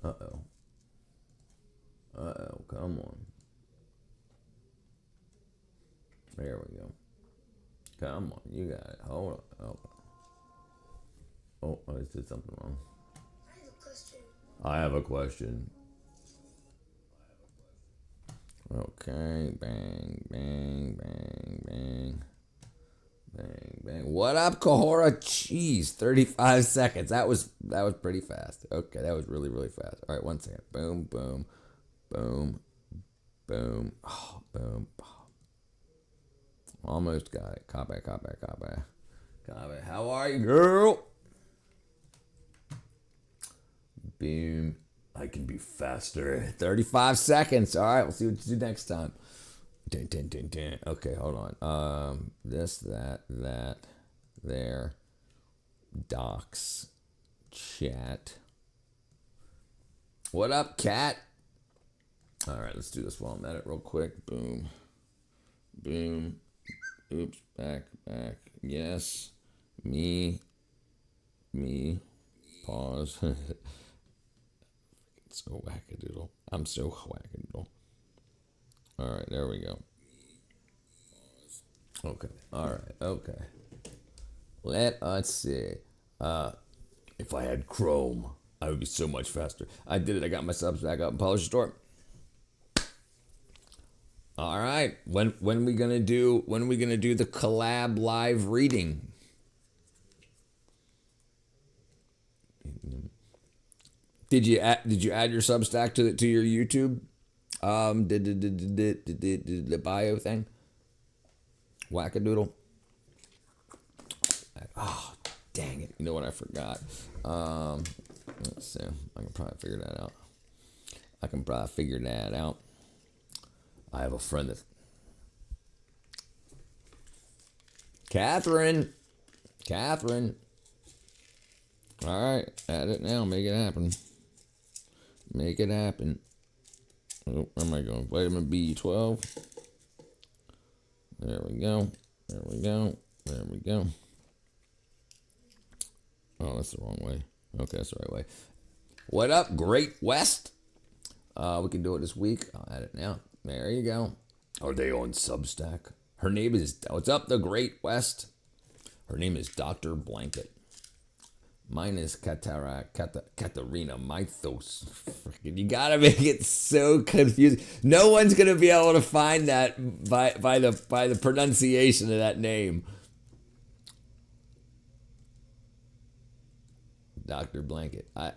Uh-oh. Uh-oh, come on. There we go. Come on, you got it. Hold on. Oh, I just did something wrong. I have a question. Okay, bang, bang, bang, bang. Bang, bang. What up, Kahora? Jeez, 35 seconds. That was pretty fast. Okay, that was really, really fast. All right, 1 second. Boom, boom, boom, boom. Oh, boom. Almost got it. Copy. How are you, girl? Boom. I can be faster. 35 seconds. All right, we'll see what you do next time. Dun, dun, dun, dun. Okay, hold on. This, that, there. Docs. Chat. What up, cat? All right, let's do this while I'm at it real quick. Boom. Boom. Oops, back. Yes. Me. Pause. So wackadoodle. I'm so wackadoodle. All right, there we go. Okay. All right. Okay. Let us see. If I had Chrome, I would be so much faster. I did it. I got my Substack up in Publisher Store. All right. When we gonna do the collab live reading? Did you add your Substack to your YouTube? Did the bio thing? Wackadoodle. Oh, dang it! You know what I forgot? Let's see. I can probably figure that out. I have a friend that. Catherine. All right, add it now. Make it happen. Oh, where am I going? Vitamin B12. There we go. Oh, that's the wrong way. Okay, that's the right way. What up, Great West? We can do it this week. I'll add it now. There you go. Are they on Substack? Her name is, what's up, the Great West? Her name is Dr. Blanket. Mine is Katarina Mythos. Freaking, you gotta make it so confusing. No one's gonna be able to find that by the pronunciation of that name. Dr. Blanket. I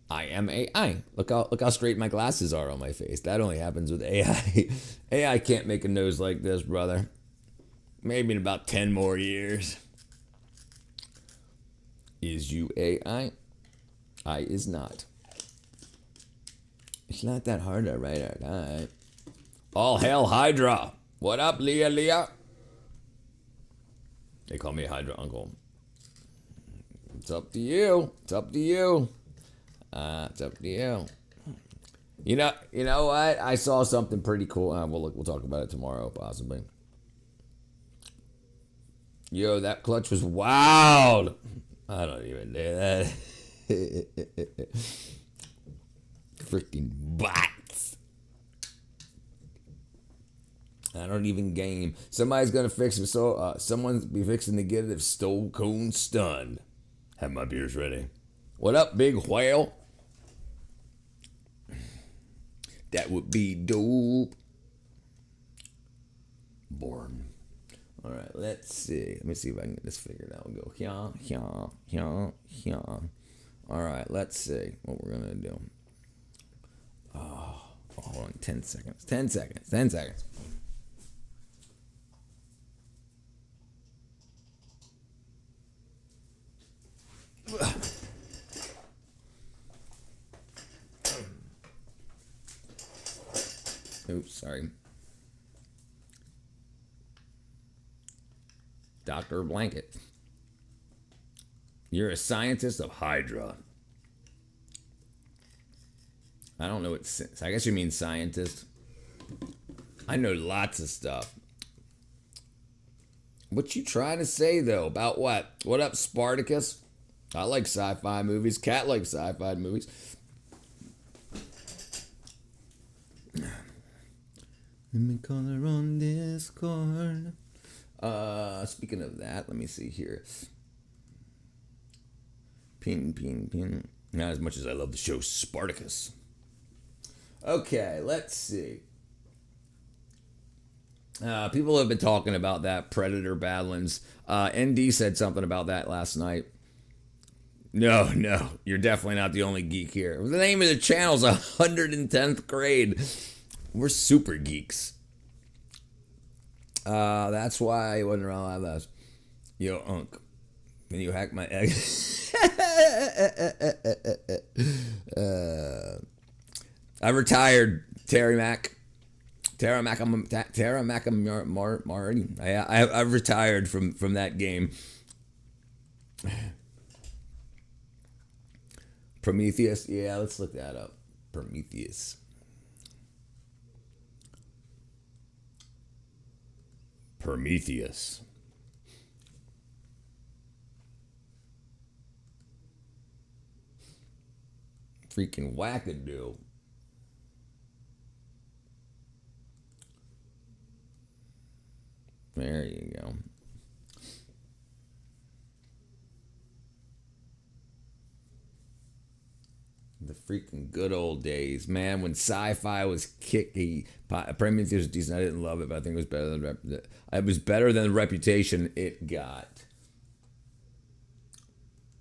am AI. Look how straight my glasses are on my face. That only happens with AI. AI can't make a nose like this, brother. Maybe in about 10 more years. Is you AI? I is not. It's not that hard to write out. All right. All hail Hydra. What up, Leah? They call me Hydra Uncle. It's up to you. It's up to you. You know what? I saw something pretty cool. We'll talk about it tomorrow, possibly. Yo, that clutch was wild. I don't even do that. Freaking bots. I don't even game. Somebody's gonna fix it. So someone's be fixing to get it if Stone Cold stunned. Have my beers ready. What up, big whale? That would be dope. Born. All right, let's see. Let me see if I can get this figured out. We'll go here. All right, let's see what we're gonna do. Oh, hold on. 10 seconds. 10 seconds. 10 seconds. Oops, sorry. Dr. Blanket. You're a scientist of Hydra. I don't know what... I guess you mean scientist. I know lots of stuff. What you trying to say though? About what? What up, Spartacus? I like sci-fi movies. Cat likes sci-fi movies. Let me call her on Discord. Speaking of that, let me see here. Pin. Not as much as I love the show Spartacus. Okay, let's see. People have been talking about that Predator Badlands. ND said something about that last night. No, you're definitely not the only geek here. The name of the channel is 110th Grade. We're super geeks. That's why I wasn't around last. Yo, Unc, can you hack my egg? I retired, Terry Mac. Tara McAmarty. I've retired from that game. Prometheus. Yeah, let's look that up. Prometheus. Freaking wackadoo. There you go. The freaking good old days, man, when sci-fi was kicky. Prometheus was decent. I didn't love it, but I think it was better than the reputation it got.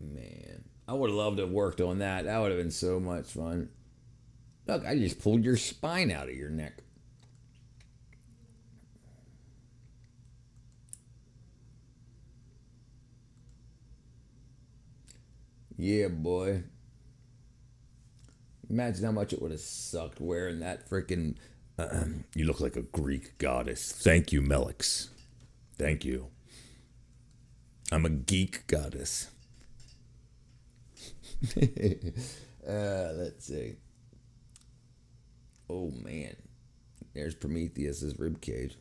Man, I would have loved to have worked on that. That would have been so much fun. Look, I just pulled your spine out of your neck. Yeah, boy. Imagine how much it would have sucked wearing that freaking... you look like a Greek goddess. Thank you, Melix. Thank you. I'm a geek goddess. Let's see. Oh, man. There's Prometheus's ribcage.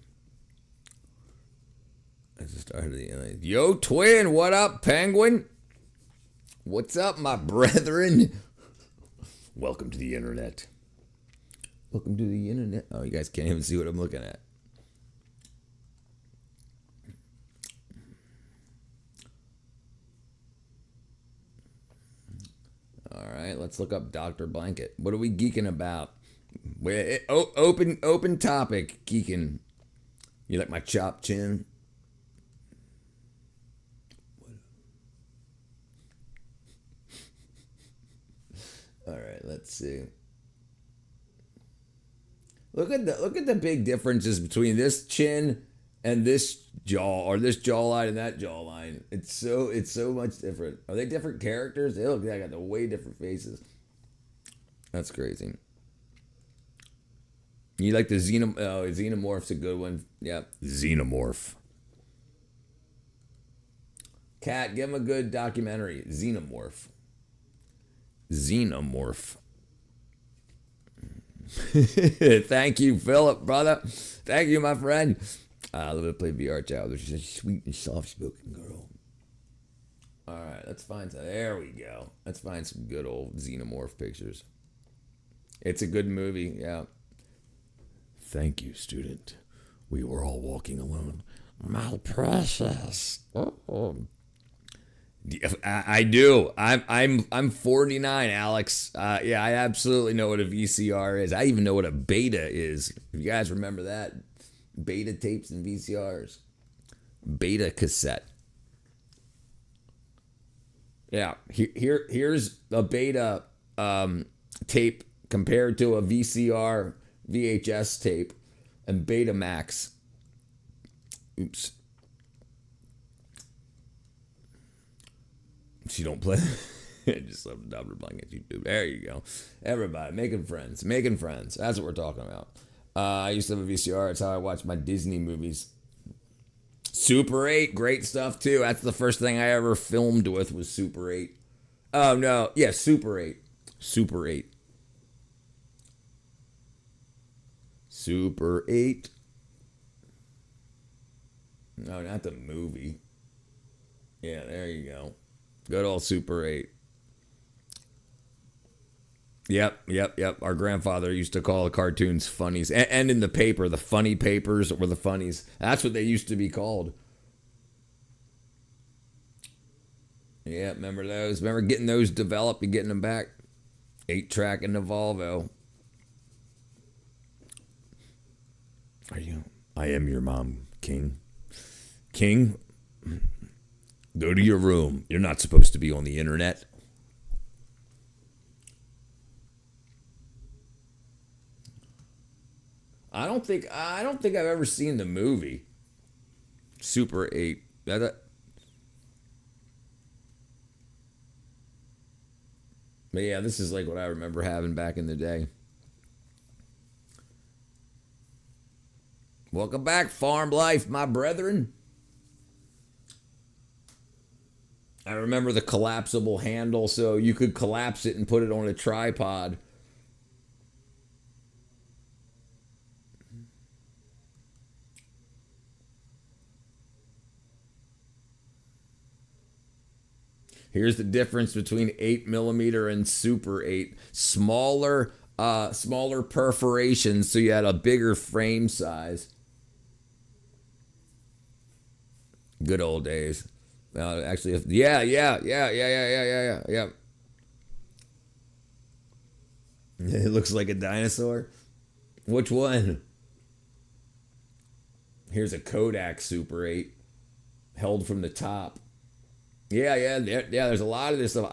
That's the start of the... Yo, twin, what up, penguin? What's up, my brethren? Welcome to the internet. Welcome to the internet. Oh, you guys can't even see what I'm looking at. All right, let's look up Dr. Blanket. What are we geeking about? Open topic, geeking. You like my chopped chin? All right, let's see. Look at the big differences between this chin and this jaw, or this jawline and that jawline. It's so much different. Are they different characters? They look like they got way different faces. That's crazy. You like the Xenomorph's a good one. Yep. Xenomorph. Cat, give him a good documentary. Xenomorph. Thank you, Philip, brother. Thank you, my friend. I love to play VR Child. She's a sweet and soft-spoken girl. All right, let's find some. There we go. Let's find some good old Xenomorph pictures. It's a good movie, yeah. Thank you, student. We were all walking alone. My precious. I do. I'm 49, Alex. Yeah, I absolutely know what a VCR is. I even know what a beta is. If you guys remember that, beta tapes and VCRs, beta cassette. Yeah, here's a beta tape compared to a VCR VHS tape and Betamax. Oops. She don't play. Just love the Dr. Blanket YouTube. There you go. Everybody making friends. That's what we're talking about. I used to have a VCR. That's how I watched my Disney movies. Super 8, great stuff too. That's the first thing I ever filmed with was Super 8. Oh no, yeah, Super 8. Super 8. Super 8. No, not the movie. Yeah, there you go. Good old Super 8. Yep, yep, yep. Our grandfather used to call the cartoons funnies. And in the paper, the funny papers were the funnies. That's what they used to be called. Yeah, remember those? Remember getting those developed and getting them back? 8-track in the Volvo. Are you? I am your mom, King. King, go to your room. You're not supposed to be on the internet. I don't think I've ever seen the movie Super 8. But yeah, this is like what I remember having back in the day. Welcome back, Farm Life, my brethren. I remember the collapsible handle, so you could collapse it and put it on a tripod. Here's the difference between 8 millimeter and Super 8. Smaller perforations, so you had a bigger frame size. Good old days. Actually, yeah. It looks like a dinosaur. Which one? Here's a Kodak Super 8 held from the top. Yeah. There's a lot of this stuff.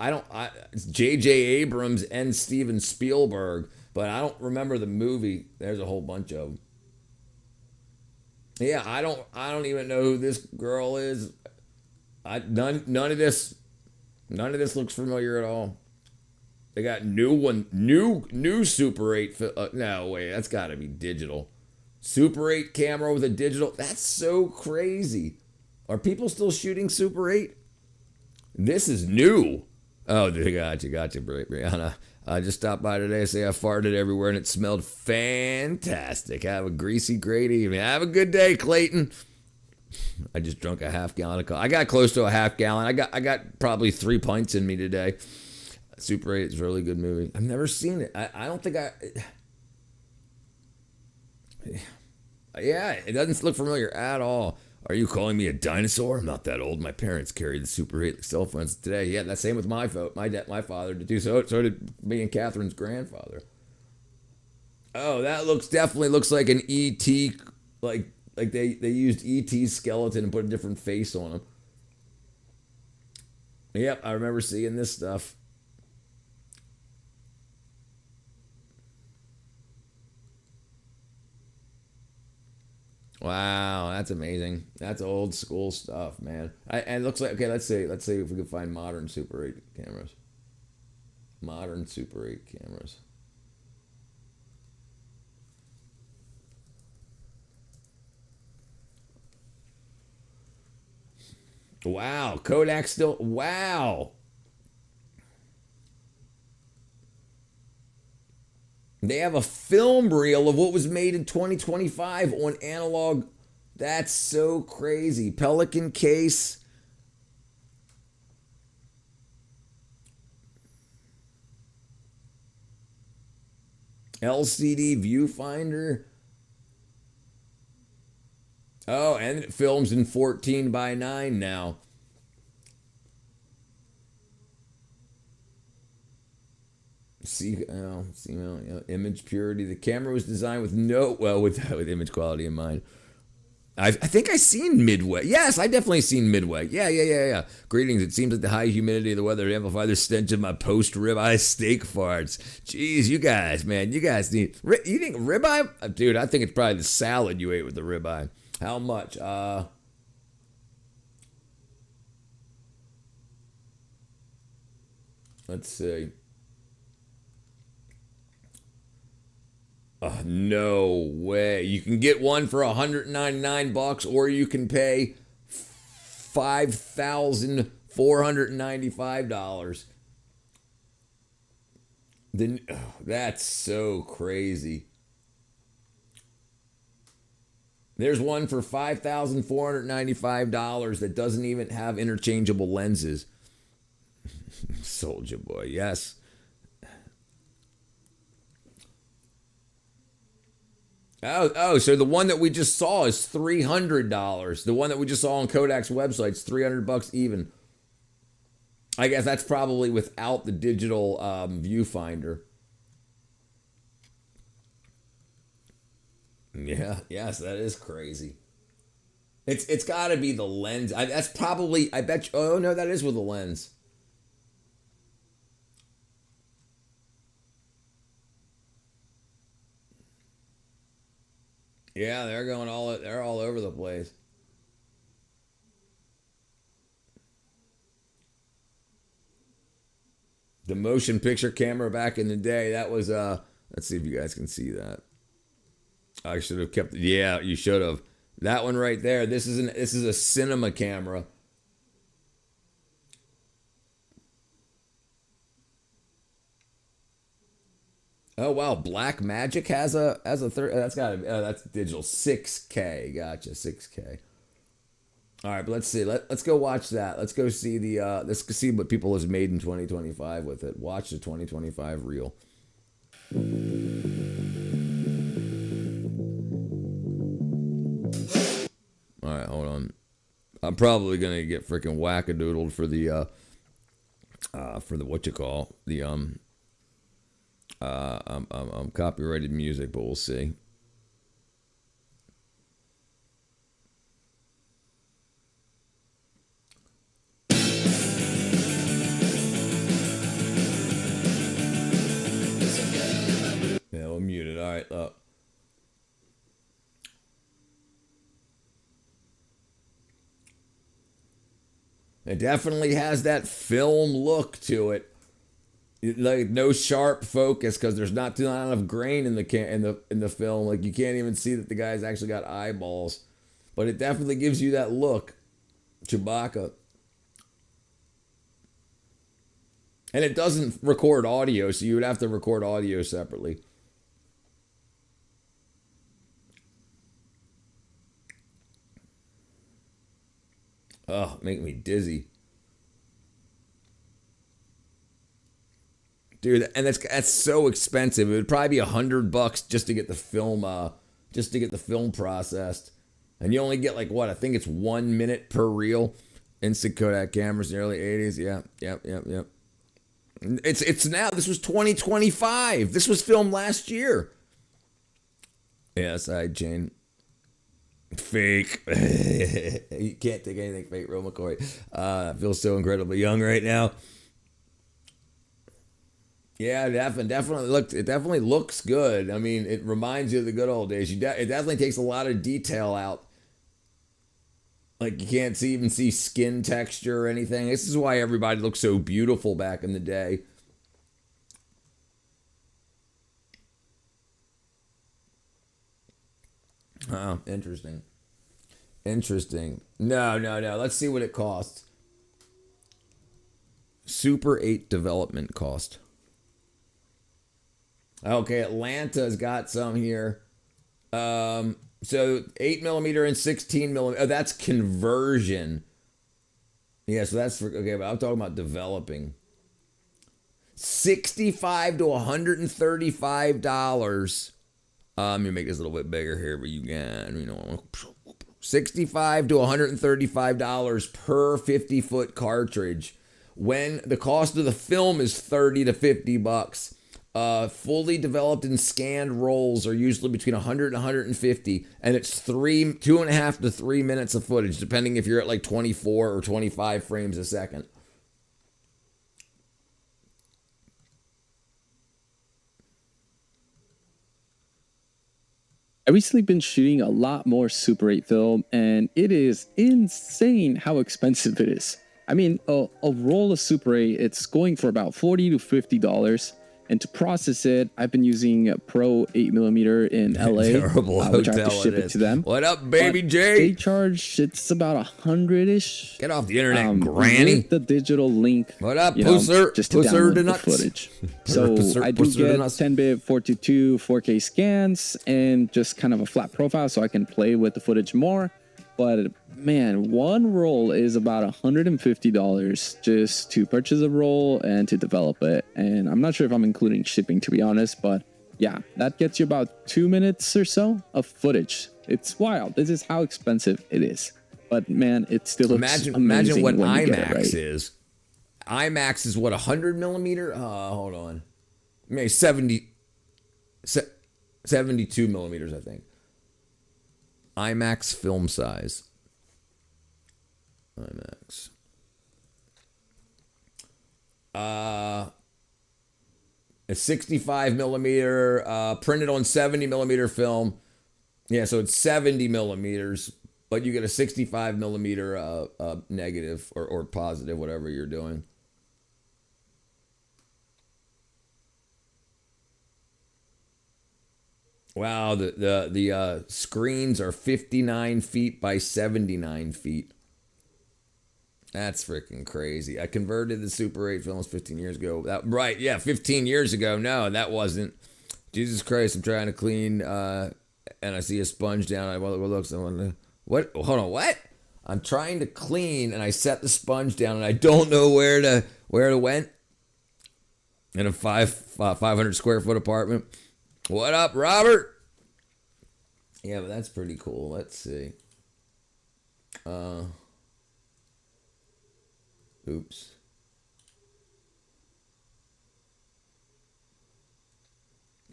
It's J.J. Abrams and Steven Spielberg, but I don't remember the movie. There's a whole bunch of them. Yeah, I don't even know who this girl is. None of this looks familiar at all. They got new Super 8. No way, that's got to be digital. Super 8 camera with a digital. That's so crazy. Are people still shooting Super 8? This is new. Oh, gotcha, Brianna. I just stopped by today to say I farted everywhere and it smelled fantastic. Have a greasy, great evening. Have a good day, Clayton. I just drunk a half gallon of coffee. I got close to a half gallon. I got probably 3 pints in me today. Super 8 is a really good movie. I've never seen it. I don't think I. Yeah, it doesn't look familiar at all. Are you calling me a dinosaur? I'm not that old. My parents carried the Super 8 cell phones today. Yeah, that's same with my my father did too. So did me and Catherine's grandfather. Oh, that definitely looks like an ET, like they used ET's skeleton and put a different face on him. Yep, I remember seeing this stuff. Wow, that's amazing. That's old school stuff, man. And it looks like, okay. Let's see if we can find modern Super 8 cameras. Modern Super 8 cameras. Wow, Kodak still. Wow. They have a film reel of what was made in 2025 on analog. That's so crazy. Pelican case. LCD viewfinder. Oh, and it films in 14 by 9 now. Image purity. The camera was designed with with image quality in mind. I think I seen Midway. Yes, I definitely seen Midway. Yeah. Greetings. It seems like the high humidity of the weather amplify the stench of my post ribeye steak farts. Jeez, you guys, man, you guys need. You think ribeye, dude? I think it's probably the salad you ate with the ribeye. How much? Let's see. No way. You can get one for $199, or you can pay $5,495. That's so crazy. There's one for $5,495 that doesn't even have interchangeable lenses. Soldier Boy, yes. Oh, so the one that we just saw is $300. The one that we just saw on Kodak's website is $300 even. I guess that's probably without the digital viewfinder. Yeah, yes, that is crazy. It's got to be the lens. That's probably. I bet you. Oh no, that is with the lens. Yeah, they're going all. They're all over the place. The motion picture camera back in the day. That was. Let's see if you guys can see that. I should have kept. Yeah, you should have. That one right there. This is a cinema camera. Oh wow, Black Magic has a third. That's got to. That's digital 6K. Gotcha, 6K. All right, but let's see. Let's go watch that. Let's go see the. Let's see what people has made in 2025 with it. Watch the 2025 reel. All right, hold on. I'm probably gonna get freaking wackadoodled for the what you call the copyrighted music, but we'll see. Yeah, we'll mute it. All right, it definitely has that film look to it. Like no sharp focus because there's not enough grain in the film. Like you can't even see that the guy's actually got eyeballs, but it definitely gives you that look, Chewbacca. And it doesn't record audio, so you would have to record audio separately. Oh, make me dizzy. Dude, and that's so expensive. It would probably be $100 just to get the film processed. And you only get like what? I think it's 1 minute per reel. Instant Kodak cameras in the early 80s. Yeah, yep. It's now. This was 2025. This was filmed last year. Yeah, side chain. Fake. You can't take anything fake, Real McCoy. I feel so incredibly young right now. Yeah, definitely looked. It definitely looks good. I mean, it reminds you of the good old days. It definitely takes a lot of detail out. Like you can't even see skin texture or anything. This is why everybody looked so beautiful back in the day. Oh, interesting. Interesting. No. Let's see what it costs. Super 8 development cost. Okay, Atlanta's got some here. So 8mm and 16mm. Oh, that's conversion. Yeah, so that's for, okay, but I'm talking about developing. $65 to $135. Let me make this a little bit bigger here, but you can, $65 to $135 per 50-foot cartridge. When the cost of the film is $30 to $50. Fully developed and scanned rolls are usually between 100 and 150, and it's 2.5 to 3 minutes of footage, depending if you're at like 24 or 25 frames a second. I recently been shooting a lot more Super 8 film, and it is insane how expensive it is. I mean, a roll of Super 8, it's going for about $40 to $50. And to process it, I've been using Pro 8mm in LA, Terrible which I have to hotel ship it it is. to them. What up, baby But J? they charge, it's about 100-ish. Get off the internet, granny. With the digital link. What up, you know, Pusser? just to Pusser download to the nuts. footage. So Pusser- I do Pusser to get nuts. 10-bit 422 4K scans and just kind of a flat profile so I can play with the footage more. But man, one roll is about $150 just to purchase a roll and to develop it. And I'm not sure if I'm including shipping, to be honest, but yeah, that gets you about 2 minutes or so of footage. It's wild. This is how expensive it is. But man, it still looks Imagine amazing what when you get IMAX it right. is. IMAX is what, 100mm? Hold on. Maybe 72 millimeters, I think. IMAX film size. IMAX. A 65 millimeter, printed on 70 millimeter film. Yeah, so it's 70 millimeters, but you get a 65 millimeter negative or positive, whatever you're doing. Wow, the screens are 59 feet by 79 feet. That's freaking crazy. I converted the Super 8 films 15 years ago. Right, yeah, 15 years ago. No, that wasn't. Jesus Christ, I'm trying to clean, and I see a sponge down. I look, what? Hold on, what? I'm trying to clean, and I set the sponge down, and I don't know where it went. In a 500 square foot apartment. What up, Robert? Yeah, but that's pretty cool. Let's see. Oops.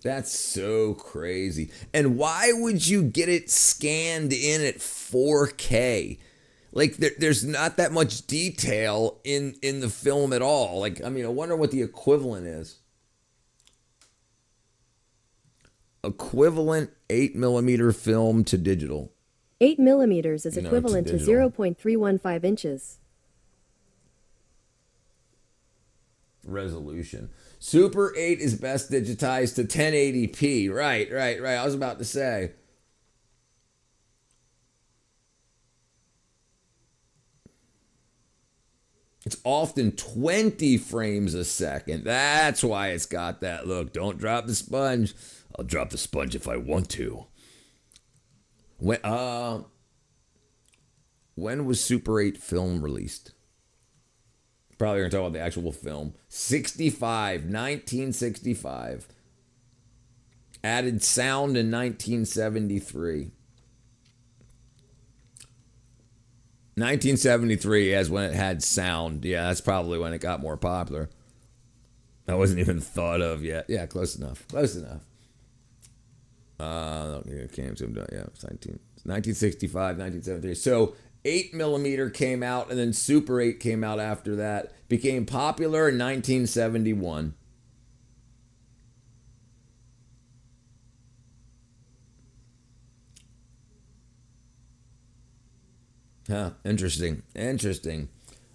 That's so crazy. And why would you get it scanned in at 4K? Like, there's not that much detail in the film at all. Like, I mean, I wonder what the equivalent is. Equivalent 8mm film to digital. 8 millimeters is No, to equivalent to digital. 0.315 inches. Resolution. Super 8 is best digitized to 1080p. Right. I was about to say. It's often 20 frames a second. That's why it's got that look. Don't drop the sponge. I'll drop the sponge if I want to. When was Super 8 film released? Probably going to talk about the actual film. 1965. Added sound in 1973. 1973 is when it had sound. Yeah, that's probably when it got more popular. That wasn't even thought of yet. Yeah, close enough. Yeah, it's 1965, 1973. So 8mm came out, and then Super 8 came out after that. Became popular in 1971. Huh, interesting.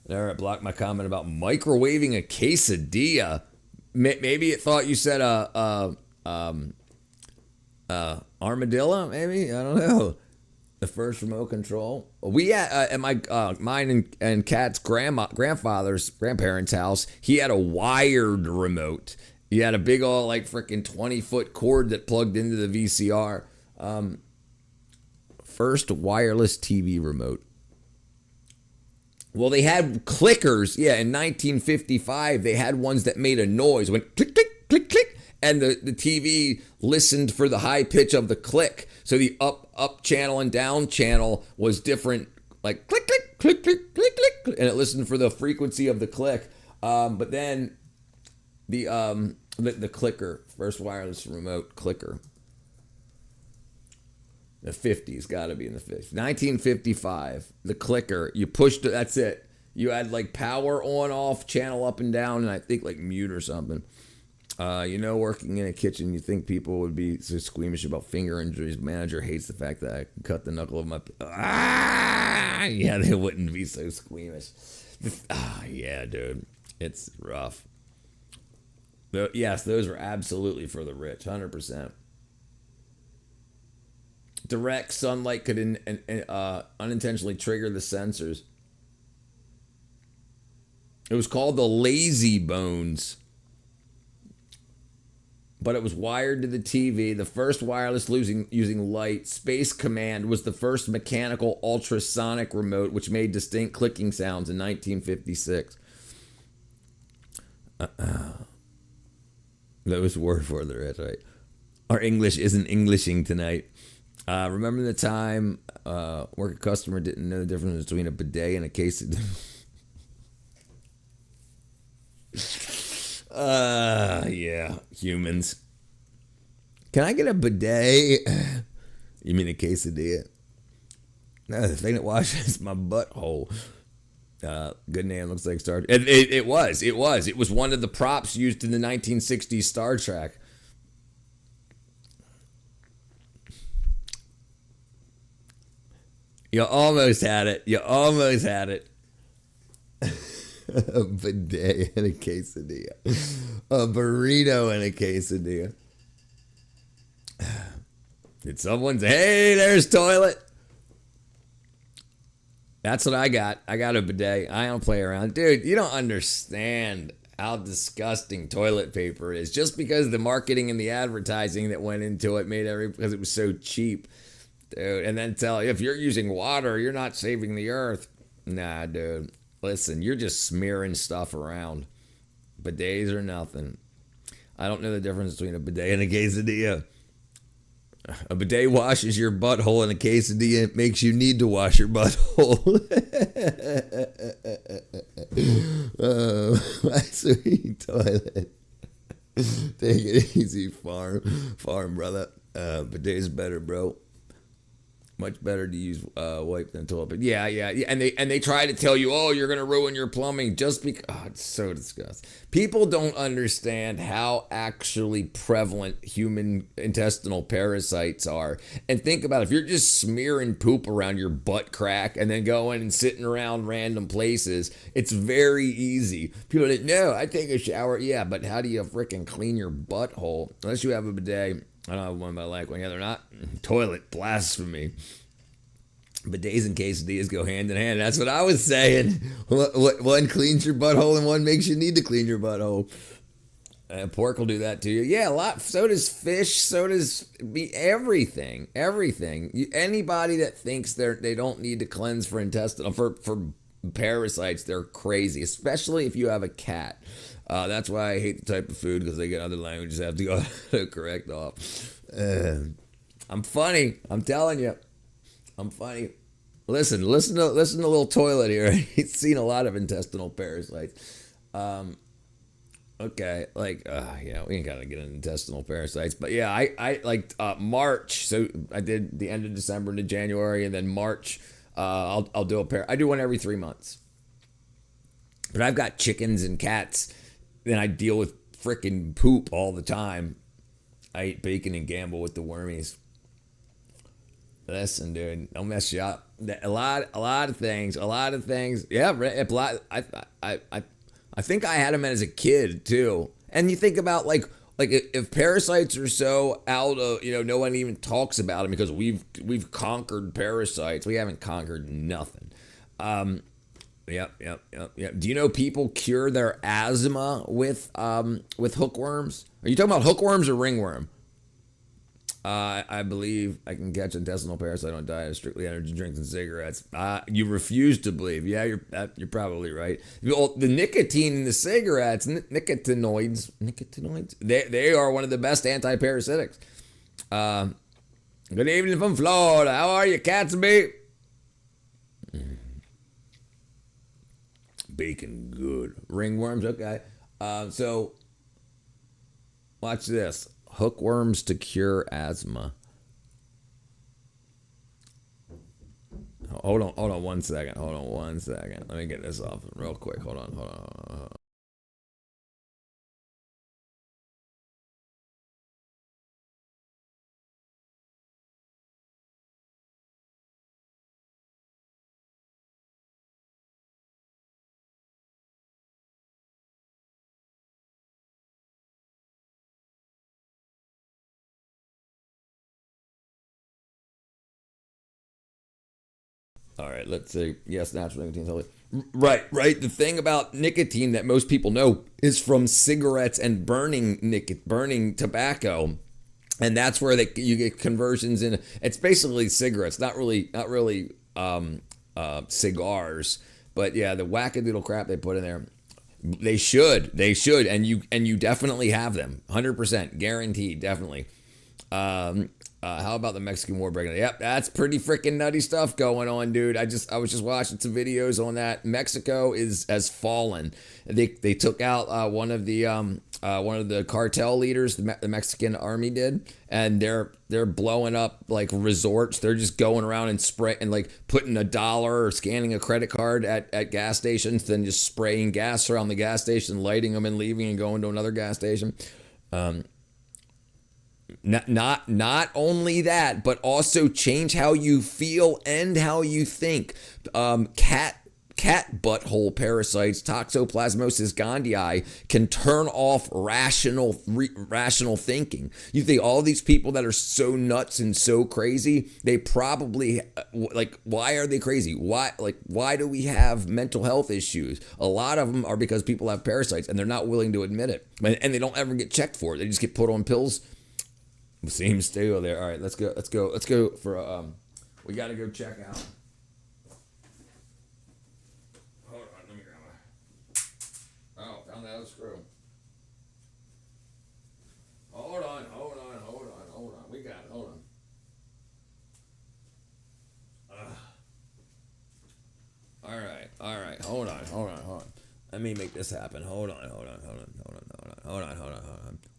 All right, block my comment about microwaving a quesadilla. Maybe it thought you said armadillo, maybe? I don't know. The first remote control. We had at my mine and Kat's grandparents' house. He had a wired remote. He had a big old like freaking 20-foot cord that plugged into the VCR. First wireless TV remote. Well, they had clickers. Yeah, in 1955, they had ones that made a noise. Went click, click, click, click. And the TV listened for the high pitch of the click. So the up channel and down channel was different, like click, click, click, click, click, click. And it listened for the frequency of the click. But then the clicker, first wireless remote clicker. The 50s, got to be in the 50s. 1955, the clicker, you pushed it, that's it. You had like power on, off, channel up and down, and I think like mute or something. Working in a kitchen, you think people would be so squeamish about finger injuries. Manager hates the fact that I can cut the knuckle of my... Yeah, they wouldn't be so squeamish. Yeah, dude. It's rough. Yes, those are absolutely for the rich, 100%. Direct sunlight could unintentionally trigger the sensors. It was called the Lazy Bones, but it was wired to the TV. The first wireless using light. Space Command was the first mechanical ultrasonic remote, which made distinct clicking sounds in 1956. That was word for the rich, right? Our English isn't Englishing tonight. Remember the time work customer didn't know the difference between a bidet and a quesadilla? Yeah, humans. Can I get a bidet? You mean a quesadilla? No, the thing that washes my butthole. Good name, looks like Star Trek. It was. It was one of the props used in the 1960s Star Trek. You almost had it. A bidet and a quesadilla. A burrito and a quesadilla. Did someone say, hey, there's toilet? That's what I got. I got a bidet. I don't play around. Dude, you don't understand how disgusting toilet paper is. Just because the marketing and the advertising that went into it because it was so cheap. Dude, and then if you're using water, you're not saving the earth. Nah, dude. Listen, you're just smearing stuff around. Bidets are nothing. I don't know the difference between a bidet and a quesadilla. A bidet washes your butthole, and a quesadilla makes you need to wash your butthole. Oh, my sweet toilet. Take it easy, farm brother. Bidet's better, bro. Much better to use wipe than toilet paper. Yeah. And they try to tell you, oh, you're gonna ruin your plumbing just because. Oh, it's so disgusting. People don't understand how actually prevalent human intestinal parasites are. And think about it, if you're just smearing poop around your butt crack and then going and sitting around random places, it's very easy. People are like, no, I take a shower. Yeah, but how do you freaking clean your butthole? Unless you have a bidet. I don't have one, but I like one. Yeah, they're not. Toilet, blasphemy. Bidets and quesadillas go hand in hand. That's what I was saying. One cleans your butthole and one makes you need to clean your butthole. Pork will do that to you. Yeah, a lot. So does fish. So does everything. Everything. Anybody that thinks they don't need to cleanse for intestinal for parasites, they're crazy. Especially if you have a cat. That's why I hate the type of food, because they get other languages I have to go correct off. I'm funny. I'm telling you. I'm funny. Listen to Little Toilet here. He's seen a lot of intestinal parasites. Okay, yeah, we ain't gotta get into intestinal parasites, but yeah, I like March. So I did the end of December into January, and then March. I'll do a pair. I do one every 3 months. But I've got chickens and cats. Then I deal with freaking poop all the time. I eat bacon and gamble with the wormies. Listen, dude, don't mess you up. A lot of things. Yeah, I think I had them as a kid too. And you think about like if parasites are so out of, no one even talks about them because we've conquered parasites. We haven't conquered nothing. Yep. Do you know people cure their asthma with hookworms? Are you talking about hookworms or ringworm? I believe I can catch intestinal parasite on diet, strictly energy drinks and cigarettes. You refuse to believe. Yeah, you're probably right. Well, the nicotine in the cigarettes, nicotinoids, they are one of the best anti-parasitics. Good evening from Florida. How are you, Catsby? Bacon, good. Ringworms, okay. So, watch this. Hookworms to cure asthma. Hold on 1 second. Let me get this off real quick. Hold on. All right, let's see. Yes, natural nicotine is healthy. Right. The thing about nicotine that most people know is from cigarettes and burning tobacco, and that's where you get conversions in. It's basically cigarettes, not really cigars, but yeah, the wackadoodle crap they put in there. They should, and you definitely have them, 100% guaranteed, definitely. How about the Mexican War breaking? Yep, that's pretty freaking nutty stuff going on, dude. I was just watching some videos on that. Mexico has fallen. They took out one of the cartel leaders. The Mexican army did, and they're blowing up like resorts. They're just going around and like putting $1 or scanning a credit card at gas stations, then just spraying gas around the gas station, lighting them and leaving and going to another gas station. Not only that, but also change how you feel and how you think. Cat butthole parasites, Toxoplasmosis gondii, can turn off rational thinking. You think all these people that are so nuts and so crazy, they probably like, why are they crazy? Why do we have mental health issues? A lot of them are because people have parasites and they're not willing to admit it, and they don't ever get checked for it. They just get put on pills. Seems stable there. All right, let's go for we got to go check out. Hold on, let me grab my. Oh, found the other screw. Hold on. We got it. Hold on. All right. Hold on. Let me make this happen. Hold on.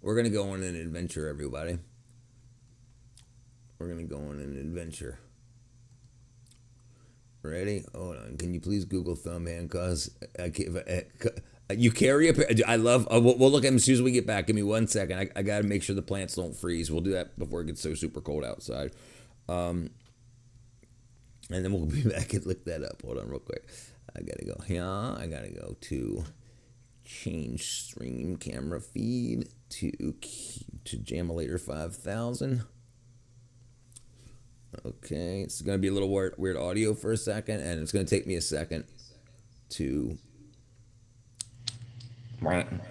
We're gonna go on an adventure, everybody. We're gonna go on an adventure. Ready? Hold on. Can you please Google thumb hand? Cause you carry a. I love. We'll look at them as soon as we get back. Give me 1 second. I gotta make sure the plants don't freeze. We'll do that before it gets so super cold outside. And then we'll be back and look that up. Hold on, real quick. I gotta go here. I gotta go to change stream camera feed to Jamulator 5000. Okay, it's going to be a little weird audio for a second, and it's going to take me a second to...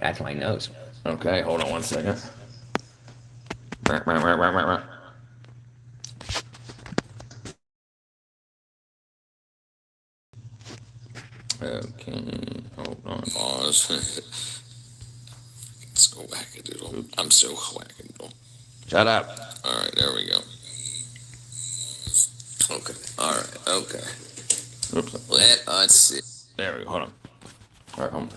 That's my nose. Okay, hold on 1 second. Okay, hold on, pause. So wackadoodle. I'm so wackadoodle. Shut up. All right, there we go. Okay. All right. Okay. Oops. Let us see. There we go. Hold on. All right, hold on.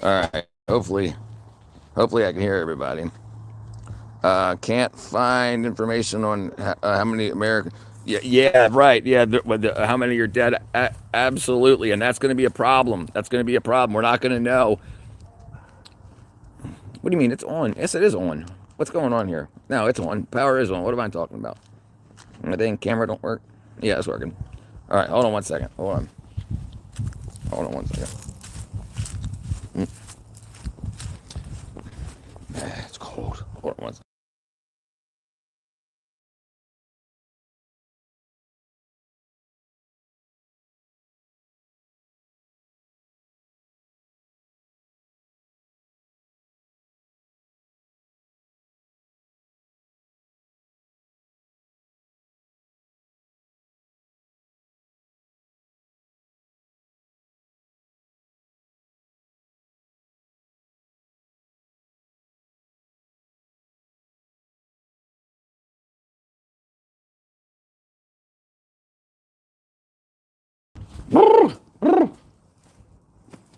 All right. Hopefully I can hear everybody. Can't find information on how many American. Yeah, right. Yeah, how many are dead? Absolutely, and that's going to be a problem. We're not going to know. What do you mean? It's on. Yes, it is on. What's going on here? No, it's on. Power is on. What am I talking about? The dang camera don't work. Yeah, it's working. All right, hold on 1 second. Hold on 1 second. It's cold. Hold on 1 second.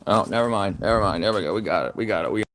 Oh, never mind. There we go. We got it.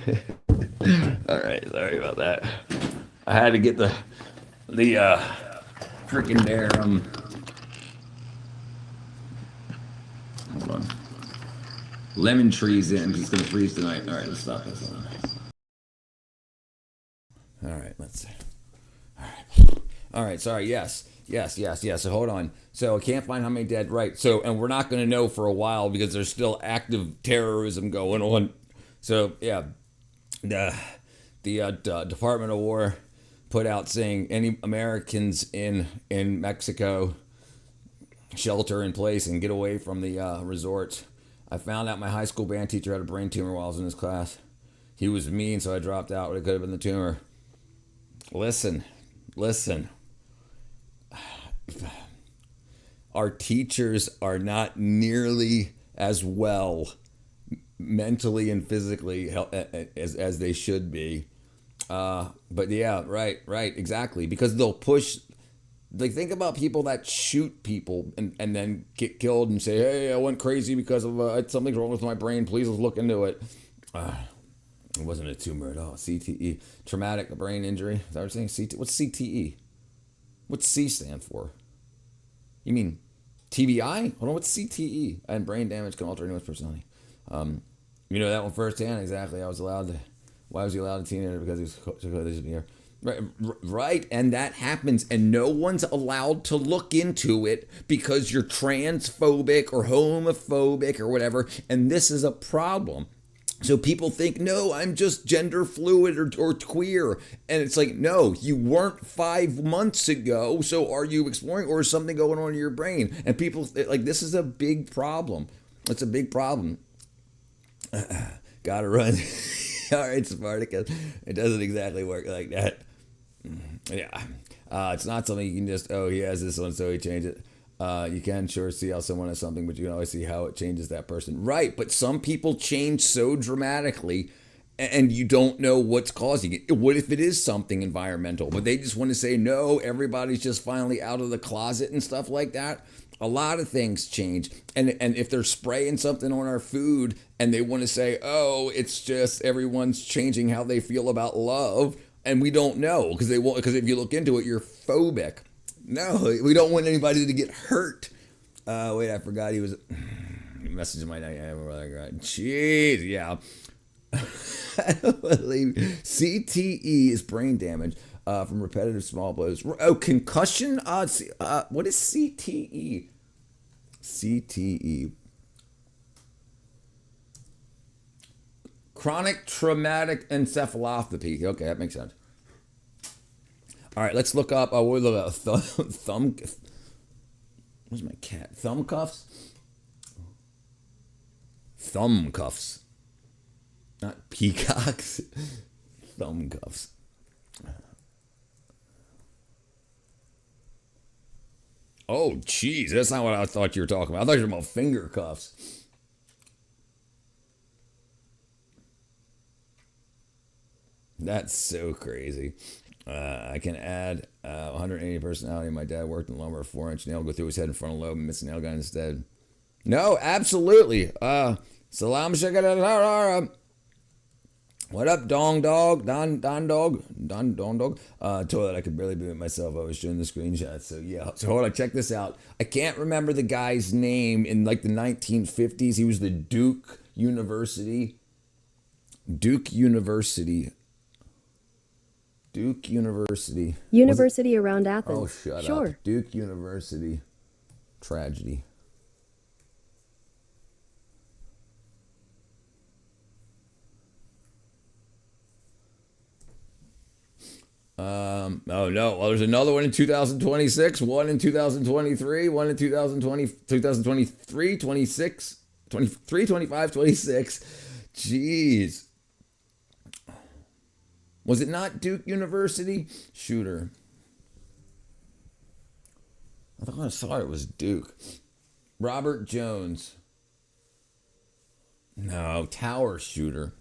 All right, sorry about that. I had to get the freaking there. Hold on. Lemon trees in. It's gonna freeze tonight. All right, let's stop this one. All right, let's see. All right, sorry. Yes. So hold on. So I can't find how many dead. Right. So, and we're not going to know for a while because there's still active terrorism going on. So yeah, the Department of War put out saying any Americans in Mexico shelter in place and get away from the resorts. I found out my high school band teacher had a brain tumor while I was in his class. He was mean, so I dropped out. It could have been the tumor. Listen. Our teachers are not nearly as well mentally and physically as they should be. But yeah, right, exactly. Because they'll push. Like, think about people that shoot people and then get killed and say, hey, I went crazy because of something's wrong with my brain. Please let's look into it. It wasn't a tumor at all. CTE, traumatic brain injury. Is that what you're saying? What's CTE? What's C stand for? You mean TBI? Hold on, what's CTE? And brain damage can alter anyone's personality. You know that one firsthand. Exactly. Why was he allowed a teenager? Because he was here. Right, and that happens, and no one's allowed to look into it because you're transphobic or homophobic or whatever, and this is a problem. So people think, no, I'm just gender fluid or queer. And it's like, no, you weren't 5 months ago. So are you exploring, or is something going on in your brain? And people, like, this is a big problem. It's a big problem. Gotta run. All right, Spartacus. It doesn't exactly work like that. Yeah. It's not something you can just, oh, he has this one, so he changed it. You can sure see how someone has something, but you can always see how it changes that person. Right, but some people change so dramatically and you don't know what's causing it. What if it is something environmental, but they just want to say, no, everybody's just finally out of the closet and stuff like that? A lot of things change. And if they're spraying something on our food and they want to say, oh, it's just everyone's changing how they feel about love, and we don't know because they won't, because if you look into it, you're phobic. No, we don't want anybody to get hurt. Wait, I forgot he was messaging my night. Jeez, yeah. I don't believe CTE is brain damage from repetitive small blows. Oh, concussion. What is CTE? CTE. Chronic traumatic encephalopathy. Okay, that makes sense. All right, let's look up. We'll look at thumb. Where's my cat? Thumb cuffs. Thumb cuffs. Not peacocks. Thumb cuffs. Oh, jeez, that's not what I thought you were talking about. I thought you were talking about finger cuffs. That's so crazy. I can add 180 personality. My dad worked in lumber, a 4-inch nail go through his head in front of lobe and miss a nail gun instead. No, absolutely. Salam shakadadara. What up, Dong Dog? Don Dog? Don Dog? Told that I could barely do it myself. I was showing the screenshot. So yeah. So hold on, check this out. I can't remember the guy's name in like the 1950s. He was the Duke University. University around Athens. Oh, shut Sure. up. Duke University tragedy. Oh no. Well, there's another one in 2026, one in 2023, one in 2020, 2023, 26, 23, 25, 26. Jeez. Was it not Duke University? Shooter. I thought I saw it was Duke. Robert Jones. No, Tower shooter.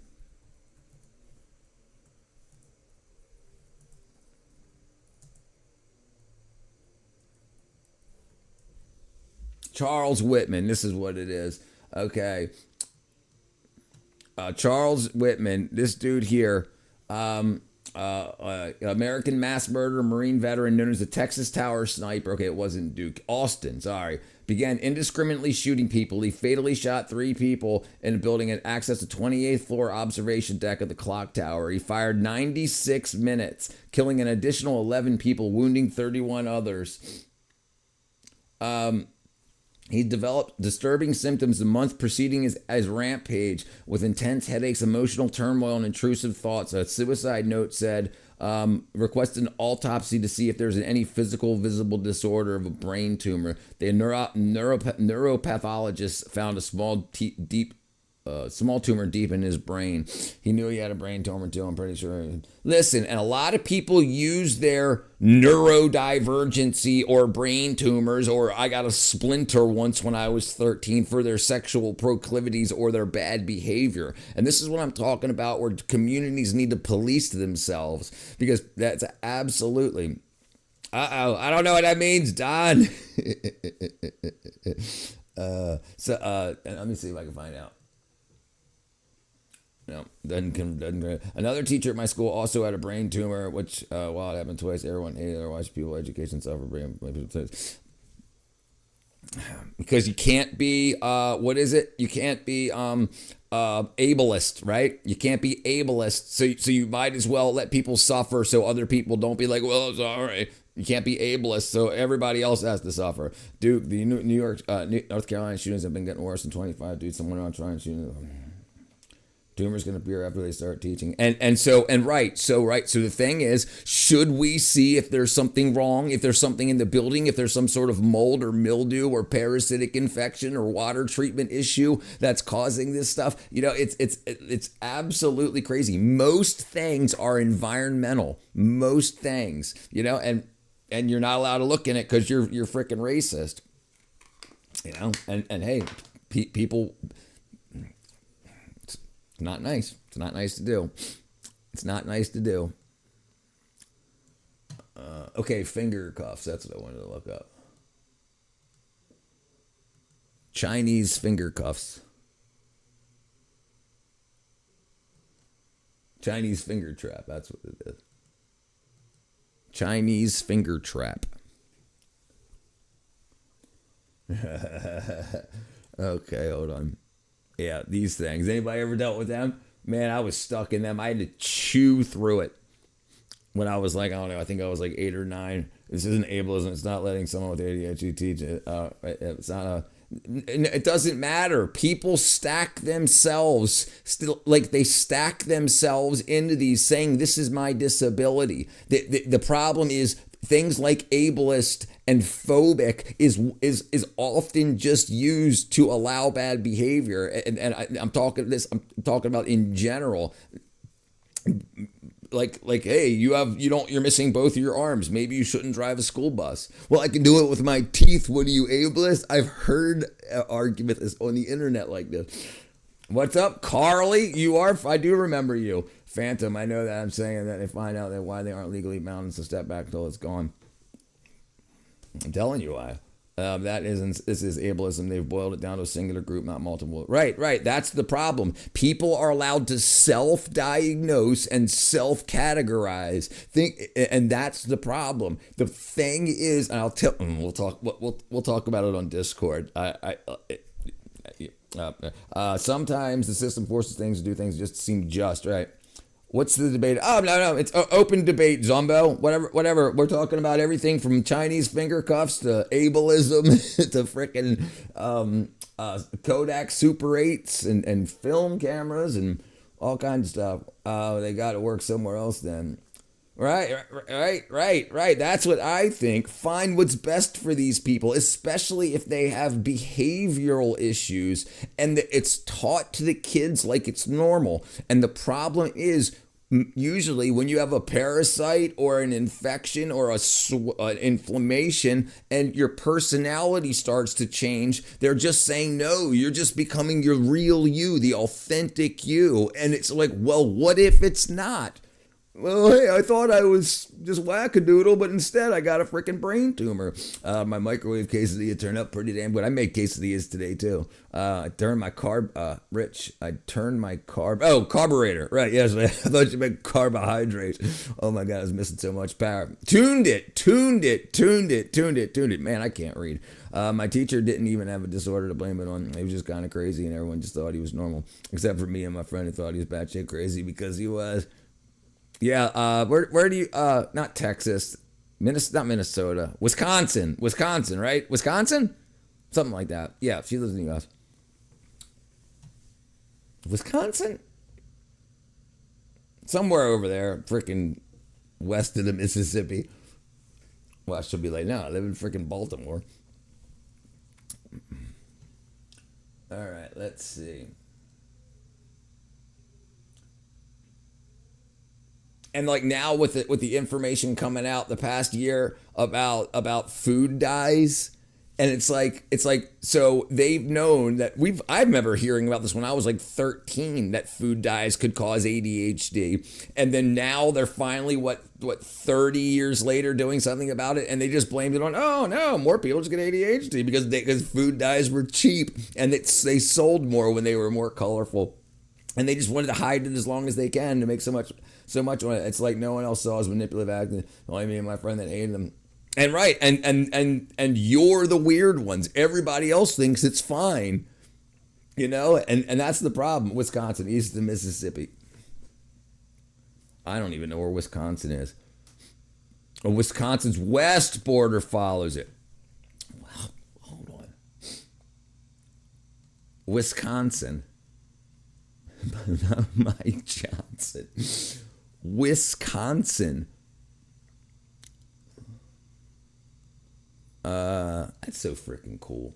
Charles Whitman. This is what it is. Okay. Charles Whitman, this dude here, American mass murderer, Marine veteran known as the Texas Tower Sniper. Okay, it wasn't Duke. Austin, sorry. Began indiscriminately shooting people. He fatally shot 3 people in a building at access to 28th floor observation deck of the clock tower. He fired 96 minutes, killing an additional 11 people, wounding 31 others. He developed disturbing symptoms the month preceding his rampage with intense headaches, emotional turmoil, and intrusive thoughts. A suicide note said, requested an autopsy to see if there's any physical visible disorder of a brain tumor. The neuropathologist found a small tumor deep in his brain. He knew he had a brain tumor too, I'm pretty sure. Listen, and a lot of people use their neurodivergency or brain tumors, or I got a splinter once when I was 13, for their sexual proclivities or their bad behavior. And this is what I'm talking about, where communities need to police themselves, because that's absolutely... I don't know what that means, Don. Let me see if I can find out. No, doesn't. Another teacher at my school also had a brain tumor, which, while it happened twice, everyone hated or watched people education suffer brain. Because you can't be, what is it? You can't be ableist, right? You can't be ableist, so you might as well let people suffer so other people don't be like, well, it's all right. You can't be ableist, so everybody else has to suffer. Dude, the North Carolina shootings have been getting worse in 25. Dude, someone around trying to shoot. Tumors going to appear after they start teaching. So the thing is, should we see if there's something wrong, if there's something in the building, if there's some sort of mold or mildew or parasitic infection or water treatment issue that's causing this stuff? You know, it's absolutely crazy. Most things are environmental. Most things, you know, and you're not allowed to look in it because you're freaking racist. You know, and hey, people. It's not nice. It's not nice to do. It's not nice to do. Okay, finger cuffs. That's what I wanted to look up. Chinese finger cuffs. Chinese finger trap. That's what it is. Chinese finger trap. Okay, hold on. Yeah, these things. Anybody ever dealt with them? Man, I was stuck in them. I had to chew through it when I was like, I don't know, I think I was like 8 or 9. This isn't ableism. It's not letting someone with ADHD teach it. It's not it doesn't matter. People stack themselves, still, like they stack themselves into these, saying this is my disability. The problem is things like ableist and phobic is often just used to allow bad behavior. And I'm talking about in general. Like, hey, you're missing both of your arms. Maybe you shouldn't drive a school bus. Well, I can do it with my teeth. What are you, ableist? I've heard an argument on the internet like this. What's up, Carly? I do remember you. Phantom, I know that I'm saying that they find out that why they aren't legally bound to step back until it's gone. I'm telling you why. This is ableism. They've boiled it down to a singular group, not multiple. Right. That's the problem. People are allowed to self-diagnose and self-categorize. And that's the problem. The thing is, and we'll talk about it on Discord. Sometimes the system forces things to do things just to seem just, right? What's the debate? Oh, no, it's open debate, Zumbo. Whatever. We're talking about everything from Chinese finger cuffs to ableism to frickin' Kodak Super 8s and film cameras and all kinds of stuff. They got to work somewhere else then. Right. That's what I think. Find what's best for these people, especially if they have behavioral issues and it's taught to the kids like it's normal. And the problem is, usually when you have a parasite or an infection or an inflammation and your personality starts to change, they're just saying, no, you're just becoming your real you, the authentic you. And it's like, well, what if it's not? Well, hey, I thought I was just wackadoodle, but instead I got a freaking brain tumor. My microwave quesadilla turned out pretty damn good. I made quesadillas today too. I turned my carburetor. Right, yes, I thought you meant carbohydrate. Oh my God, I was missing so much power. Tuned it. Man, I can't read. My teacher didn't even have a disorder to blame it on. He was just kind of crazy, and everyone just thought he was normal, except for me and my friend who thought he was batshit crazy because he was. Yeah, where do you, not Texas, not Minnesota, Wisconsin, right? Wisconsin? Something like that. Yeah, she lives in the U.S. Wisconsin? Somewhere over there, freaking west of the Mississippi. Well, she'll be like, no, I live in freaking Baltimore. All right, let's see. And like now with the information coming out the past year about food dyes, and it's like so they've known that I remember hearing about this when I was like 13 that food dyes could cause ADHD, and then now they're finally what 30 years later doing something about it, and they just blamed it on, oh no, more people just get ADHD because food dyes were cheap and they sold more when they were more colorful. And they just wanted to hide it as long as they can to make so much on it. It's like no one else saw his manipulative acting. Only me and my friend that hated him. And right, and you're the weird ones. Everybody else thinks it's fine. You know? And that's the problem. Wisconsin, east of Mississippi. I don't even know where Wisconsin is. Wisconsin's west border follows it. Well, hold on. Wisconsin. Mike Johnson. Wisconsin. That's so freaking cool.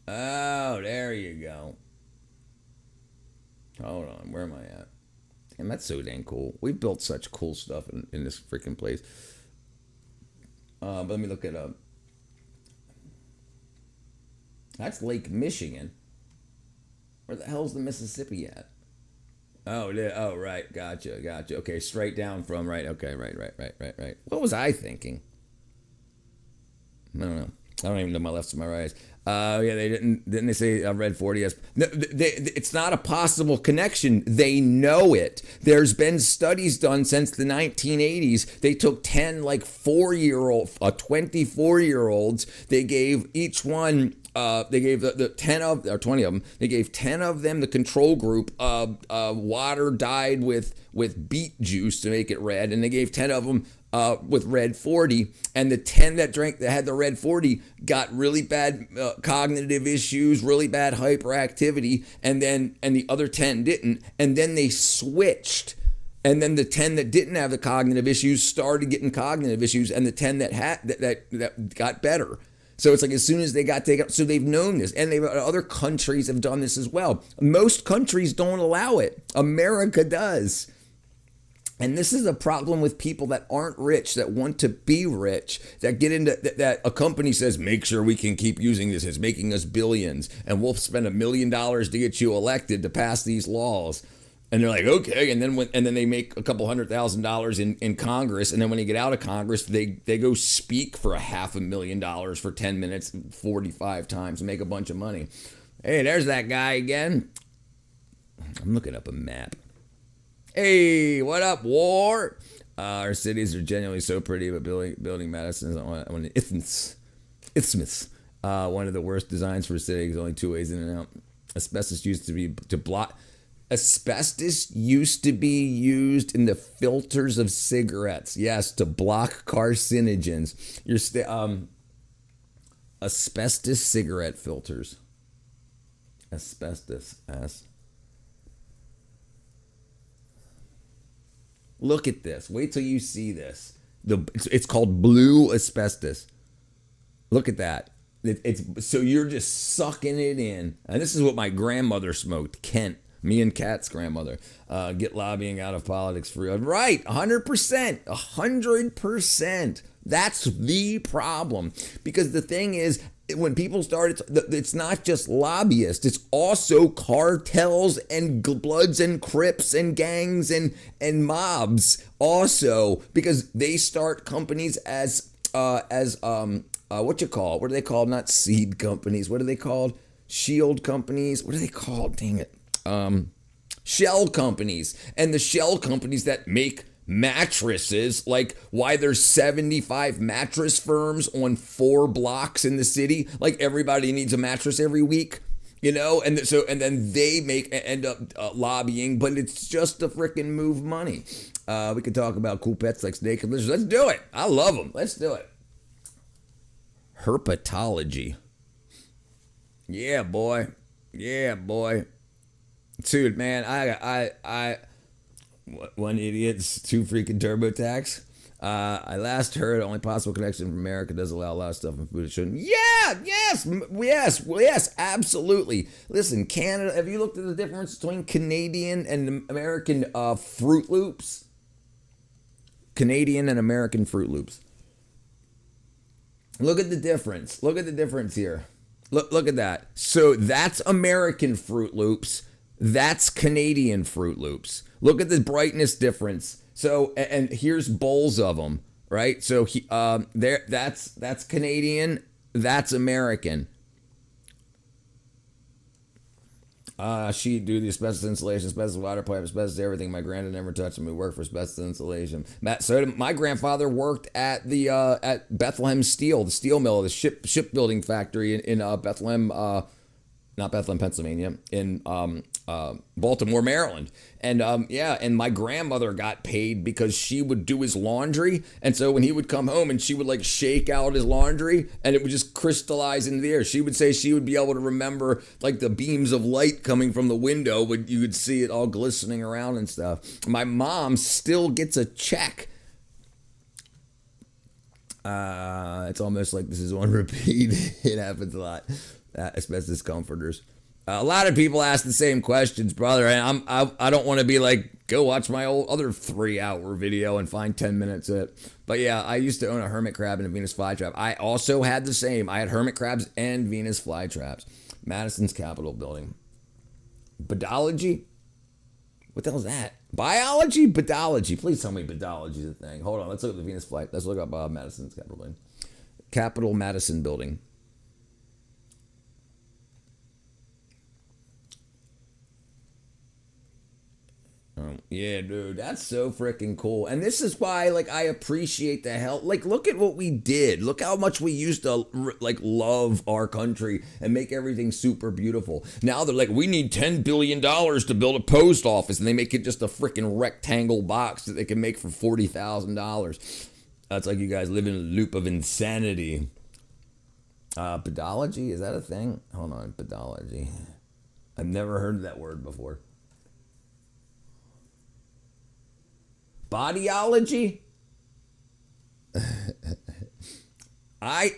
Oh, there you go. Hold on, where am I at? Damn, that's so dang cool. We've built such cool stuff in this freaking place. But let me look it up. That's Lake Michigan. Where the hell's the Mississippi at? Oh, right. Gotcha. Okay, straight down from, right. Okay, right. What was I thinking? I don't know. I don't even know my lefts and my rights. Yeah, didn't they say Red 40? Yes. No, it's not a possible connection. They know it. There's been studies done since the 1980s. They took 10 like 24-year-olds. They gave each one. They gave the 10 of or 20 of them. They gave 10 of them the control group. Water dyed with beet juice to make it red, and they gave 10 of them with Red 40, and the 10 that had the Red 40 got really bad cognitive issues, really bad hyperactivity, and the other 10 didn't, and then they switched. And then the 10 that didn't have the cognitive issues started getting cognitive issues, and the 10 that had that got better. So it's like as soon as they got taken, so they've known this, and other countries have done this as well. Most countries don't allow it. America does. And this is a problem with people that aren't rich, that want to be rich, that get into that a company says, make sure we can keep using this. It's making us billions, and we'll spend $1 million to get you elected to pass these laws. And they're like, okay, and then they make a couple $100,000 in Congress, and then when they get out of Congress, they go speak for $500,000 for 10 minutes, 45 times, and make a bunch of money. Hey, there's that guy again. I'm looking up a map. Hey, what up, war? Our cities are genuinely so pretty, but building Madison is on the isthmus. One of the worst designs for a city. There's only 2 ways in and out. Asbestos used to be used in the filters of cigarettes. Yes, to block carcinogens. Asbestos cigarette filters. Asbestos. Look at this. Wait till you see this. It's called blue asbestos. Look at that. It's so you're just sucking it in. And this is what my grandmother smoked, Kent. Me and Kat's grandmother. Get lobbying out of politics free. Right, 100%. 100%. That's the problem. Because the thing is, when people start, it's not just lobbyists. It's also cartels and Bloods and Crips and gangs and mobs also, because they start companies as what you call? What are they called? Not seed companies. What are they called? Shield companies. What are they called? Dang it. Shell companies. And the shell companies that make mattresses, like why there's 75 mattress firms on 4 blocks in the city. Like everybody needs a mattress every week, you know? And then they end up lobbying, but it's just to freaking move money. We could talk about cool pets like snake and lizards. Let's do it. I love them. Let's do it. Herpetology. Yeah, boy. Yeah, boy. Dude, man, I one idiot's 2 freaking TurboTax. I last heard only possible connection from America does allow a lot of stuff in food it shouldn't. Yeah, yes, absolutely. Listen, Canada, have you looked at the difference between Canadian and American Fruit Loops? Canadian and American Fruit Loops. Look at the difference. Look at the difference here. Look at that. So that's American Fruit Loops. That's Canadian Fruit Loops. Look at the brightness difference. So, and here's bowls of them, right? So that's Canadian. That's American. She do the asbestos insulation, asbestos water pipe, asbestos everything. My granddad never touched me. We worked for asbestos insulation. So my grandfather worked at the at Bethlehem Steel, the steel mill, the shipbuilding factory in Bethlehem. Not Bethlehem, Pennsylvania, in Baltimore, Maryland. And and my grandmother got paid because she would do his laundry. And so when he would come home and she would like shake out his laundry and it would just crystallize into the air, she would say she would be able to remember like the beams of light coming from the window, but you would see it all glistening around and stuff. My mom still gets a check. It's almost like this is on repeat. It happens a lot. Asbestos comforters. A lot of people ask the same questions, brother, and I don't want to be like, go watch my old other 3-hour video and find 10 minutes of it. But yeah, I used to own a hermit crab and a Venus flytrap. I also had the same. I had hermit crabs and Venus flytraps. Madison's Capitol building. Bedology? What the hell is that? Biology? Bedology. Please tell me bedology is a thing. Hold on, let's look at the Venus flight. Let's look up Madison's Capitol building. Capitol Madison building. Yeah, dude, that's so freaking cool. And this is why, like, I appreciate the help. Like, look at what we did. Look how much we used to, like, love our country and make everything super beautiful. Now they're like, we need $10 billion to build a post office. And they make it just a freaking rectangle box that they can make for $40,000. That's like you guys live in a loop of insanity. Pedology, is that a thing? Hold on, pedology. I've never heard that word before. Bodyology?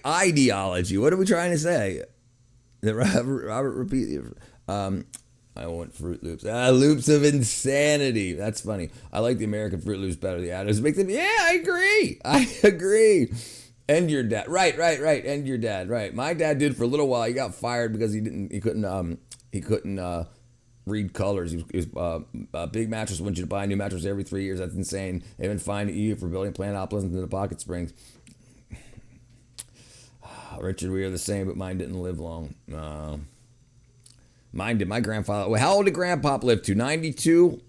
Ideology. What are we trying to say? Robert repeat. I want Fruit Loops. Loops of insanity. That's funny. I like the American Fruit Loops better. The additives make them. Yeah, I agree. And your dad. Right. And your dad. Right. My dad did for a little while. He got fired because he couldn't read colors. He was Big Mattress wants you to buy a new mattress every 3 years. That's insane. They've been fined EU for building plant opulence into the Pocket Springs. Richard, we are the same, but mine didn't live long. Mine did. My grandfather. Well, how old did Grandpa live to? 92.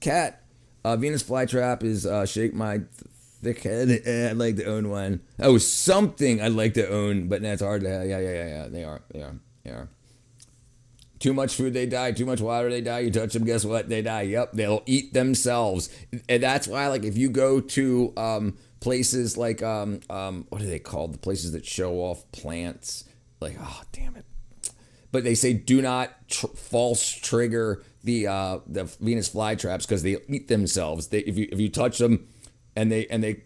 Cat. Venus flytrap is shake my thick head. I'd like to own one. Oh, something I'd like to own, but that's hard to have. Yeah. They are. Too much food, they die. Too much water, they die. You touch them, guess what? They die. Yep, they'll eat themselves. And that's why, like, if you go to places like, what are they called? The places that show off plants. Like, oh, damn it. But they say do not false trigger the Venus flytraps because they eat themselves. If you touch them and they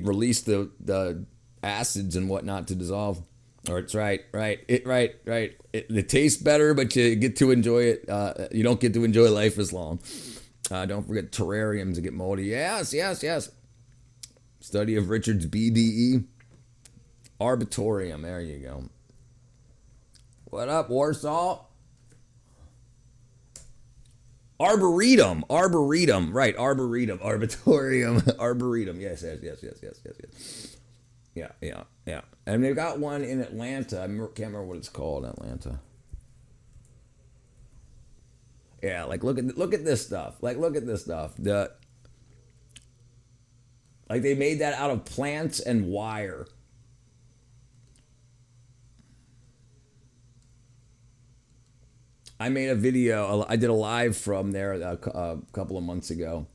release the acids and whatnot to dissolve. Or it's right. It tastes better, but you get to enjoy it. You don't get to enjoy life as long. Don't forget terrariums to get moldy. Yes. Study of Richard's BDE. Arbitorium. There you go. What up, Warsaw? Arboretum. Arboretum. Right. Arboretum. Arbitorium. Arboretum. Yes. Yeah. And they've got one in Atlanta. I can't remember what it's called in Atlanta. Yeah, like look at this stuff. Like look at this stuff. Like they made that out of plants and wire. I made a video. I did a live from there a couple of months ago.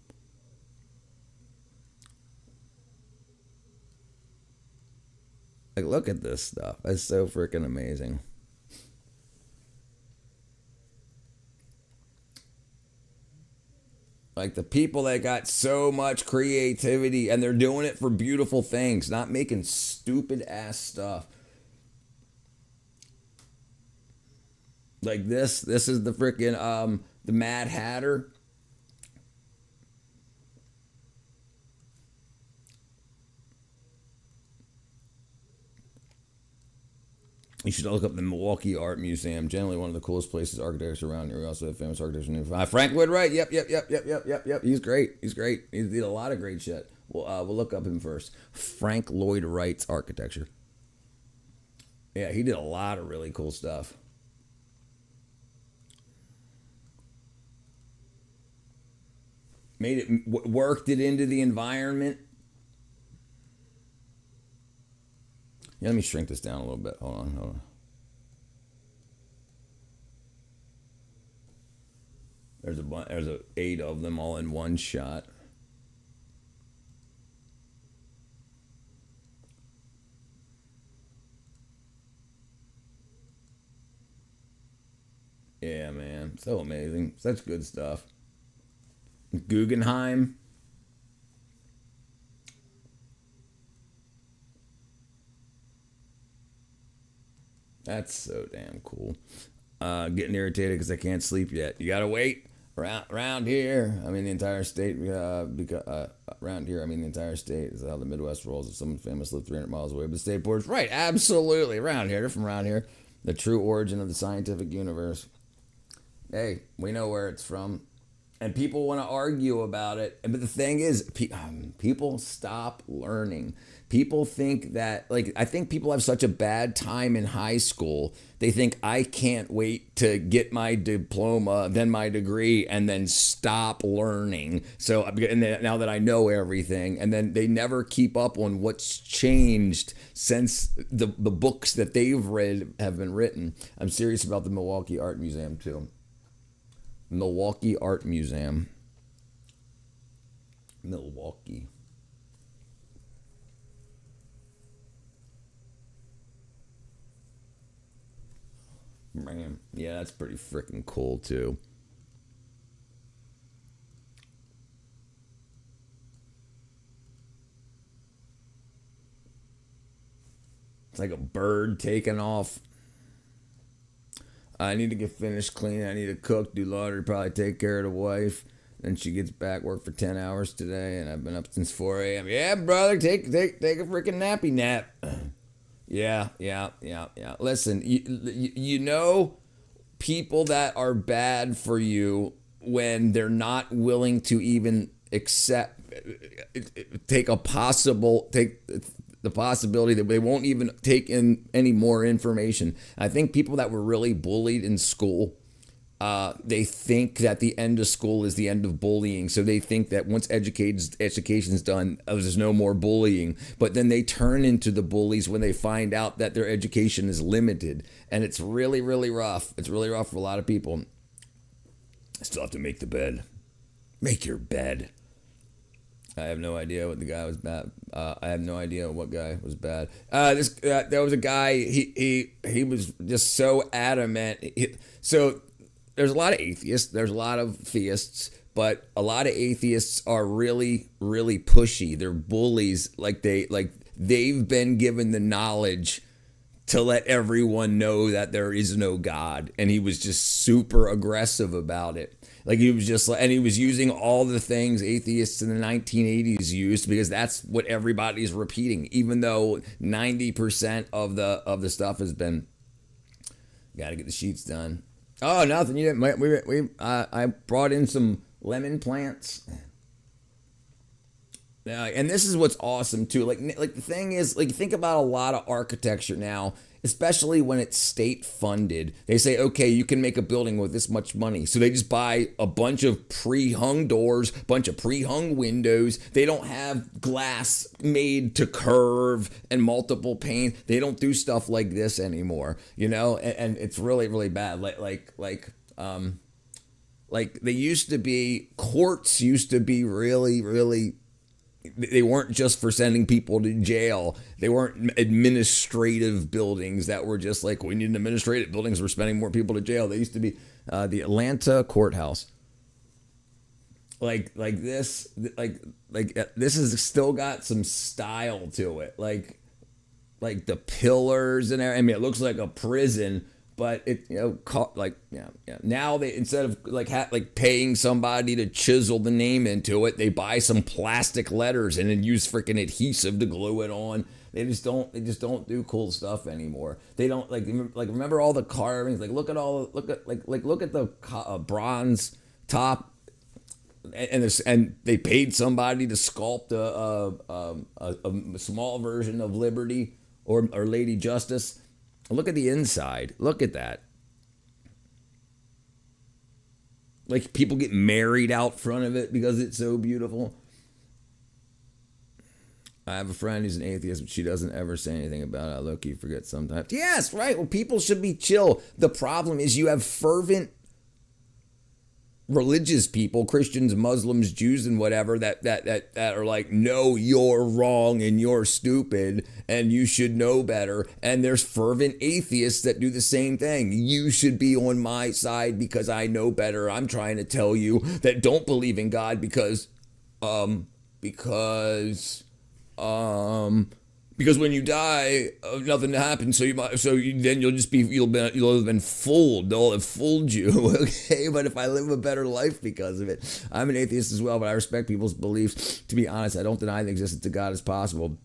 Like, look at this stuff. It's so freaking amazing. Like the people that got so much creativity and they're doing it for beautiful things, not making stupid ass stuff. Like this is the freaking the Mad Hatter. You should look up the Milwaukee Art Museum. Generally one of the coolest places architects around here. We also have famous architects in Frank Lloyd Wright. Yep. He's great. He did a lot of great shit. We'll look up him first. Frank Lloyd Wright's architecture. Yeah, he did a lot of really cool stuff. Worked it into the environment. Yeah, let me shrink this down a little bit. Hold on. There's 8 of them all in one shot. Yeah, man. So amazing. Such good stuff. Guggenheim. That's so damn cool. Getting irritated because I can't sleep yet. You gotta wait. Around here, I mean the entire state. Around here, I mean the entire state is how the Midwest rolls. If someone famous lived 300 miles away, but the state borders, right? Absolutely, around here. They're from around here. The true origin of the scientific universe. Hey, we know where it's from. And people want to argue about it. But the thing is, people stop learning. People think that, like, I think people have such a bad time in high school. They think I can't wait to get my diploma, then my degree, and then stop learning. So, and then, now that I know everything, and then they never keep up on what's changed since the books that they've read have been written. I'm serious about the Milwaukee Art Museum, too. Milwaukee Art Museum. Milwaukee. Man, yeah, that's pretty freaking cool too. It's like a bird taking off. I need to get finished cleaning. I need to cook, do laundry, probably take care of the wife. Then she gets back, work for 10 hours today, and I've been up since 4 a.m. Yeah, brother, take a freaking nappy nap. Yeah. Listen, you know people that are bad for you when they're not willing to even take the possibility that they won't even take in any more information. I think people that were really bullied in school, they think that the end of school is the end of bullying. So they think that once education's done, there's no more bullying. But then they turn into the bullies when they find out that their education is limited. And it's really, really rough. It's really rough for a lot of people. I still have to make the bed. Make your bed. I have no idea what the guy was bad. I have no idea what guy was bad. There was a guy. He was just so adamant. So there's a lot of atheists. There's a lot of theists, but a lot of atheists are really, really pushy. They're bullies. They've been given the knowledge to let everyone know that there is no God, and he was just super aggressive about it. Like he was just like, and he was using all the things atheists in the 1980s used because that's what everybody's repeating. Even though 90% of the stuff has been, got to get the sheets done. Oh, nothing. You didn't. I brought in some lemon plants. And this is what's awesome too. Like the thing is, like think about a lot of architecture now, especially when it's state funded. They say, okay, you can make a building with this much money. So they just buy a bunch of pre-hung doors, bunch of pre-hung windows. They don't have glass made to curve and multiple pane. They don't do stuff like this anymore, you know? And it's really, really bad. Like they used to be, courts used to be really, really, they weren't just for sending people to jail. They weren't administrative buildings that were just like, we need an administrative buildings. We're sending more people to jail. They used to be the Atlanta courthouse. Like this has still got some style to it. Like the pillars and everything. I mean, it looks like a prison, but it, now they, instead of like paying somebody to chisel the name into it, they buy some plastic letters and then use freaking adhesive to glue it on. They just don't do cool stuff anymore. They don't like remember all the carvings. Like look at the bronze top, and they paid somebody to sculpt a small version of Liberty or Lady Justice. Look at the inside. Look at that. Like people get married out front of it because it's so beautiful. I have a friend who's an atheist, but she doesn't ever say anything about it. I low-key forget sometimes. Yes, right. Well, people should be chill. The problem is you have fervent religious people, Christians, Muslims, Jews, and whatever, that are like, no, you're wrong and you're stupid and you should know better. And there's fervent atheists that do the same thing. You should be on my side because I know better. I'm trying to tell you that don't believe in God because when you die, nothing happens. Then you'll have been fooled. They'll have fooled you. Okay, but if I live a better life because of it, I'm an atheist as well. But I respect people's beliefs. To be honest, I don't deny the existence of God as possible.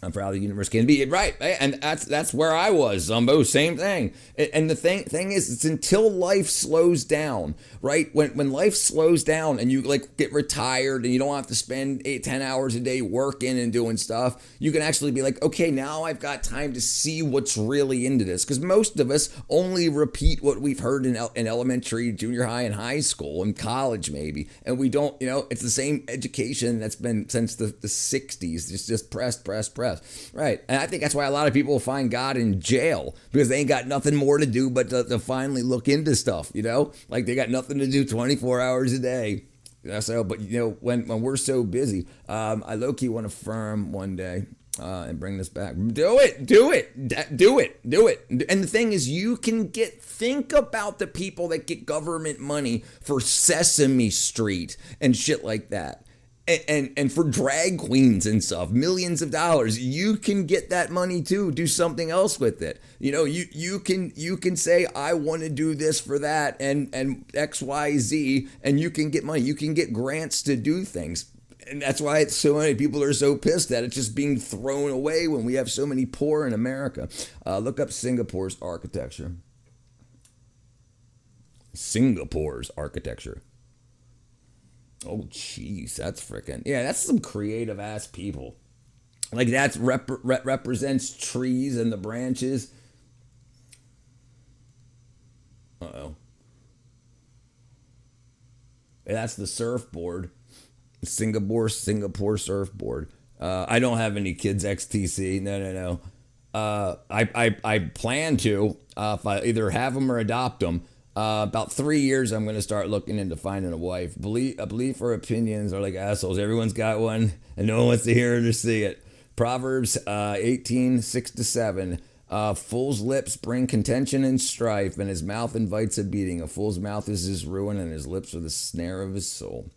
I'm for how the universe can be. Right, and that's where I was, Zumbo. Same thing. And the thing is, it's until life slows down, right? When life slows down and you like get retired and you don't have to spend 8-10 hours a day working and doing stuff, you can actually be like, okay, now I've got time to see what's really into this. Because most of us only repeat what we've heard in elementary, junior high, and high school, and college maybe, and we don't. It's the same education that's been since the 60s. It's just press. Right. And I think that's why a lot of people find God in jail, because they ain't got nothing more to do but to finally look into stuff, like they got nothing to do 24 hours a day. So, but when we're so busy, I low-key want to firm one day and bring this back. Do it. And the thing is, you can think about the people that get government money for Sesame Street and shit like that. And for drag queens and stuff, millions of dollars, you can get that money too. Do something else with it. You can say, I want to do this for that and XYZ, and you can get money. You can get grants to do things. And that's why so many people are so pissed that it's just being thrown away when we have so many poor in America. Look up Singapore's architecture. Singapore's architecture. Oh, jeez, that's that's some creative ass people. Like that represents trees and the branches. Uh-oh. That's the surfboard. Singapore surfboard. I don't have any kids XTC. No. I plan to, if I either have them or adopt them. About 3 years, I'm going to start looking into finding a wife. Belief or opinions are like assholes. Everyone's got one, and no one wants to hear it or see it. Proverbs 18:6-7. Fool's lips bring contention and strife, and his mouth invites a beating. A fool's mouth is his ruin, and his lips are the snare of his soul.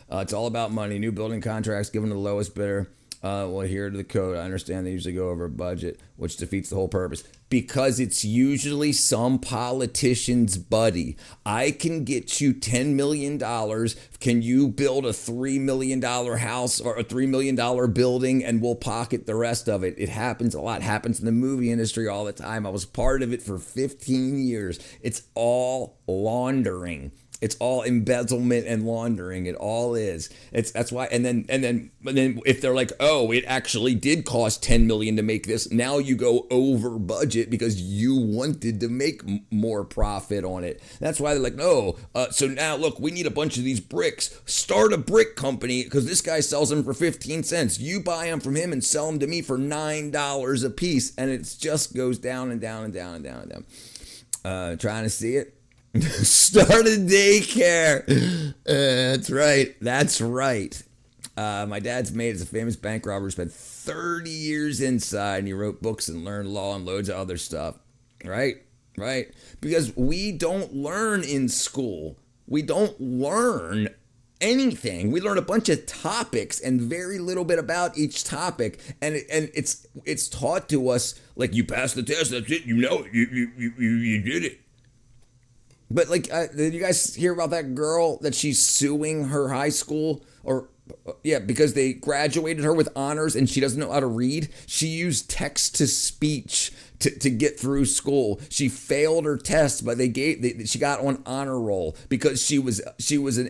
It's all about money. New building contracts given to the lowest bidder. Well, here to the code. I understand they usually go over budget, which defeats the whole purpose. Because it's usually some politician's buddy. I can get you $10 million. Can you build a $3 million house or a $3 million building, and we'll pocket the rest of it? It happens a lot. It happens in the movie industry all the time. I was part of it for 15 years. It's all laundering. It's all embezzlement and laundering. It all is. That's why. And then if they're like, oh, it actually did cost $10 million to make this, now you go over budget because you wanted to make more profit on it. That's why they're like, no. So now look, we need a bunch of these bricks. Start a brick company because this guy sells them for 15 cents. You buy them from him and sell them to me for $9 a piece, and it just goes down and down and down and down and down. Trying to see it. Start a daycare. That's right. That's right. My dad's mate is a famous bank robber who spent 30 years inside, and he wrote books and learned law and loads of other stuff. Right? Right? Because we don't learn in school. We don't learn anything. We learn a bunch of topics and very little bit about each topic, and it's taught to us like, you passed the test, that's it, you know it, you did it. But like, did you guys hear about that girl that she's suing her high school? Or yeah, because they graduated her with honors and she doesn't know how to read. She used text to speech to get through school. She failed her test, but she got on honor roll because she was an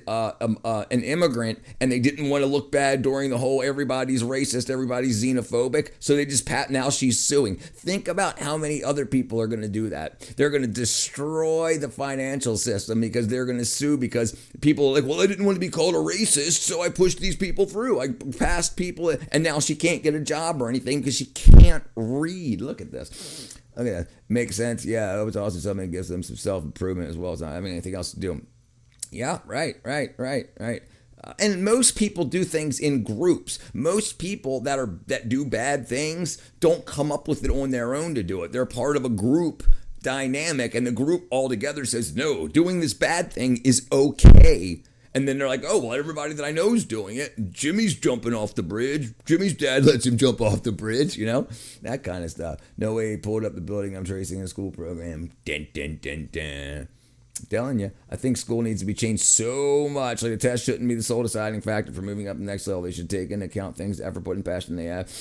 immigrant, and they didn't want to look bad during the whole everybody's racist, everybody's xenophobic. So they just now she's suing. Think about how many other people are going to do that. They're going to destroy the financial system because they're going to sue because people are like, well, I didn't want to be called a racist, so I pushed these people through. I passed people, and now she can't get a job or anything because she can't read. Look at this. Okay, makes sense. Yeah, it was also something that gives them some self-improvement as well as not having anything else to do. Yeah, right. And most people do things in groups. Most people that do bad things don't come up with it on their own to do it. They're part of a group dynamic, and the group altogether says, no, doing this bad thing is okay. And then they're like, oh, well, everybody that I know is doing it. Jimmy's jumping off the bridge. Jimmy's dad lets him jump off the bridge, that kind of stuff. No way he pulled up the building I'm tracing a school program. Dun, dun, dun, dun. I'm telling you, I think school needs to be changed so much. Like, the test shouldn't be the sole deciding factor for moving up the next level. They should take into account things, effort, put, and passion they have.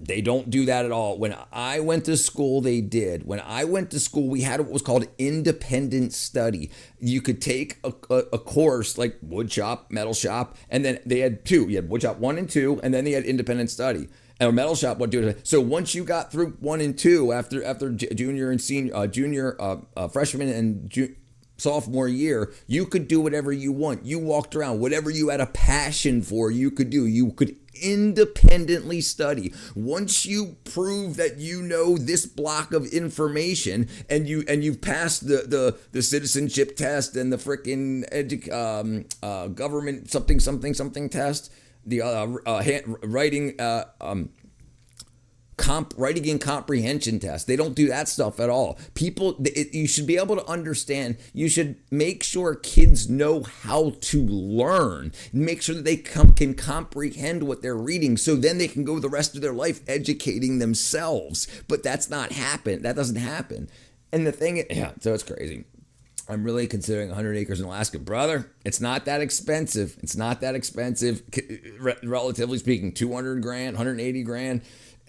They don't do that at all. When I went to school, they did. When I went to school, we had what was called independent study. You could take a course like wood shop, metal shop, and then they had two. You had wood shop 1 and 2, and then they had independent study. And a metal shop would do it. So once you got through 1 and 2, after junior and senior, freshman and sophomore year, you could do whatever you want. You walked around. Whatever you had a passion for, you could do. You could independently study. Once you prove that you know this block of information and you've passed the citizenship test and the frickin' government something test, the writing writing and comprehension test. They don't do that stuff at all. You should be able to understand. You should make sure kids know how to learn. Make sure that they can comprehend what they're reading, so then they can go the rest of their life educating themselves. But that's not happen. That doesn't happen. And the thing, so it's crazy. I'm really considering 100 acres in Alaska. Brother, it's not that expensive. It's not that expensive, relatively speaking. 200 grand, 180 grand.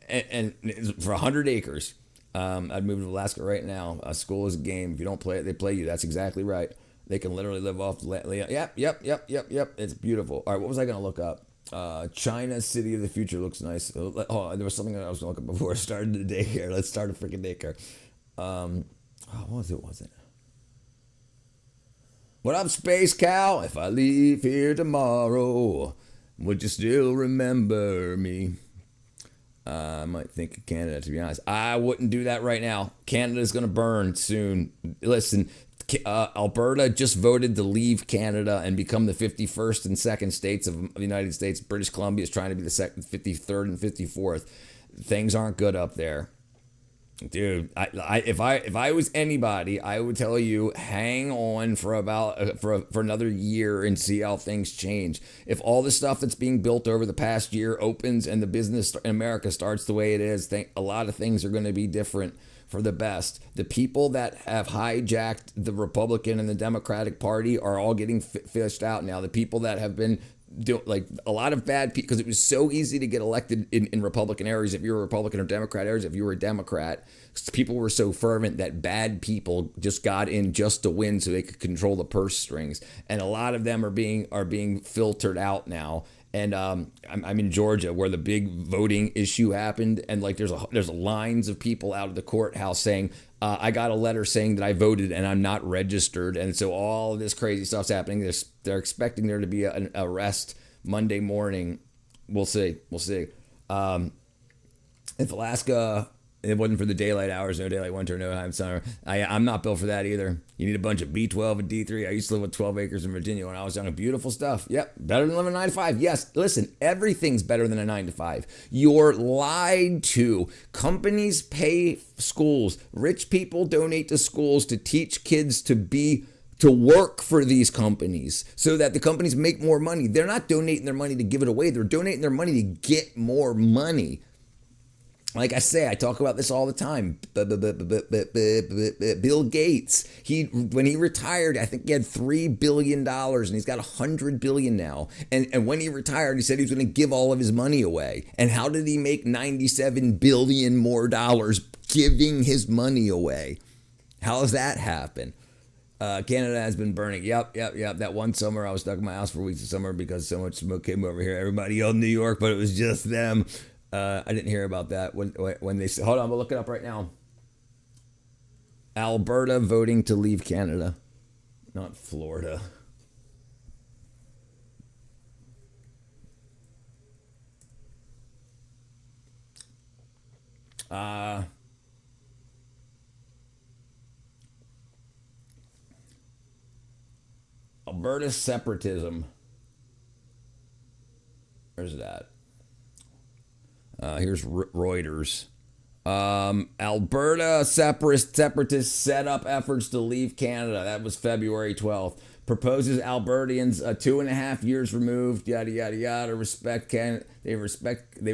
And for 100 acres, I'd move to Alaska right now. School is a game. If you don't play it, they play you. That's exactly right. They can literally live off the land. Yep. It's beautiful. All right, what was I going to look up? China City of the Future looks nice. Oh, there was something that I was going to look up before I started the daycare. Let's start a freaking daycare. What was it? What up, Space Cow? If I leave here tomorrow, would you still remember me? I might think of Canada, to be honest. I wouldn't do that right now. Canada's going to burn soon. Listen, Alberta just voted to leave Canada and become the 51st and 2nd states of the United States. British Columbia is trying to be the 53rd and 54th. Things aren't good up there. Dude, if I was anybody, I would tell you hang on for about for another year and see how things change. If all the stuff that's being built over the past year opens and the business in America starts the way it is, a lot of things are going to be different for the best. The people that have hijacked the Republican and the Democratic Party are all getting fished out now. The people that have been like a lot of bad people, because it was so easy to get elected in Republican areas. If you were a Republican or Democrat areas, if you were a Democrat, people were so fervent that bad people just got in just to win so they could control the purse strings. And a lot of them are being filtered out now. And I'm in Georgia where the big voting issue happened, and like there's lines of people out of the courthouse saying, I got a letter saying that I voted and I'm not registered. And so all of this crazy stuff's happening. They're expecting there to be an arrest Monday morning. We'll see. If Alaska, it wasn't for the daylight hours, no daylight winter, no time summer. I'm not built for that either. You need a bunch of B12 and D3. I used to live with 12 acres in Virginia when I was young. Beautiful stuff. Yep. Better than living 9 to 5. Yes. Listen, everything's better than a 9 to 5. You're lied to. Companies pay schools. Rich people donate to schools to teach kids to work for these companies so that the companies make more money. They're not donating their money to give it away. They're donating their money to get more money. Like I say, I talk about this all the time. Bill Gates, when he retired, I think he had $3 billion and he's got $100 billion now. And when he retired, he said he was going to give all of his money away. And how did he make $97 billion more giving his money away? How does that happen? Canada has been burning. Yep. That one summer, I was stuck in my house for weeks of summer because so much smoke came over here. Everybody yelled New York, but it was just them. I didn't hear about that when they said, hold on, I'm looking it up right now. Alberta voting to leave Canada, not Florida. Alberta separatism. Where's that? Here's Reuters. Alberta separatists set up efforts to leave Canada. That was February 12th. Proposes Albertians 2.5 years removed. Yada yada yada. They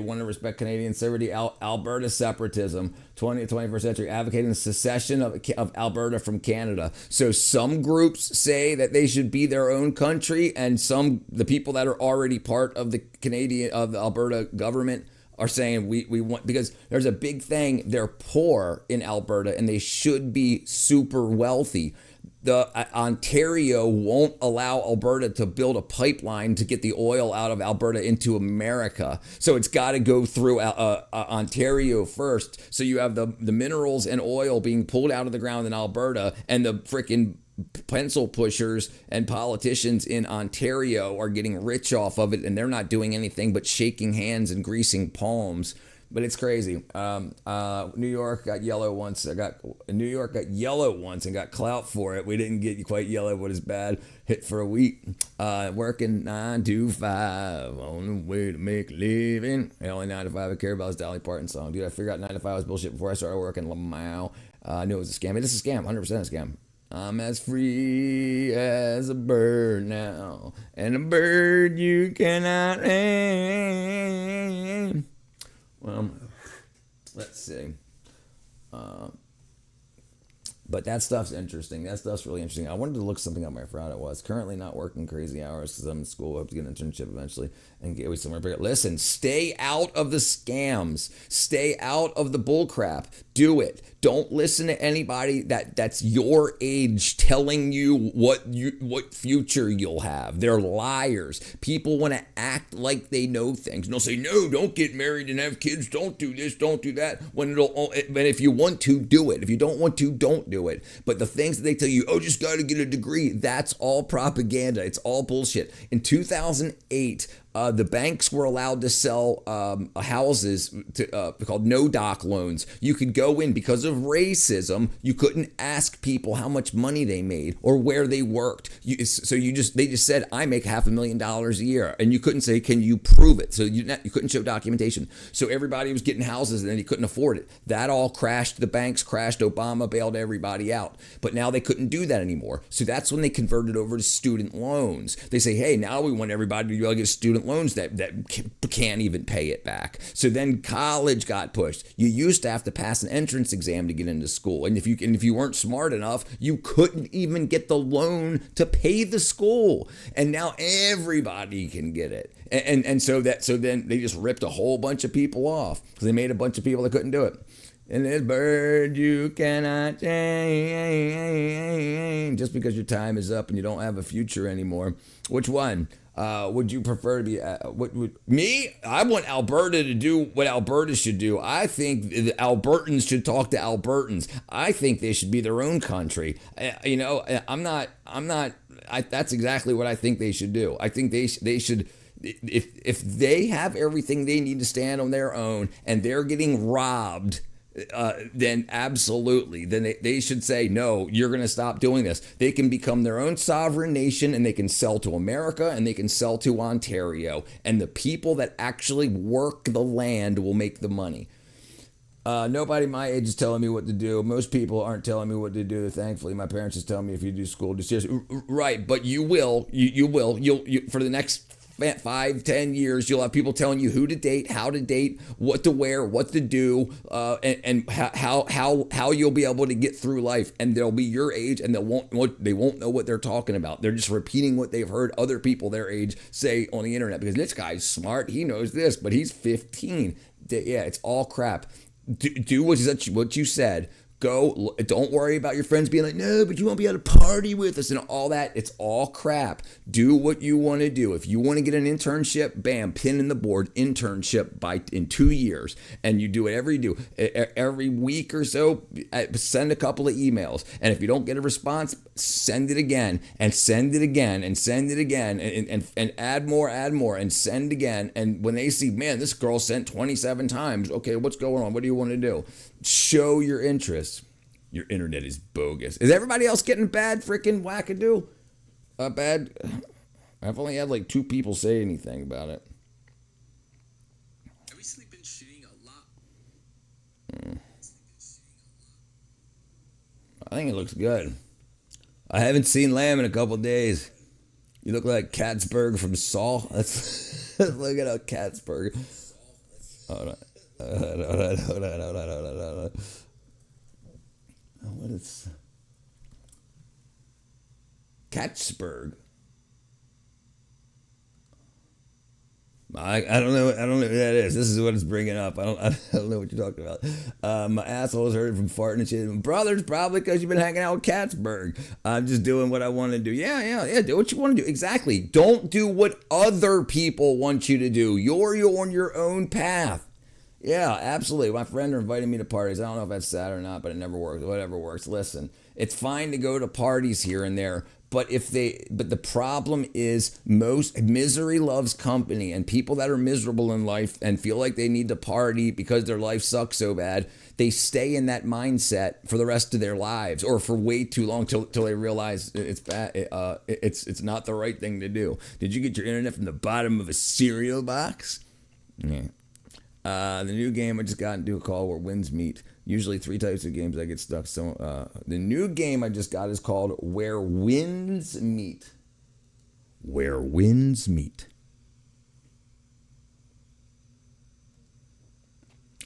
want to respect Canadian sovereignty. Alberta separatism. 21st century advocating the secession of Alberta from Canada. So some groups say that they should be their own country, and the people that are already part of the Alberta government are saying we want, because there's a big thing. They're poor in Alberta and they should be super wealthy. The Ontario won't allow Alberta to build a pipeline to get the oil out of Alberta into America. So it's got to go through Ontario first. So you have the minerals and oil being pulled out of the ground in Alberta, and the freaking pencil pushers and politicians in Ontario are getting rich off of it, and they're not doing anything but shaking hands and greasing palms. But it's crazy. New York got yellow once. New York got yellow once and got clout for it. We didn't get quite yellow, but it's bad. Hit for a week. Working 9 to 5 on the way to make a living. The only 9 to 5 I care about is Dolly Parton song. Dude, I figured out 9 to 5 was bullshit before I started working. Lamau. I knew it was a scam. It is a scam. 100% a scam. I'm as free as a bird now, and a bird you cannot aim. Well, let's see. But that stuff's interesting. That stuff's really interesting. I wanted to look something up. I forgot it was. Currently not working crazy hours because I'm in school. I hope to get an internship eventually and get away somewhere bigger. Listen, stay out of the scams. Stay out of the bull crap. Do it. Don't listen to anybody that's your age telling you what future you'll have. They're liars. People want to act like they know things. And they'll say, no, don't get married and have kids. Don't do this. Don't do that. But if you want to, do it. If you don't want to, don't do it. But the things that they tell you, just got to get a degree, that's all propaganda. It's all bullshit. In 2008, The banks were allowed to sell houses called no-doc loans. You could go in because of racism. You couldn't ask people how much money they made or where they worked. They just said, I make $500,000 a year, and you couldn't say, can you prove it? So you couldn't show documentation. So everybody was getting houses and then he couldn't afford it. That all crashed. The banks crashed. Obama bailed everybody out. But now they couldn't do that anymore. So that's when they converted over to student loans. They say, hey, now we want everybody to be able to get student loans that can't even pay it back. So then college got pushed. You used to have to pass an entrance exam to get into school. And if you weren't smart enough, you couldn't even get the loan to pay the school. And now everybody can get it. And so then they just ripped a whole bunch of people off because they made a bunch of people that couldn't do it. And this bird you cannot change just because your time is up and you don't have a future anymore. Which one would you prefer to be? Me? I want Alberta to do what Alberta should do. I think the Albertans should talk to Albertans. I think they should be their own country. That's exactly what I think they should do. I think they should. If they have everything they need to stand on their own and they're getting robbed, then absolutely, then they should say, no, you're going to stop doing this. They can become their own sovereign nation and they can sell to America and they can sell to Ontario. And the people that actually work the land will make the money. Nobody my age is telling me what to do. Most people aren't telling me what to do. Thankfully, my parents just tell me if you do school, just right. But you will. You will. You'll for the next 5-10 years, you'll have people telling you who to date, how to date, what to wear, what to do, and how you'll be able to get through life. And they'll be your age, and they won't know what they're talking about. They're just repeating what they've heard other people their age say on the internet because this guy's smart, he knows this, but he's 15. Yeah, it's all crap. Do what you said. Go, don't worry about your friends being like, no, but you won't be able to party with us and all that. It's all crap. Do what you want to do. If you want to get an internship, bam, pin in the board, internship in 2 years. And you do whatever you do. Every week or so, send a couple of emails. And if you don't get a response, send it again and send it again and send it again and add more and send again. And when they see, man, this girl sent 27 times. Okay, what's going on? What do you want to do? Show your interest. Your internet is bogus. Is everybody else getting bad freaking wackadoo? Bad. I've only had like 2 people say anything about it. Are we sleeping shitting a lot? I think it looks good. I haven't seen Lamb in a couple days. You look like Katzberg from Saw. Let's look at Katzberg. Hold on. Hold on. What is Katzberg? I don't know. I don't know who that is. This is what it's bringing up. I don't know what you're talking about. My asshole's hurting from farting and shit. Brothers, probably because you've been hanging out with Katzberg. I'm just doing what I want to do. Yeah. Do what you want to do. Exactly. Don't do what other people want you to do. You're on your own path. Yeah, absolutely. My friends are inviting me to parties. I don't know if that's sad or not, but it never works. Whatever works. Listen, it's fine to go to parties here and there, but the problem is most misery loves company, and people that are miserable in life and feel like they need to party because their life sucks so bad, they stay in that mindset for the rest of their lives or for way too long till they realize it's bad. It's not the right thing to do. Did you get your internet from the bottom of a cereal box? Yeah. The new game I just got into a call where winds meet. Usually 3 types of games I get stuck. So the new game I just got is called Where Winds Meet. Where Winds Meet.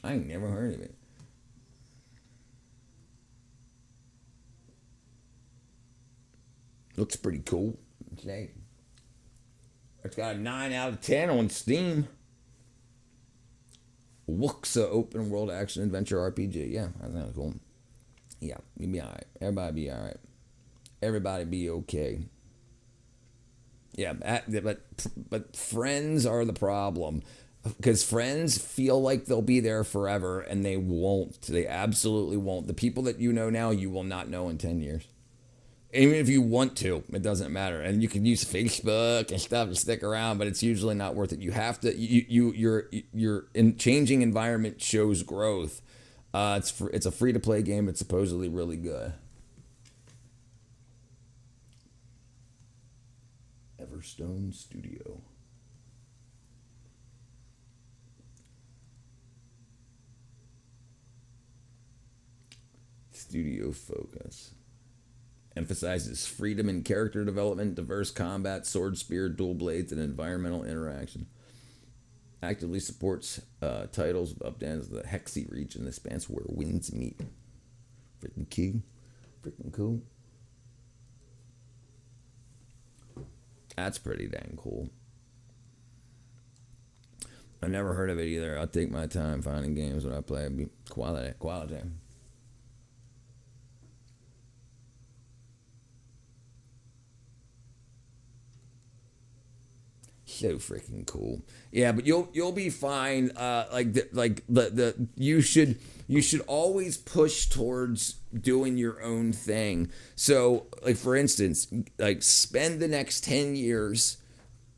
I ain't never heard of it. Looks pretty cool. It's got a 9 out of 10 on Steam. Wuxa open world action adventure RPG. Yeah, that's kind of cool. Yeah, you'll be alright. Everybody be alright. Everybody be okay. Yeah, but friends are the problem. Because friends feel like they'll be there forever, and they won't. They absolutely won't. The people that you know now, you will not know in 10 years. Even if you want to, it doesn't matter. And you can use Facebook and stuff to stick around, but it's usually not worth it. You have to. Your in changing environment shows growth. It's a free to play game. It's supposedly really good. Everstone Studio. Studio Focus. Emphasizes freedom in character development, diverse combat, sword, spear, dual blades, and environmental interaction. Actively supports titles up down to the Hexy region, the spans where winds meet. Freaking key. Freaking cool. That's pretty dang cool. I never heard of it either. I'll take my time finding games when I play. It'd be quality. So freaking cool. Yeah, but you'll be fine. You should always push towards doing your own thing. So, like for instance, like spend the next 10 years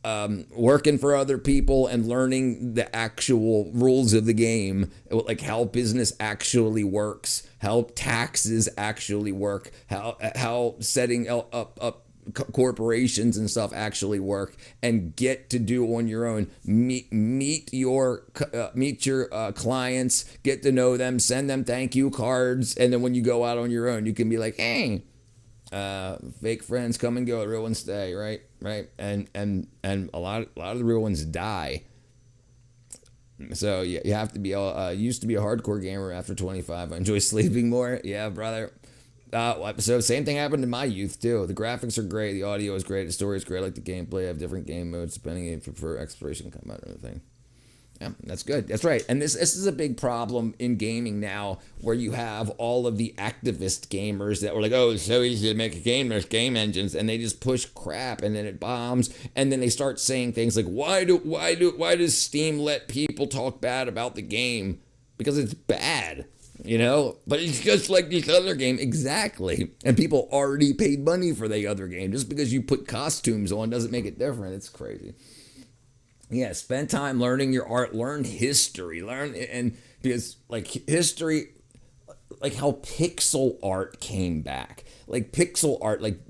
working for other people and learning the actual rules of the game, like how business actually works, how taxes actually work, how setting up corporations and stuff actually work, and get to do on your own. Meet your clients, get to know them, send them thank you cards, and then when you go out on your own, you can be like, hey, fake friends come and go, real ones stay, right? And a lot of the real ones die. So you have to be used to be a hardcore gamer. After 25, I enjoy sleeping more. Yeah, brother. So same thing happened in my youth too. The graphics are great, the audio is great, the story is great. I like the gameplay. I have different game modes depending if you prefer exploration, combat, or anything. Yeah, that's good. That's right. And this is a big problem in gaming now, where you have all of the activist gamers that were like, oh, it's so easy to make a game. There's game engines, and they just push crap, and then it bombs, and then they start saying things like, why does Steam let people talk bad about the game? Because it's bad. You know, but it's just like this other game. Exactly. And people already paid money for the other game. Just because you put costumes on doesn't make it different. It's crazy. Yeah, spend time learning your art, learn history, and because like history, like how pixel art came back. Like pixel art, like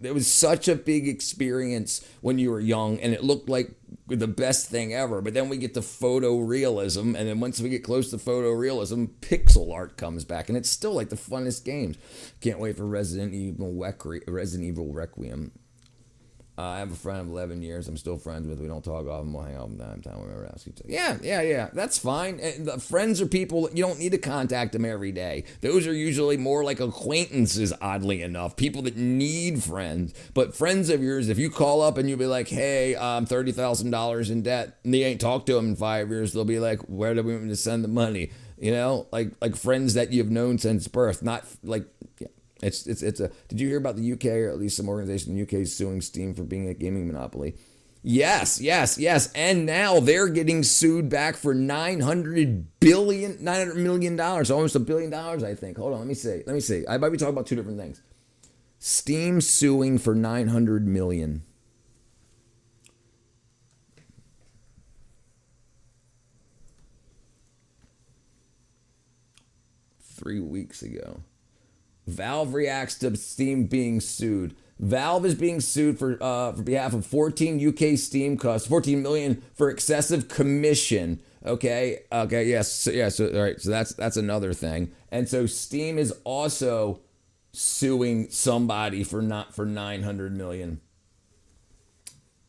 it was such a big experience when you were young, and it looked like the best thing ever. But then we get to photorealism, and then once we get close to photorealism, pixel art comes back, and it's still like the funnest games. Can't wait for Resident Evil Requiem. I have a friend of 11 years I'm still friends with. We don't talk often. We'll hang out from time to time. Whenever I ask each other. Yeah. That's fine. And the friends are people, you don't need to contact them every day. Those are usually more like acquaintances, oddly enough. People that need friends. But friends of yours, if you call up and you'll be like, hey, I'm $30,000 in debt, and they ain't talked to them in 5 years, they'll be like, where do we want to send the money? You know, like friends that you've known since birth, not like... Yeah. It's a. Did you hear about the UK, or at least some organization in the UK suing Steam for being a gaming monopoly? Yes. And now they're getting sued back for $900 million, almost $1 billion, I think. Hold on, let me see. I might be talking about two different things. Steam suing for $900 million. Three weeks ago. Valve reacts to Steam being sued. Valve is being sued for behalf of 14 UK Steam customers, 14 million for excessive commission. Okay, yes, all right. So that's another thing. And so Steam is also suing somebody for 900 million.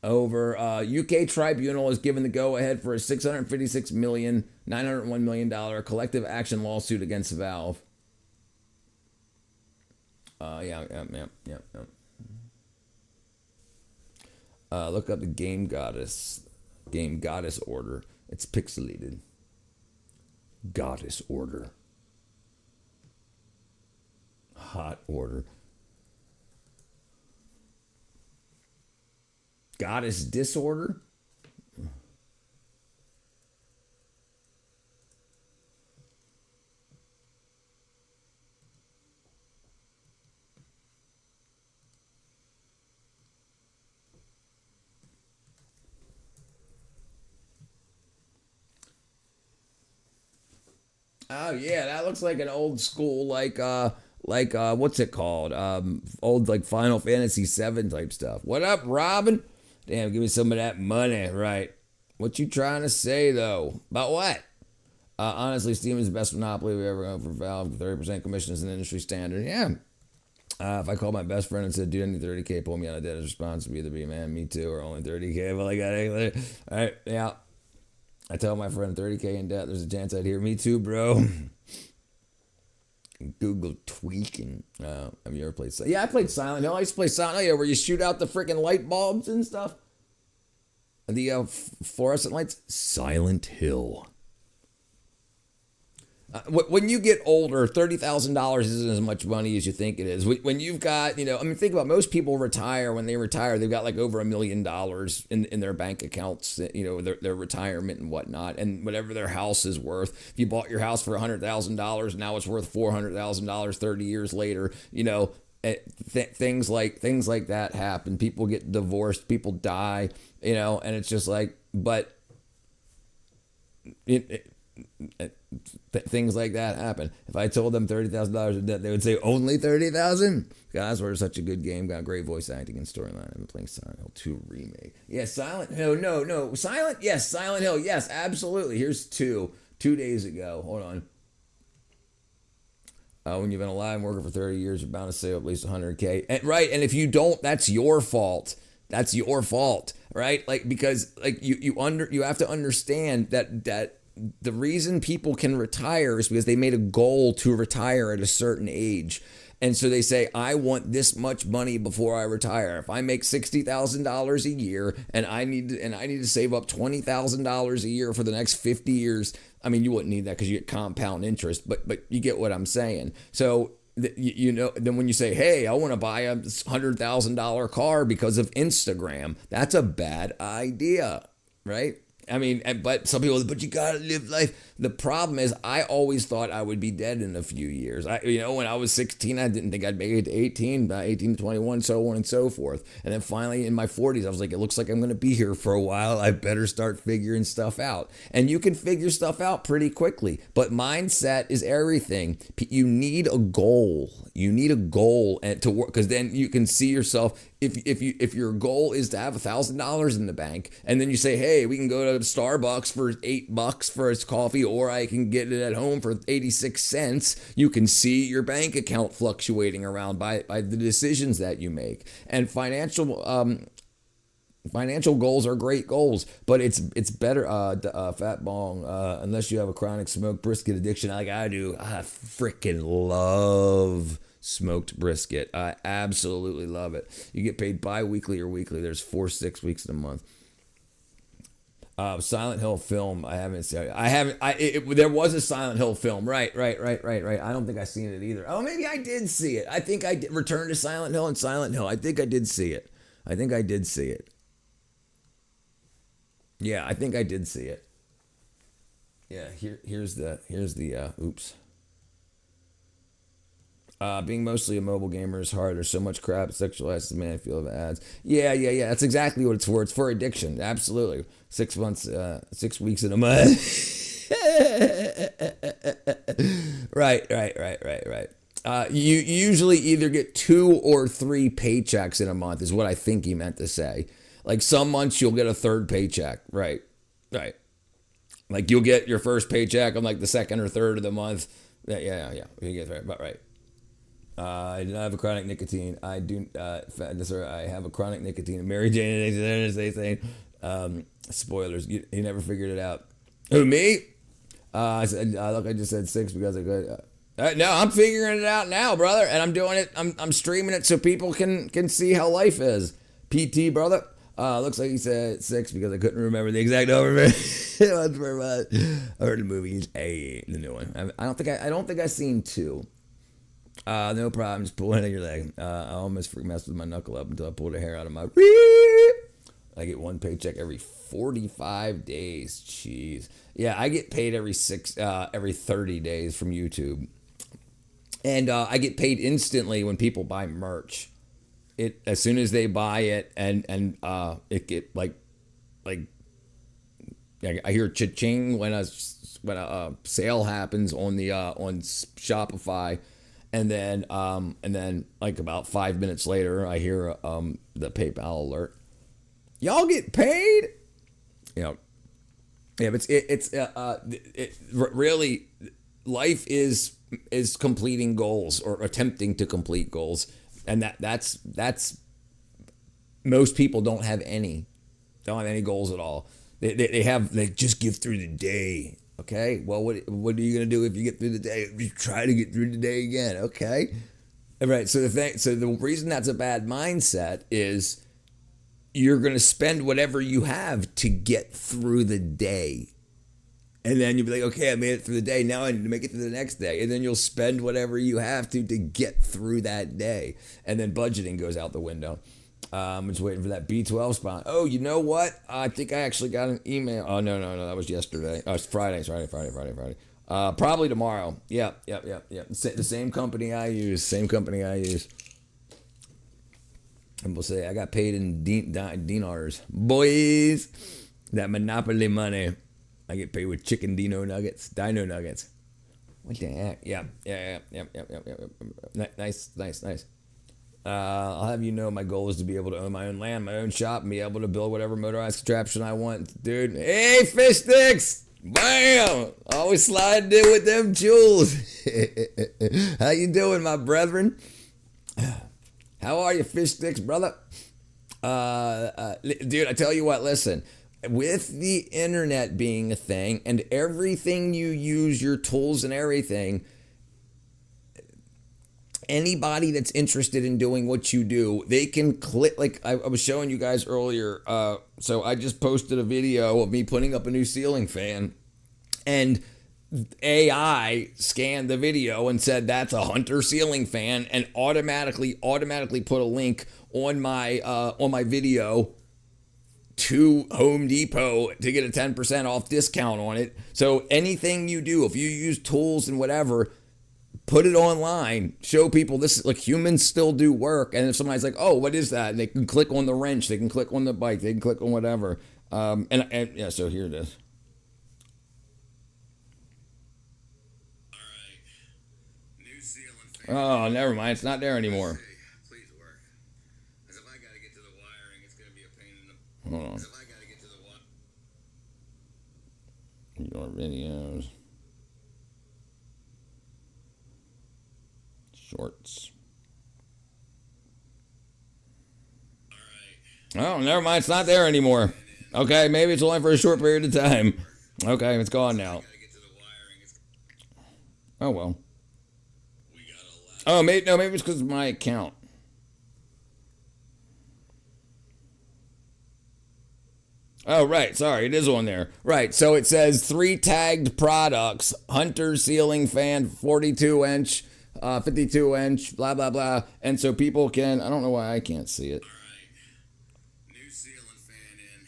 Over UK tribunal has given the go-ahead for a $901 million collective action lawsuit against Valve. Yeah. Look up the Game Goddess order. It's pixelated. Goddess order. Hot order. Goddess disorder. Oh yeah, that looks like an old school what's it called? Old like Final Fantasy VII type stuff. What up, Robin? Damn, give me some of that money, right? What you trying to say though? About what? Honestly, Steam is the best monopoly we've ever owned for Valve. 30% commission is an industry standard. Yeah. If I called my best friend and said, dude, I need 30K, pull me out of debt, his response would either be, man, me too, or only 30K. Well, I got it. All right, yeah. I tell my friend 30K in debt, there's a chance I'd hear me too, bro. Google tweaking. Have you ever played? Yeah, I played Silent Hill. I used to play Silent Hill, yeah, where you shoot out the freaking light bulbs and stuff. The fluorescent lights. Silent Hill. When you get older, $30,000 isn't as much money as you think it is. When you've got, think about most people retire. When they retire, they've got like over $1 million in their bank accounts, their retirement and whatnot, and whatever their house is worth. If you bought your house for $100,000, now it's worth $400,000 30 years later. Things like that happen. People get divorced, people die, and it's just like, but things like that happen. If I told them $30,000 in debt, they would say only $30,000. Guys, we're such a good game. Got great voice acting and storyline. I've been playing Silent Hill 2 remake. Yeah, Silent Hill. No. Silent. Yes, Silent Hill. Yes, absolutely. Here's 2 days ago. Hold on. When you've been alive and working for 30 years, you're bound to save at least 100K. And, right, and if you don't, that's your fault. That's your fault, right? Like, because like you have to understand that the reason people can retire is because they made a goal to retire at a certain age. And so they say, I want this much money before I retire. If I make $60,000 a year and I need to save up $20,000 a year for the next 50 years, I mean, you wouldn't need that because you get compound interest, but you get what I'm saying. So then when you say, hey, I want to buy a $100,000 car because of Instagram, that's a bad idea, right? I mean, but some people, but you gotta live life. The problem is, I always thought I would be dead in a few years. When I was 16, I didn't think I'd make it to 18, 18 to 21, so on and so forth. And then finally, in my 40s, I was like, it looks like I'm gonna be here for a while. I better start figuring stuff out. And you can figure stuff out pretty quickly. But mindset is everything. You need a goal. You need a goal and to work, because then you can see yourself. If your goal is to have $1,000 in the bank, and then you say, hey, we can go to Starbucks for $8 for its coffee, or I can get it at home for 86 cents, you can see your bank account fluctuating around by the decisions that you make. And financial goals are great goals, but it's better, Fat Bong, unless you have a chronic smoked brisket addiction like I do. I freaking love smoked brisket. I absolutely love it. You get paid bi-weekly or weekly. There's 4-6 weeks in a month. Silent Hill film. I haven't seen it. There was a Silent Hill film. Right. I don't think I've seen it either. Oh, maybe I did see it. I think I did. Return to Silent Hill and Silent Hill. I think I did see it. Yeah, I think I did see it. Yeah, here's the oops. Being mostly a mobile gamer is hard. There's so much crap. It sexualizes the man field of ads. Yeah. That's exactly what it's for. It's for addiction. Absolutely. 6 months, 6 weeks in a month. Right. You usually either get 2 or 3 paychecks in a month is what I think he meant to say. Like some months you'll get a 3rd paycheck. Right. Like you'll get your first paycheck on like the 2nd or 3rd of the month. Yeah. You get right, but right. I do not have a chronic nicotine. I have a chronic nicotine. Mary Jane and they saying, spoilers. You never figured it out. Who, me? I said, look, I just said 6 because I could. No, I'm figuring it out now, brother, and I'm doing it. I'm streaming it so people can see how life is. PT, brother. Looks like he said 6 because I couldn't remember the exact number. I heard the movie. The new one. I don't think I've seen 2. No problem. Just pull it out of your leg. I almost messed with my knuckle up until I pulled a hair out of my. I get 1 paycheck every 45 days. Jeez. Yeah, I get paid every 30 days from YouTube, and I get paid instantly when people buy merch. As soon as they buy it, and it get like I hear cha-ching when when a sale happens on the on Shopify, and then like about 5 minutes later, I hear the PayPal alert. Y'all get paid? You know, yeah, but really, life is completing goals or attempting to complete goals, and that's most people don't have any goals at all. They just get through the day. Okay, well, what are you gonna do if you get through the day? You try to get through the day again. Okay, all right. So the reason that's a bad mindset is you're gonna spend whatever you have to get through the day. And then you'll be like, okay, I made it through the day. Now I need to make it through the next day. And then you'll spend whatever you have to get through that day. And then budgeting goes out the window. I'm just waiting for that B12 spot. Oh, you know what? I think I actually got an email. Oh, no. That was yesterday. Oh, it's Friday. Friday. Probably tomorrow. Yep. The same company I use. And we'll say I got paid in dinars. Boys, that Monopoly money. I get paid with chicken dino nuggets. What the heck? Yeah. Nice. I'll have you know my goal is to be able to own my own land, my own shop, and be able to build whatever motorized contraption I want. Dude, hey, Fish Sticks! Bam! Always sliding in with them jewels. How you doing, my brethren? How are you, Fish Sticks, brother? Dude, I tell you what, listen. With the internet being a thing and everything you use, your tools and everything, anybody that's interested in doing what you do, they can click, like I was showing you guys earlier. So I just posted a video of me putting up a new ceiling fan, and AI scanned the video and said that's a Hunter ceiling fan, and automatically put a link on my video to Home Depot to get a 10% off discount on it. So anything you do, if you use tools and whatever, put it online, show people this, like, humans still do work. And if somebody's like, oh, what is that? And they can click on the wrench, they can click on the bike, they can click on whatever. And yeah, so here it is. All right. New ceiling fan. Oh, never mind. It's not there anymore. Please work. As if I gotta get to the wiring, it's gonna be a pain in the. Hold on. As if I gotta get to the Your videos. Shorts. Oh, never mind. It's not there anymore. Okay, maybe it's only for a short period of time. Okay, it's gone now. Oh, well. Oh, maybe it's because of my account. Oh, right. Sorry, it is on there. Right, so it says 3 tagged products. Hunter ceiling fan, 42-inch, 52-inch, blah, blah, blah. And so people can, I don't know why I can't see it. All right. New ceiling fan in.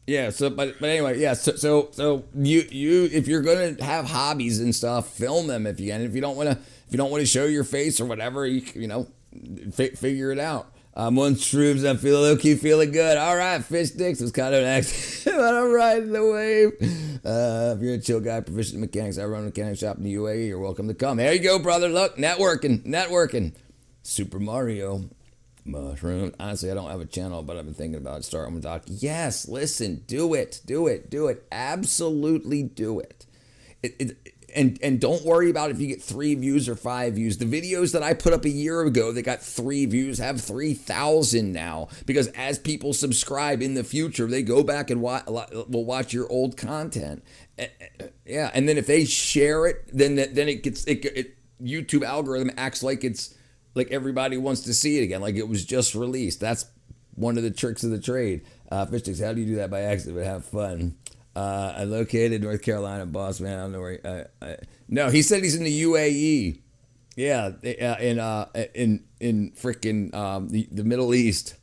Yeah, so but anyway, yeah, so you if you're gonna have hobbies and stuff, film them if you can. If you don't wanna show your face or whatever, you know, figure it out. I'm on shrooms. I feel low-key feeling good. All right, Fish Sticks was kind of an accident, but I'm riding the wave. If you're a chill guy, proficient in mechanics, I run a mechanic shop in the UAE. You're welcome to come. There you go, brother. Look, networking. Super Mario mushroom. Honestly, I don't have a channel, but I've been thinking about starting with Doc. Yes, listen, do it. Absolutely do it. And don't worry about if you get 3 views or 5 views. The videos that I put up a year ago that got 3 views have 3,000 now, because as people subscribe in the future, they go back and will watch your old content. Yeah, and then if they share it, then it gets YouTube algorithm acts like it's like everybody wants to see it again, like it was just released. That's one of the tricks of the trade. Fish Sticks, how do you do that by accident? But have fun. I located North Carolina, boss man. I don't know where. No, he said he's in the UAE. Yeah, in freaking the Middle East.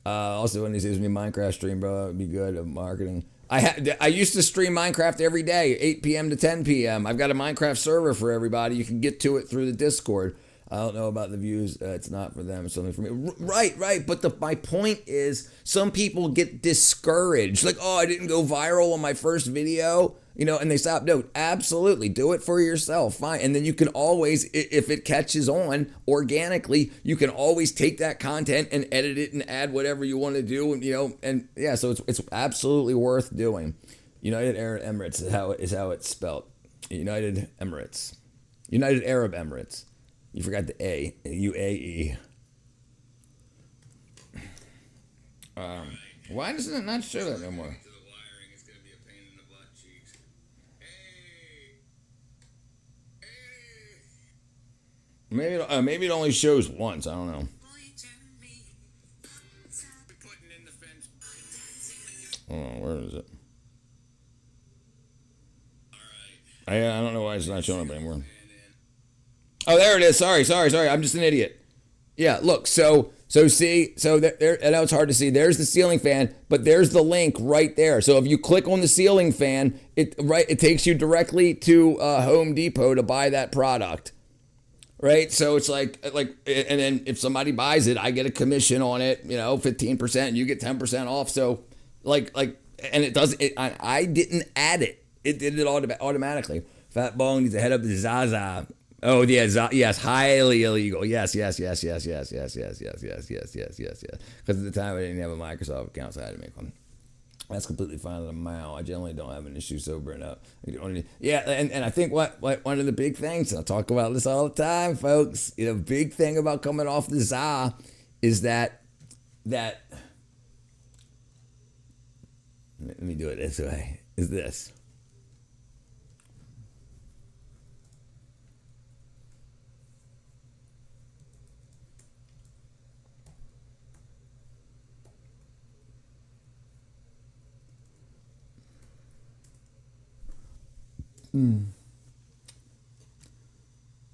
Also, when he sees me Minecraft stream, bro, it would be good at marketing. I used to stream Minecraft every day, 8 p.m. to 10 p.m. I've got a Minecraft server for everybody. You can get to it through the Discord. I don't know about the views. It's not for them. It's something for me. Right. But my point is, some people get discouraged. Like, oh, I didn't go viral on my first video, and they stop. No, absolutely. Do it for yourself. Fine. And then you can always, if it catches on organically, you can always take that content and edit it and add whatever you want to do. And yeah, so it's absolutely worth doing. United Arab Emirates is how it's spelled. United Emirates. United Arab Emirates. You forgot the A. UAE. Why doesn't it not show that no more? To the wiring, it's gonna be a pain in the butt cheeks. Hey. Maybe it only shows once. I don't know. Putting in the fence. Oh, where is it? All right. I don't know why it's not showing up anymore. Oh, there it is. Sorry. I'm just an idiot. Yeah, look. So see. So there. I know it's hard to see. There's the ceiling fan, but there's the link right there. So if you click on the ceiling fan, it takes you directly to Home Depot to buy that product. Right. So it's like, and then if somebody buys it, I get a commission on it. 15%. And you get 10% off. So and it doesn't. I didn't add it. It did it automatically. Fat Bong needs to head up to Zaza. Oh yeah, yes, highly illegal. Yes. Because at the time I didn't have a Microsoft account, so I had to make one. That's completely fine with a Mao. I generally don't have an issue sobering up. Yeah, and I think what one of the big things, and I talk about this all the time, folks. Big thing about coming off the ZA is that. Let me do it this way. Is this.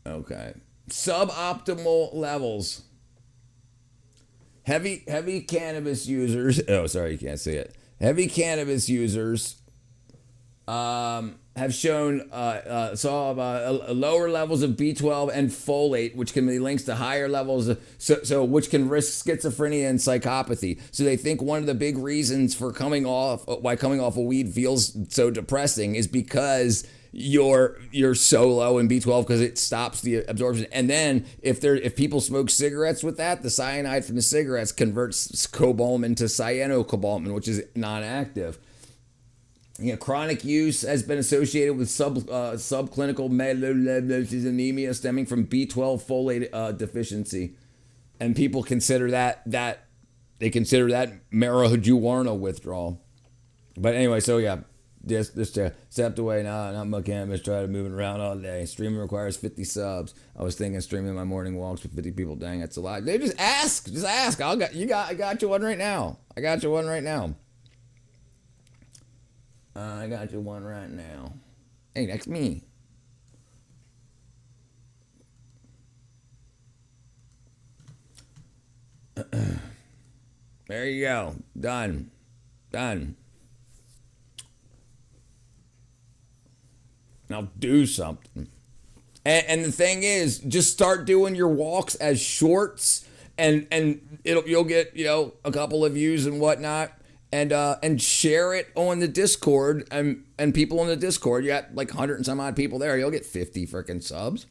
Okay. Suboptimal levels. Heavy cannabis users. Oh, sorry, you can't see it. Heavy cannabis users have shown lower levels of B12 and folate, which can be linked to higher levels which can risk schizophrenia and psychopathy. So they think one of the big reasons for why coming off of weed feels so depressing is because you're so low in B12 because it stops the absorption. And then if people smoke cigarettes with that, the cyanide from the cigarettes converts cobalamin to cyanocobalamin, which is non-active. Chronic use has been associated with subclinical anemia stemming from B12 folate deficiency, and people consider that marijuana withdrawal. But anyway, so yeah, just stepped away now. Not my cannabis. Try to move it around all day. Streaming requires 50 subs. I was thinking streaming my morning walks with 50 people. Dang, that's a lot. They just ask. I got you one right now. I got you one right now. Hey, that's me. There you go. Done. Now do something. And the thing is, just start doing your walks as shorts, and you'll get a couple of views and whatnot. And share it on the Discord, and people on the Discord, you got like 100 and some odd people there. You'll get 50 freaking subs.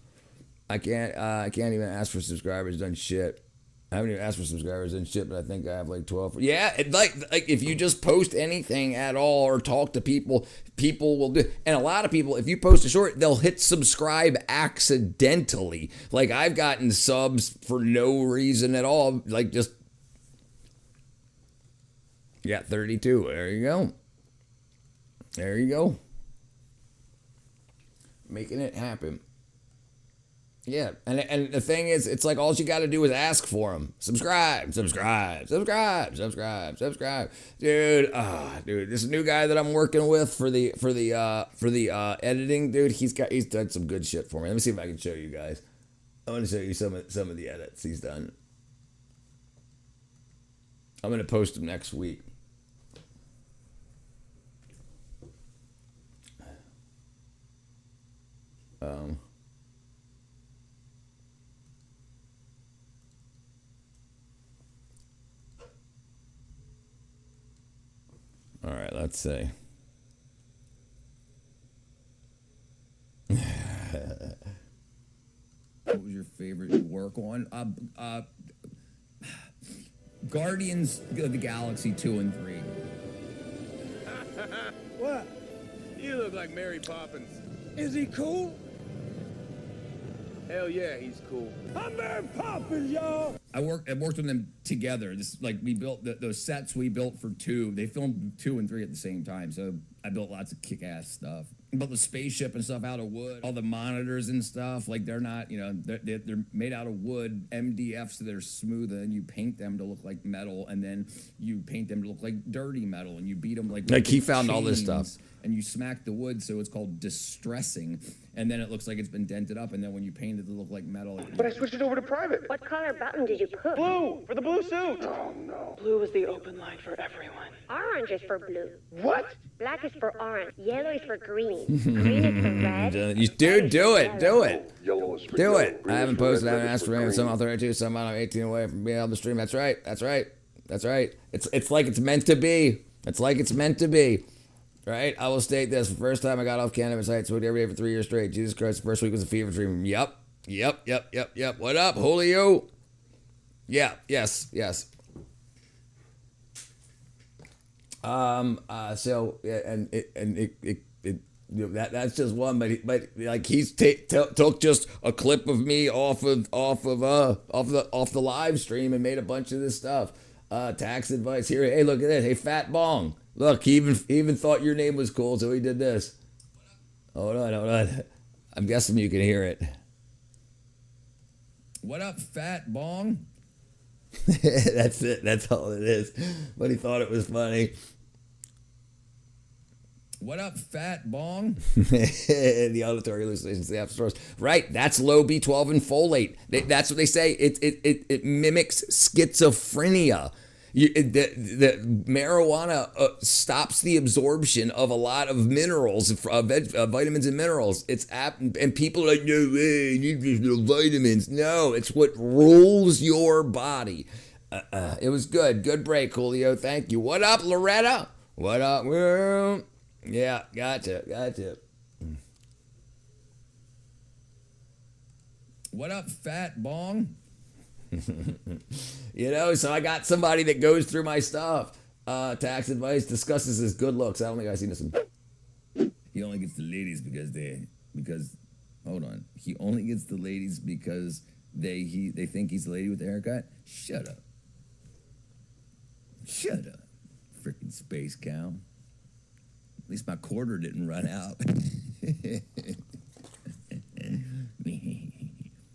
I can't even ask for subscribers. Done shit. I haven't even asked for subscribers and shit, but I think I have like 12. Yeah, like if you just post anything at all or talk to people will do. And a lot of people, if you post a short, they'll hit subscribe accidentally. Like I've gotten subs for no reason at all. Like just. Yeah, 32. There you go. Making it happen. Yeah, and the thing is, it's like all you got to do is ask for them. Subscribe. Dude, this new guy that I'm working with for the editing, dude, he's done some good shit for me. Let me see if I can show you guys. I want to show you some of the edits he's done. I'm gonna post them next week. Let's see. What was your favorite to work on? Guardians of the Galaxy 2 and 3. What? You look like Mary Poppins. Is he cool? Hell yeah, he's cool. I'm Mary Poppins, y'all. I worked with them together. We built those sets we built for 2. They filmed 2 and 3 at the same time. So I built lots of kick-ass stuff. I built the spaceship and stuff out of wood. All the monitors and stuff, they're not, they're made out of wood, MDF, so they're smooth, and you paint them to look like metal, and then you paint them to look like dirty metal, and you beat them Like he found all this stuff. And you smack the wood, so it's called distressing, and then it looks like it's been dented up, and then when you paint it to look like metal. But I switched it over to private. What color button did you put? Blue, for the blue suit. Oh, no. Blue is the open line for everyone. Orange is for blue. What? Black is for orange. Yellow is for green. Green is for red. Dude, do it. Do it. Yellow is for Do yellow, it. green I is haven't for red, posted. I haven't red is asked for for rain. green. Some I'm 32. Some I'm 18 away from being able to stream. That's right. That's right. That's right. It's like it's meant to be. It's like it's meant to be. Right? I will state this. The first time I got off cannabis, I smoked every day for 3 years straight. Jesus Christ, the first week was a fever dream. Yep. What up, Julio? Yeah. Yes. So yeah, and that's just one, but like he's took just a clip of me off the live stream and made a bunch of this stuff. Tax advice here. Hey, look at this. Hey, Fat Bong. Look, he even thought your name was cool, so he did this. Hold on. I'm guessing you can hear it. What up, Fat Bong? That's it. That's all it is. But he thought it was funny. What up, Fat Bong? The auditory hallucinations, the stores. Right, that's low B12 and folate. That's what they say. It mimics schizophrenia. The marijuana stops the absorption of a lot of minerals, vitamins and minerals. And people are like, no way, you need no vitamins. No, it's what rules your body. It was good. Good break, Julio. Thank you. What up, Loretta? What up? Yeah, gotcha. What up, Fat Bong? So I got somebody that goes through my stuff. Tax advice discusses his good looks. I don't think I've seen this one. He only gets the ladies hold on. He only gets the ladies because they think he's the lady with the haircut? Shut up. Freaking space cow. At least my quarter didn't run out.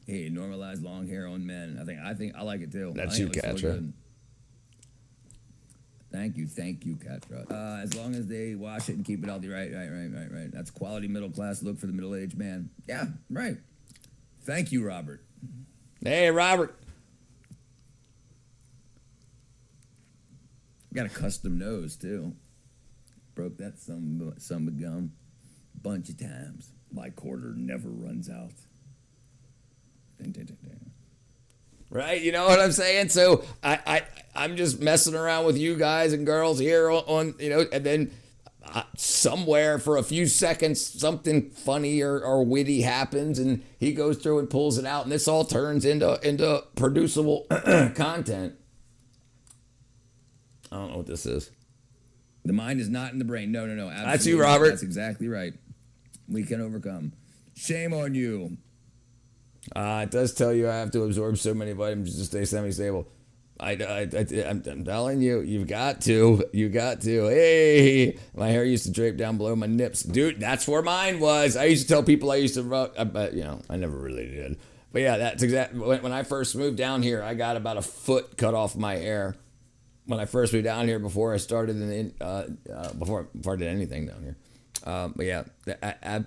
Hey, normalize long hair on men. I think I like it too. That's you, Katra. Thank you, Katra. As long as they wash it and keep it healthy, right. That's quality middle class look for the middle-aged man. Yeah, right. Thank you, Robert. Hey, Robert. Got a custom nose too. Broke that some gum bunch of times. My quarter never runs out. Right, you know what I'm saying? So I'm just messing around with you guys and girls here on and then somewhere for a few seconds something funny or witty happens, and he goes through and pulls it out, and this all turns into producible content. I don't know what this is. The mind is not in the brain. No. Absolutely. That's you, Robert. That's exactly right. We can overcome. Shame on you. It does tell you I have to absorb so many vitamins to stay semi-stable. I'm telling you, you've got to. Hey, my hair used to drape down below my nips. Dude, that's where mine was. I used to tell people I used to, but I never really did. But yeah, that's exactly, when I first moved down here, I got about a foot cut off my hair. When I first moved down here, before I started before I did anything down here. But yeah,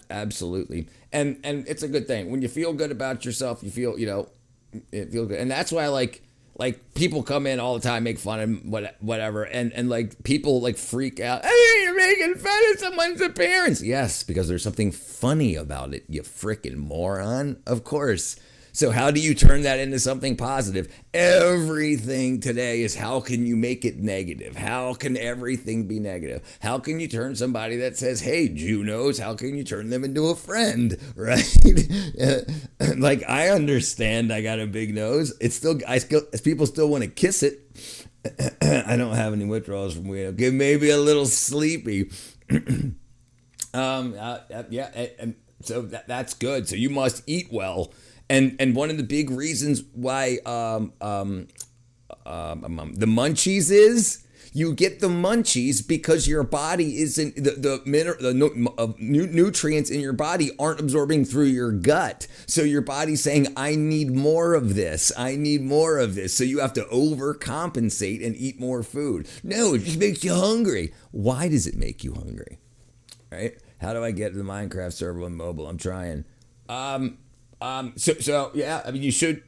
absolutely. And it's a good thing. When you feel good about yourself, you feel, it feels good. And that's why like people come in all the time, make fun of whatever. And like people like freak out. Hey, you're making fun of someone's appearance. Yes, because there's something funny about it, you freaking moron. Of course. So how do you turn that into something positive? Everything today is how can you make it negative? How can everything be negative? How can you turn somebody that says, hey, Junos, how can you turn them into a friend, right? Like, I understand I got a big nose. People still want to kiss it. I don't have any withdrawals from weed. Get maybe a little sleepy. So that's good. So you must eat well. And one of the big reasons why the munchies is you get the munchies because your body isn't the nutrients in your body aren't absorbing through your gut. So your body's saying, I need more of this. I need more of this. So you have to overcompensate and eat more food. No, it just makes you hungry. Why does it make you hungry? Right? How do I get to the Minecraft server on mobile? I'm trying. So yeah, I mean, you should.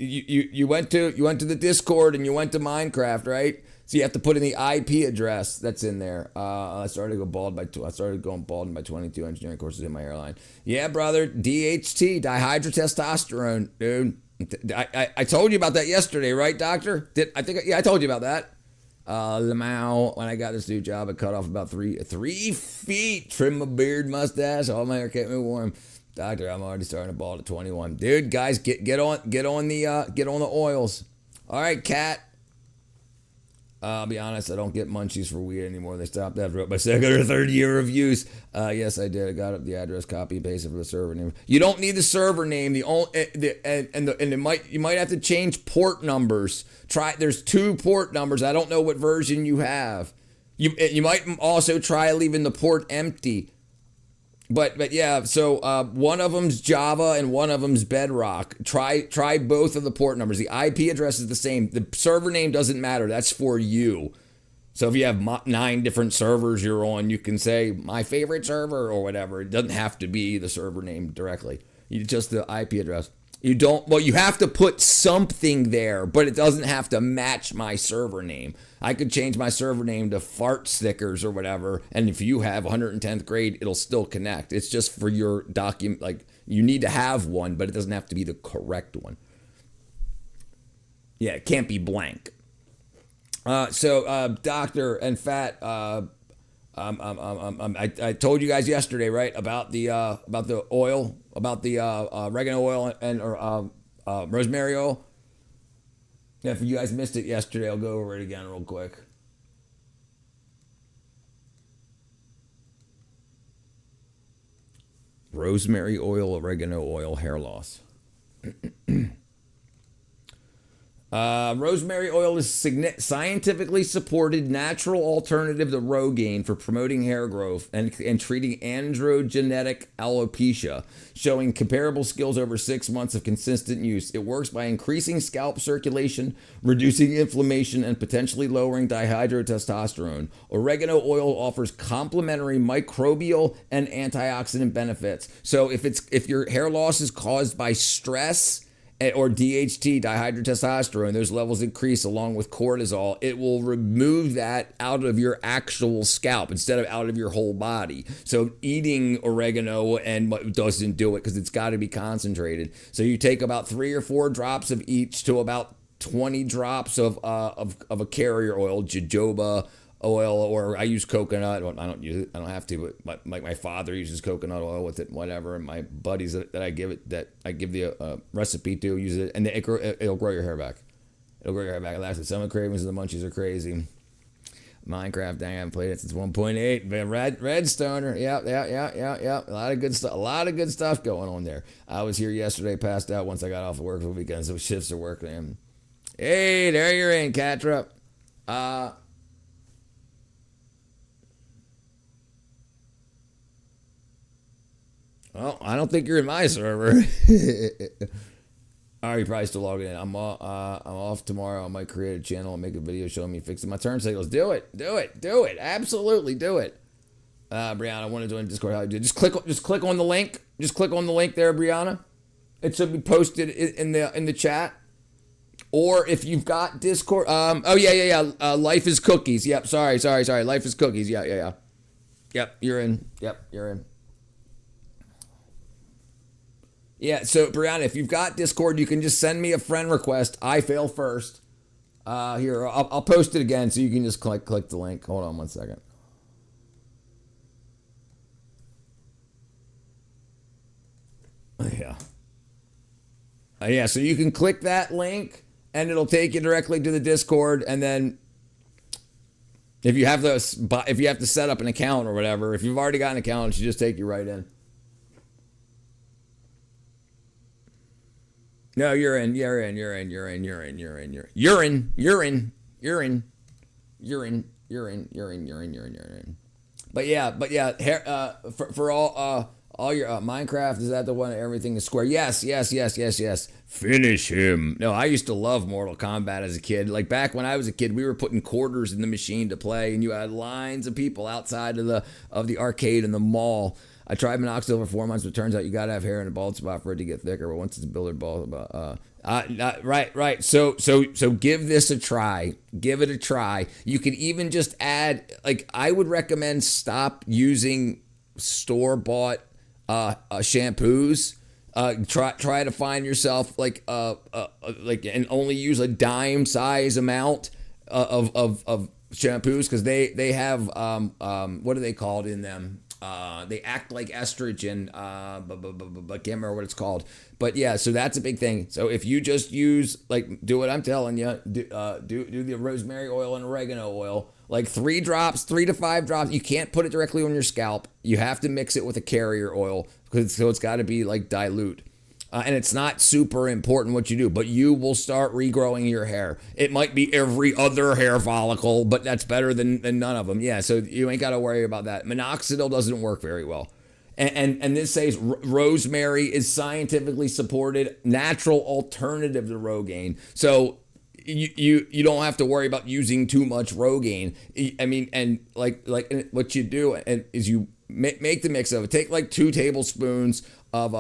You went to the Discord and you went to Minecraft, right? So you have to put in the IP address that's in there. I started going bald in my 22 engineering courses in my airline. Yeah, brother, DHT, dihydrotestosterone, dude. I told you about that yesterday, right, doctor? I told you about that. Lamau, when I got this new job, I cut off about 3 feet, trim my beard, mustache, all my hair kept me warm. Doctor, I'm already starting to bald at 21. Dude, guys, get on the oils. All right, Kat. I'll be honest, I don't get munchies for weed anymore. They stopped after my second or third year of use. Yes, I did. I got up the address, copy, pasted for the server name. You don't need the server name. You might have to change port numbers. There's 2 port numbers. I don't know what version you have. You might also try leaving the port empty. But yeah, so one of them's Java and one of them's Bedrock. Try both of the port numbers. The IP address is the same. The server name doesn't matter. That's for you. So if you have 9 different servers you're on, you can say my favorite server or whatever. It doesn't have to be the server name directly. Just the IP address. You have to put something there, but it doesn't have to match my server name. I could change my server name to Fart Stickers or whatever, and if you have 110th grade, it'll still connect. It's just for your document, like, you need to have one, but it doesn't have to be the correct one. Yeah, it can't be blank. Doctor and Fat, I told you guys yesterday, right, about the oil, about the oregano oil and rosemary oil. Yeah, if you guys missed it yesterday, I'll go over it again real quick. Rosemary oil, oregano oil, hair loss. Rosemary oil is scientifically supported natural alternative to Rogaine for promoting hair growth and treating androgenetic alopecia, showing comparable skills over 6 months of consistent use. It works by increasing scalp circulation, reducing inflammation, and potentially lowering dihydrotestosterone. Oregano oil offers complementary microbial and antioxidant benefits. So if your hair loss is caused by stress or DHT, dihydrotestosterone, those levels increase along with cortisol, it will remove that out of your actual scalp instead of out of your whole body. So eating oregano doesn't do it because it's got to be concentrated. So you take about 3 or 4 drops of each to about 20 drops of a carrier oil, jojoba oil, or I use coconut. I don't use it. I don't have to, but my father uses coconut oil with it, whatever. And my buddies that I give the recipe to use it, and it'll grow your hair back. It'll grow your hair back. Like I said, summer cravings and the munchies are crazy. Minecraft, dang, I haven't played it since 1.8. Red Stoner, yeah. A lot of good stuff going on there. I was here yesterday, passed out once I got off of work for the weekend, so shifts are working. Hey, there you're in, Catrup. Well, I don't think you're in my server. You're probably still logging in. I'm off tomorrow. I might create a channel and make a video showing me fixing my turn signals. Do it. Absolutely do it. Brianna, I want to join Discord. How do you do? Just click on the link. Just click on the link there, Brianna. It should be posted in the chat. Or if you've got Discord, Life is Cookies. Yep. Sorry. Life is Cookies. Yeah. Yep. You're in. Yeah, so Brianna, if you've got Discord, you can just send me a friend request. I fail first. Here, I'll post it again so you can just click the link. Hold on 1 second. Yeah. Yeah, so you can click that link and it'll take you directly to the Discord, and then if you have to set up an account or whatever, if you've already got an account, it should just take you right in. No, you're in. But yeah, for all your Minecraft, is that the one everything is square? Yes. Finish him. No, I used to love Mortal Kombat as a kid. Like back when I was a kid, we were putting quarters in the machine to play, and you had lines of people outside of the arcade and the mall. I tried minoxidil for 4 months, but it turns out you gotta have hair in a bald spot for it to get thicker. But once it's a billiard ball, right. So give this a try. Give it a try. You could even just add, like, I would recommend stop using store-bought shampoos. Try to find yourself like and only use a dime size amount of shampoos, because they have what are they called in them? They act like estrogen, but can't remember what it's called. But yeah, so that's a big thing. So if you just use, like, do what I'm telling you, do the rosemary oil and oregano oil, like 3 to 5 drops. You can't put it directly on your scalp. You have to mix it with a carrier oil, so it's got to be like dilute. And it's not super important what you do, but you will start regrowing your hair. It might be every other hair follicle, but that's better than none of them. Yeah, so you ain't got to worry about that. Minoxidil doesn't work very well. And this says rosemary is scientifically supported natural alternative to Rogaine. So you don't have to worry about using too much Rogaine. I mean, and like what you do is you make the mix of it. Take like 2 tablespoons of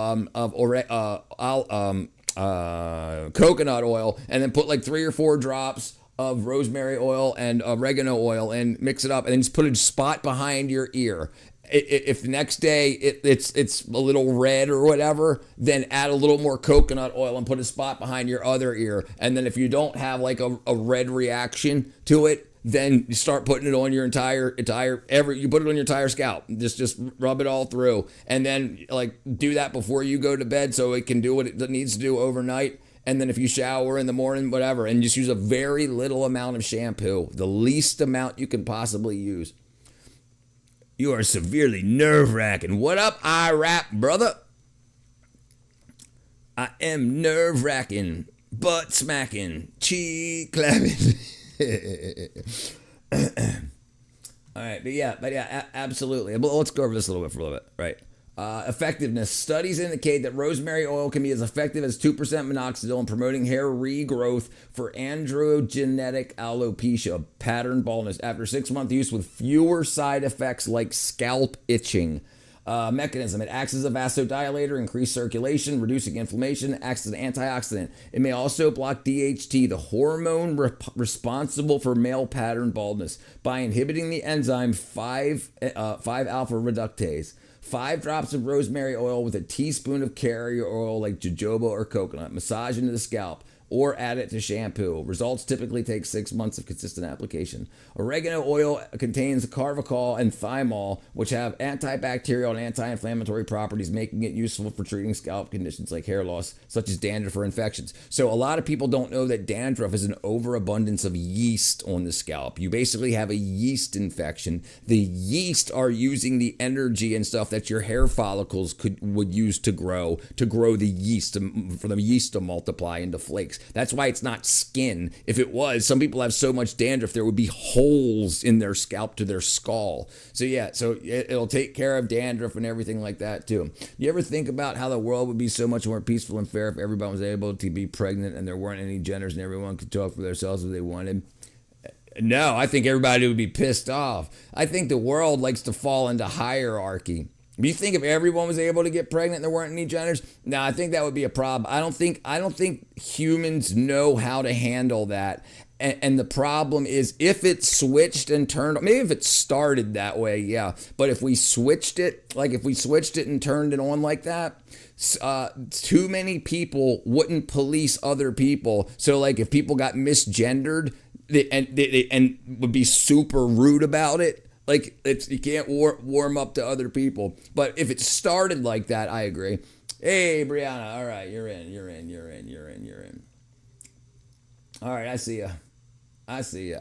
coconut oil, and then put like 3 or 4 drops of rosemary oil and oregano oil, and mix it up, and then just put a spot behind your ear. If the next day it's a little red or whatever, then add a little more coconut oil and put a spot behind your other ear. And then if you don't have like a red reaction to it, then you start putting it on your you put it on your entire scalp. Just rub it all through, and then like do that before you go to bed, so it can do what it needs to do overnight. And then if you shower in the morning, whatever, and just use a very little amount of shampoo, the least amount you can possibly use. You are severely nerve-wracking. What up, I-Rap, brother? I am nerve-wracking, butt-smacking, cheek clapping. All right, but yeah, absolutely. Let's go over this a little bit, right? Effectiveness. Studies indicate that rosemary oil can be as effective as 2% minoxidil in promoting hair regrowth for androgenetic alopecia, pattern baldness, after 6-month use with fewer side effects like scalp itching. Mechanism. It acts as a vasodilator, increase circulation, reducing inflammation, acts as an antioxidant. It may also block DHT, the hormone responsible for male pattern baldness, by inhibiting the enzyme 5-alpha reductase. 5 drops of rosemary oil with a teaspoon of carrier oil like jojoba or coconut. Massage into the scalp or add it to shampoo. Results typically take 6 months of consistent application. Oregano oil contains carvacol and thymol, which have antibacterial and anti-inflammatory properties, making it useful for treating scalp conditions like hair loss, such as dandruff or infections. So a lot of people don't know that dandruff is an overabundance of yeast on the scalp. You basically have a yeast infection. The yeast are using the energy and stuff that your hair follicles would use to grow the yeast, for the yeast to multiply into flakes. That's why it's not skin. If it was, some people have so much dandruff, there would be holes in their scalp to their skull. So yeah, so it'll take care of dandruff and everything like that too. You ever think about how the world would be so much more peaceful and fair if everyone was able to be pregnant and there weren't any genders and everyone could talk for themselves if they wanted? No, I think everybody would be pissed off. I think the world likes to fall into hierarchy. Do you think if everyone was able to get pregnant and there weren't any genders? No, I think that would be a problem. I don't think humans know how to handle that. And the problem is if it switched and turned, maybe if it started that way, yeah. But if we switched it, like if we switched it and turned it on like that, too many people wouldn't police other people. So like if people got misgendered and would be super rude about it, like you can't warm up to other people. But if it started like that, I agree. Hey, Brianna, all right, you're in. All right, I see you. I think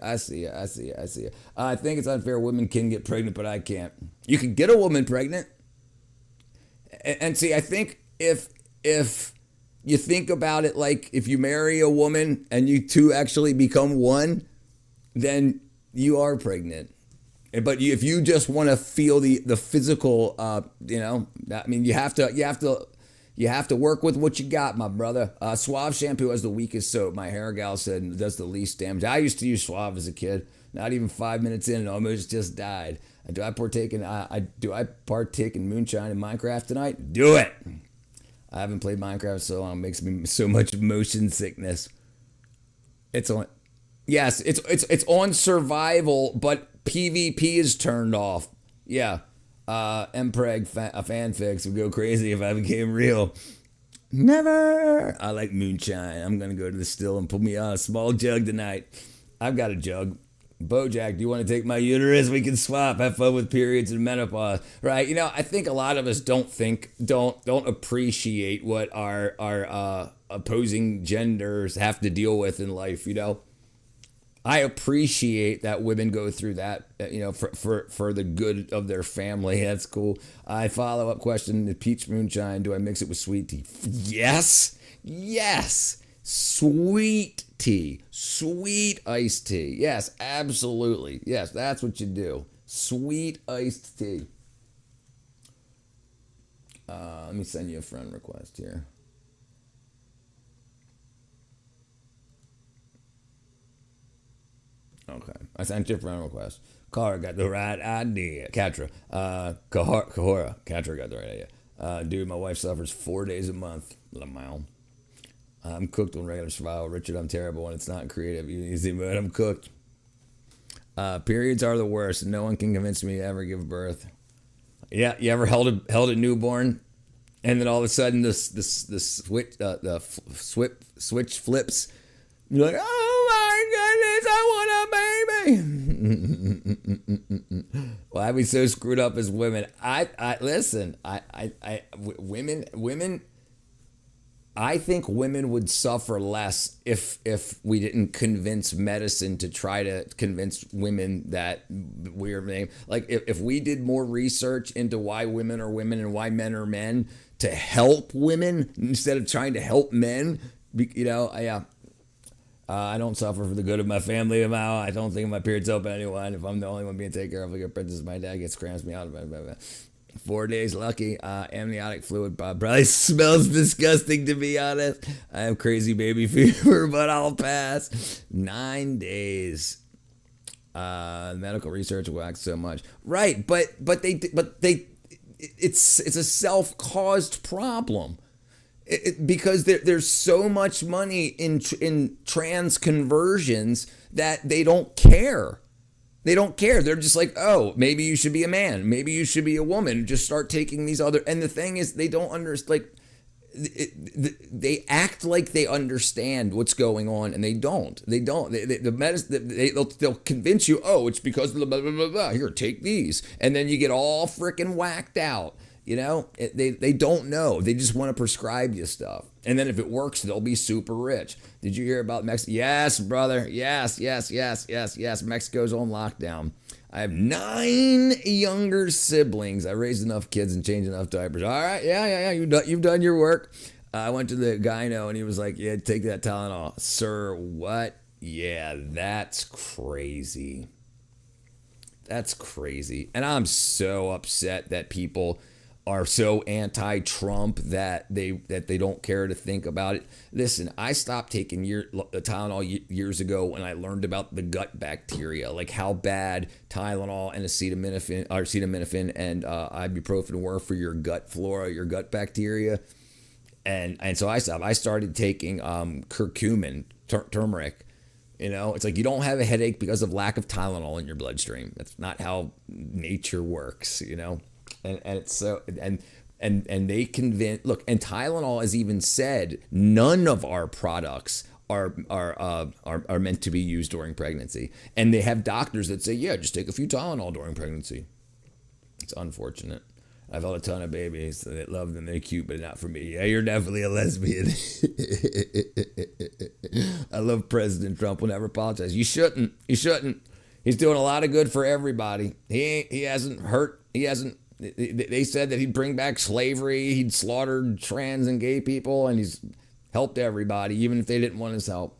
it's unfair women can get pregnant, but I can't. You can get a woman pregnant. And see, I think if you think about it, like if you marry a woman and you two actually become one, then you are pregnant. But if you just want to feel the physical, I mean, you have to work with what you got, my brother. Suave shampoo has the weakest soap. My hair gal said and does the least damage. I used to use Suave as a kid. Not even 5 minutes in, it almost just died. Do I partake in moonshine in Minecraft tonight? Do it. I haven't played Minecraft so long. It makes me so much motion sickness. It's on. Yes, it's on survival, but PvP is turned off. Yeah. Mpreg fanfics would go crazy if I became real. Never. I like moonshine. I'm going to go to the still and pull me on a small jug tonight. I've got a jug. Bojack, do you want to take my uterus? We can swap. Have fun with periods and menopause. Right? You know, I think a lot of us don't appreciate what our opposing genders have to deal with in life, you know? I appreciate that women go through that, you know, for the good of their family. That's cool. I follow up question: the peach moonshine, do I mix it with sweet tea? Yes. Sweet tea, sweet iced tea. Yes, absolutely. Yes, that's what you do. Sweet iced tea. Let me send you a friend request here. Okay, I sent you a friend request. Kara got the right idea. Katra. Kahora. Katra got the right idea. Dude, my wife suffers 4 days a month. Lamau. I'm cooked on regular survival. Richard, I'm terrible when it's not creative. Easy, but I'm cooked. Periods are the worst. No one can convince me to ever give birth. Yeah, you ever held a newborn, and then all of a sudden the switch flips. You're like, oh my goodness, I want a baby. Why are we so screwed up as women? Women. I think women would suffer less if we didn't convince medicine to try to convince women that we're like if we did more research into why women are women and why men are men to help women instead of trying to help men, you know, I don't suffer for the good of my family. I don't think my periods help anyone. If I'm the only one being taken care of like a princess, my dad gets cramps me out. 4 days lucky. Amniotic fluid probably smells disgusting, to be honest. I have crazy baby fever, but I'll pass. 9 days. Medical research waxed so much. Right, but it's a self-caused problem. Because there's so much money in trans conversions that they don't care. They don't care. They're just like, oh, maybe you should be a man. Maybe you should be a woman. Just start taking these other. And the thing is, they don't understand. Like, they act like they understand what's going on, and they don't. They don't. They'll convince you, oh, it's because of the blah, blah, blah, blah. Here, take these. And then you get all freaking whacked out. You know, they don't know. They just want to prescribe you stuff. And then if it works, they'll be super rich. Did you hear about Mexico? Yes, brother. Yes. Mexico's on lockdown. I have 9 younger siblings. I raised enough kids and changed enough diapers. All right. Yeah. You've done your work. I went to the gyno and he was like, yeah, take that Tylenol. Sir, what? Yeah, that's crazy. That's crazy. And I'm so upset that people are so anti-Trump that they don't care to think about it. Listen, I stopped taking Tylenol years ago when I learned about the gut bacteria, like how bad Tylenol and acetaminophen and ibuprofen were for your gut flora, your gut bacteria. And so I stopped. I started taking curcumin, turmeric, You know, it's like you don't have a headache because of lack of Tylenol in your bloodstream. That's not how nature works, you know. And it's so and they convince, look, and Tylenol has even said none of our products are meant to be used during pregnancy. And they have doctors that say, yeah, just take a few Tylenol during pregnancy. It's unfortunate. I've held a ton of babies that love them. They're cute, but not for me. Yeah, you're definitely a lesbian. I love President Trump. Will never apologize. You shouldn't. You shouldn't. He's doing a lot of good for everybody. He hasn't hurt. He hasn't. They said that he'd bring back slavery. He'd slaughtered trans and gay people, and he's helped everybody, even if they didn't want his help.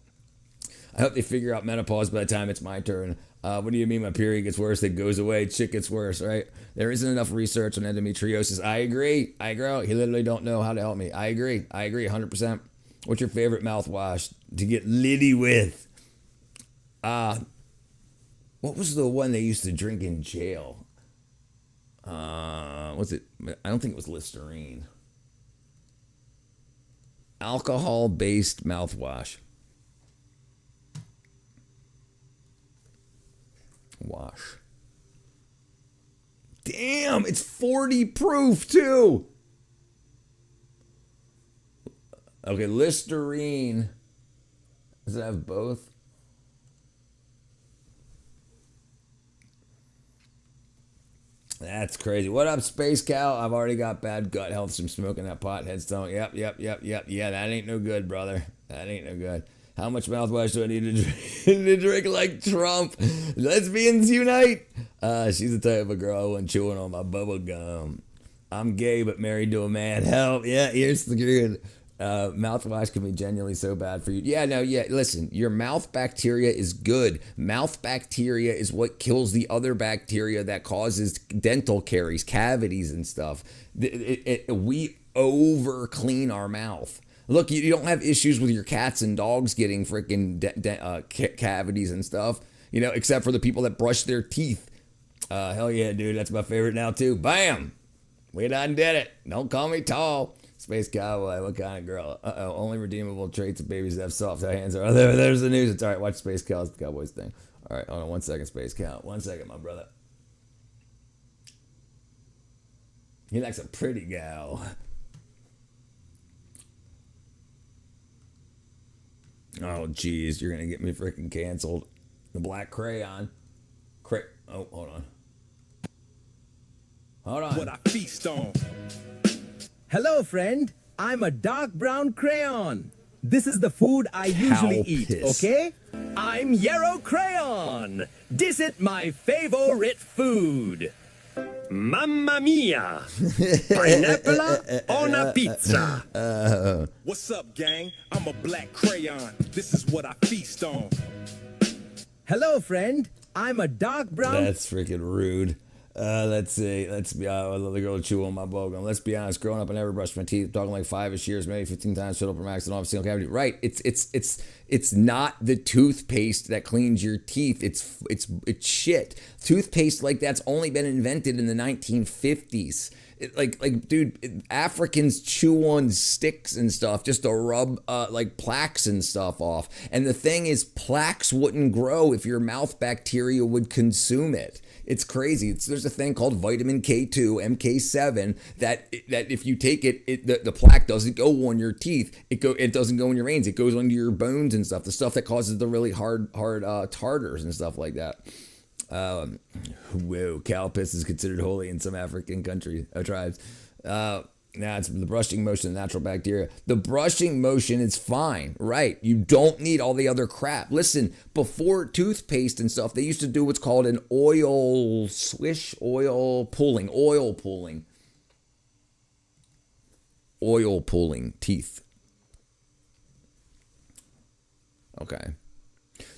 I hope they figure out menopause by the time it's my turn. What do you mean my period gets worse? It goes away. Shit gets worse, right? There isn't enough research on endometriosis. I agree. He literally don't know how to help me. I agree 100%. What's your favorite mouthwash to get litty with? What was the one they used to drink in jail? What's it? I don't think it was Listerine. Alcohol-based mouthwash. Wash. Damn, it's 40 proof too. Okay, Listerine. Does it have both? That's crazy. What up, Space Cow? I've already got bad gut health from smoking that pothead stone. Yep. Yeah, that ain't no good, brother. That ain't no good. How much mouthwash do I need to drink, to drink like Trump? Lesbians unite. She's the type of girl I want chewing on my bubble gum. I'm gay but married to a man. Help. Yeah, here's the good. Mouthwash can be genuinely so bad for you. Yeah, listen, your mouth bacteria is good. Mouth bacteria is what kills the other bacteria that causes dental caries, cavities and stuff. We over clean our mouth. Look, you don't have issues with your cats and dogs getting freaking cavities and stuff, you know, except for the people that brush their teeth. Hell yeah, dude. That's my favorite now, too. Bam. We done did it. Don't call me tall. Space Cowboy. What kind of girl? Uh-oh. Only redeemable traits of babies that have soft hands are. There's the news. It's all right. Watch Space Cowboys thing. All right. Hold on 1 second, Space Cow. 1 second, my brother. He likes a pretty gal. Oh, geez, you're going to get me freaking canceled. The black crayon. Oh, hold on. Hold on. What I feast on. Hello, friend. I'm a dark brown crayon. This is the food I usually eat, okay? I'm Yarrow Crayon. This is my favorite food. Mamma mia! Pineapple on a pizza. What's up, gang? I'm a black crayon. This is what I feast on. Hello, friend. I'm a dark brown. That's freaking rude. Let's see. Let's be honest. I love the girl chew on my bogum. Let's be honest. Growing up, I never brushed my teeth. Talking like 5-ish years, maybe 15 times. Shut up, max, and all single cavity. Right. It's not the toothpaste that cleans your teeth. It's shit. Toothpaste like that's only been invented in the 1950s. Dude, Africans chew on sticks and stuff just to rub like plaques and stuff off. And the thing is, plaques wouldn't grow if your mouth bacteria would consume it. It's crazy. There's a thing called vitamin K2, MK7, that if you take it, the plaque doesn't go on your teeth. It doesn't go in your veins. It goes onto your bones and stuff. The stuff that causes the really hard tartars and stuff like that. Whoa, cow piss is considered holy in some African tribes. It's the brushing motion of natural bacteria. The brushing motion is fine, right? You don't need all the other crap. Listen, before toothpaste and stuff, they used to do what's called an oil pulling teeth. Okay.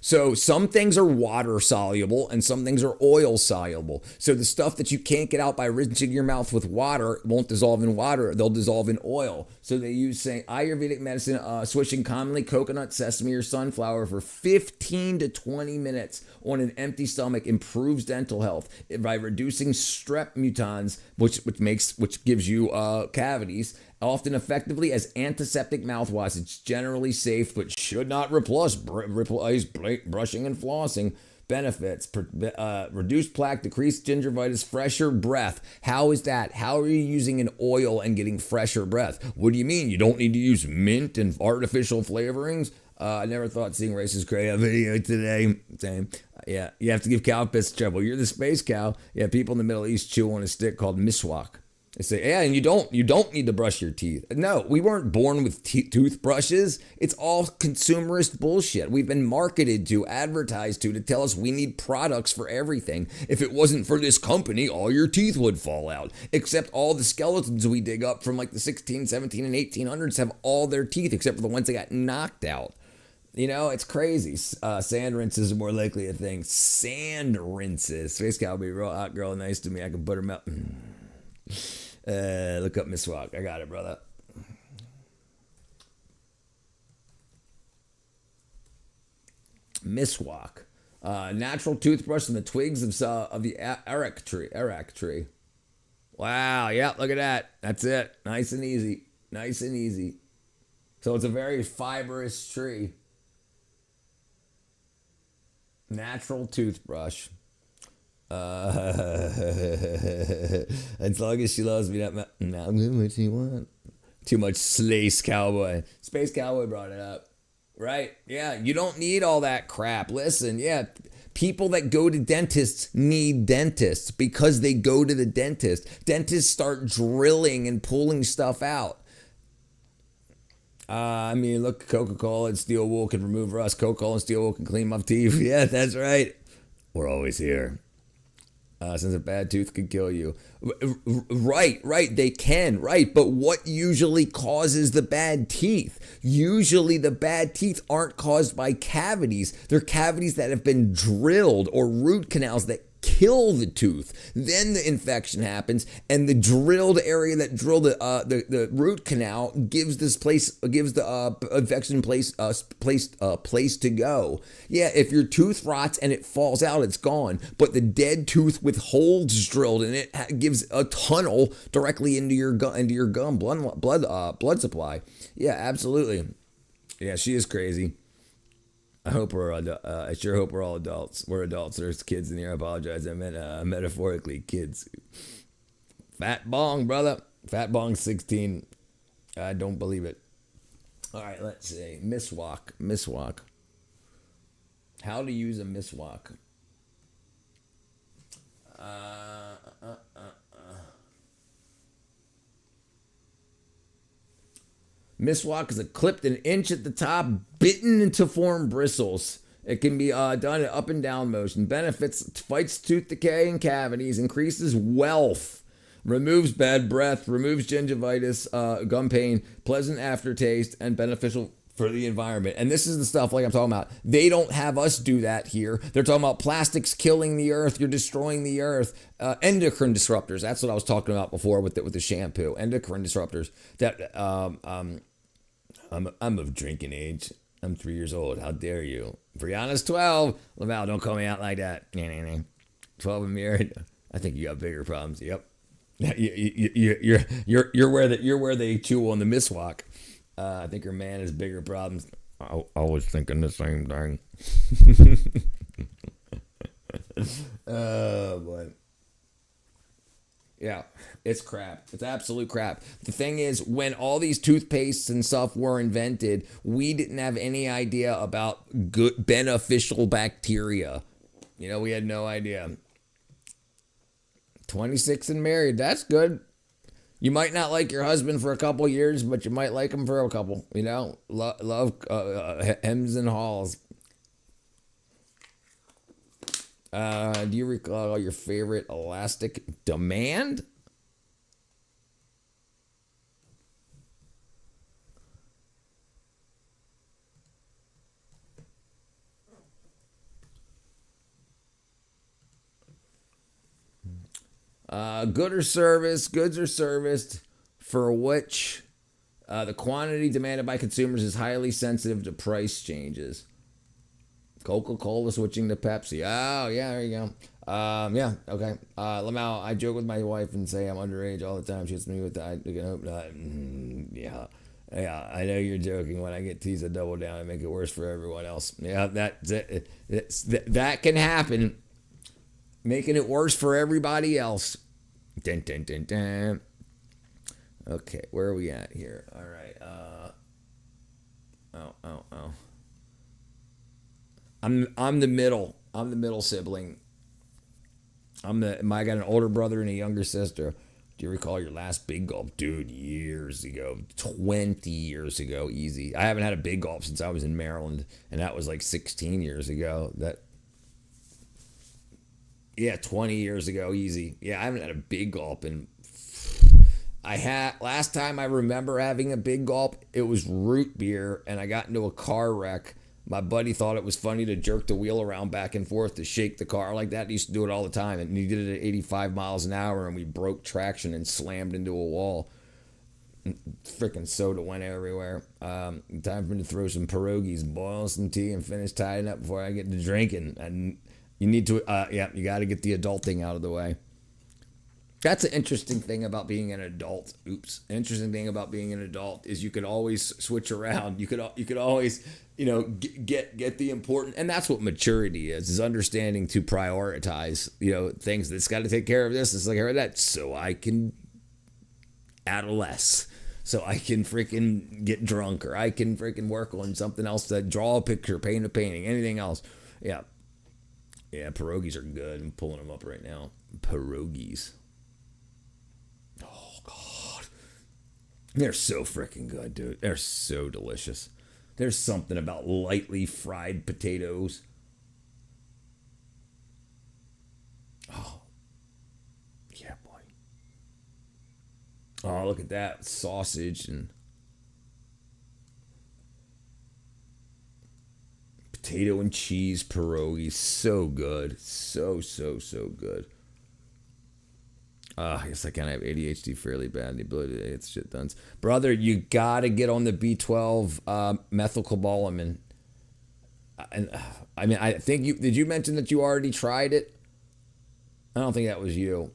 So some things are water soluble and some things are oil soluble. So the stuff that you can't get out by rinsing your mouth with water won't dissolve in water. They'll dissolve in oil. So they use Ayurvedic medicine, switching commonly coconut, sesame, or sunflower for 15 to 20 minutes on an empty stomach improves dental health by reducing strep mutans, which gives you cavities, often effectively as antiseptic mouthwash. It's generally safe, but should not replace brushing and flossing. Benefits: reduced plaque, decreased gingivitis, fresher breath. How is that? How are you using an oil and getting fresher breath? What do you mean? You don't need to use mint and artificial flavorings? I never thought seeing racist Cray on video today. Same. Yeah, you have to give cow piss trouble. You're the space cow. Yeah, people in the Middle East chew on a stick called miswak. They say, yeah, and you don't need to brush your teeth. No, we weren't born with toothbrushes. It's all consumerist bullshit. We've been marketed to, advertised to tell us we need products for everything. If it wasn't for this company, all your teeth would fall out. Except all the skeletons we dig up from like the 16, 17, and 1800s have all their teeth, except for the ones that got knocked out. You know, it's crazy. Sand rinses are more likely a thing. Sand rinses. Space Cow will be real hot girl, nice to me. I can put her out. Look up miswak. I got it, brother. Miswak. Natural toothbrush from the twigs of the arak tree. Wow. Yeah, look at that. That's it. Nice and easy. Nice and easy. So it's a very fibrous tree. Natural toothbrush. As long as she loves me, now I'm doing what you want. Too much Space Cowboy. Space Cowboy brought it up. Right? Yeah, you don't need all that crap. Listen, yeah, people that go to dentists need dentists because they go to the dentist. Dentists start drilling and pulling stuff out. I mean, look, Coca-Cola and steel wool can remove rust. Coca-Cola and steel wool can clean my teeth. Yeah, that's right. We're always here. Since a bad tooth could kill you. Right, they can, right. But what usually causes the bad teeth? Usually the bad teeth aren't caused by cavities. They're cavities that have been drilled or root canals that kill the tooth. Then the infection happens, and the drilled area that drilled the root canal gives the infection place to go. Yeah, if your tooth rots and it falls out, it's gone. But the dead tooth with holes drilled in it gives a tunnel directly into your gum blood supply. Yeah, absolutely. Yeah, she is crazy. I sure hope we're all adults. We're adults. There's kids in here. I apologize. I meant metaphorically kids. Fat bong, brother. Fat bong 16. I don't believe it. All right, let's see. Miswak. How to use a miswak. Miswak is clipped an inch at the top, bitten to form bristles. It can be done in up and down motion. Benefits: fights tooth decay and cavities, increases wealth, removes bad breath, removes gingivitis, gum pain, pleasant aftertaste, and beneficial for the environment. And this is the stuff like I'm talking about. They don't have us do that here. They're talking about plastics killing the earth. You're destroying the earth. Endocrine disruptors. That's what I was talking about before with the shampoo. Endocrine disruptors. That I'm of drinking age. I'm 3 years old. How dare you? Brianna's 12. Laval, don't call me out like that. 12 and married. I think you got bigger problems. Yep. You're where they chew on the miswak. I think your man has bigger problems. I was thinking the same thing. Oh boy. Yeah, it's crap. It's absolute crap. The thing is, when all these toothpastes and stuff were invented, we didn't have any idea about good beneficial bacteria. You know, we had no idea. 26 and married. That's good. You might not like your husband for a couple years, but you might like him for a couple. You know, love hems and haws. Do you recall your favorite elastic demand? Goods are serviced for which the quantity demanded by consumers is highly sensitive to price changes. Coca-Cola switching to Pepsi. Oh, yeah, there you go. Yeah, okay. Lamau, I joke with my wife and say I'm underage all the time. She hits me with that. I can hope not. Yeah. Yeah, I know you're joking. When I get teased, I double down and make it worse for everyone else. Yeah, that can happen. Making it worse for everybody else. Dun, dun, dun, dun. Okay, where are we at here? All right. Oh. I'm the middle. I'm the middle sibling. I got an older brother and a younger sister. Do you recall your last big gulp? Dude, years ago. 20 years ago, easy. I haven't had a big gulp since I was in Maryland, and that was like 16 years ago. 20 years ago, easy. Yeah, I haven't had a big gulp in... Last time I remember having a big gulp, it was root beer, and I got into a car wreck. My buddy thought it was funny to jerk the wheel around back and forth to shake the car like that. He used to do it all the time, and he did it at 85 miles an hour, and we broke traction and slammed into a wall. Freaking soda went everywhere. Time for me to throw some pierogies, boil some tea, and finish tying up before I get to drinking. And you need to, you got to get the adulting out of the way. That's an interesting thing about being an adult. Interesting thing about being an adult is you could always switch around. You could always, get the important, and that's what maturity is understanding to prioritize, things that's got to take care of this. It's like that, so I can adolesce. So I can freaking get drunk, or I can freaking work on something else, to draw a picture, paint a painting, anything else. Yeah, pierogies are good. I'm pulling them up right now. Pierogies. They're so freaking good, dude. They're so delicious. There's something about lightly fried potatoes. Oh. Yeah, boy. Oh, look at that. Sausage and potato and cheese pierogies. So good. So good. I guess I kind of have ADHD fairly bad. The ability to get shit done. Brother, you got to get on the B12 methylcobalamin. And I think did you mention that you already tried it? I don't think that was you.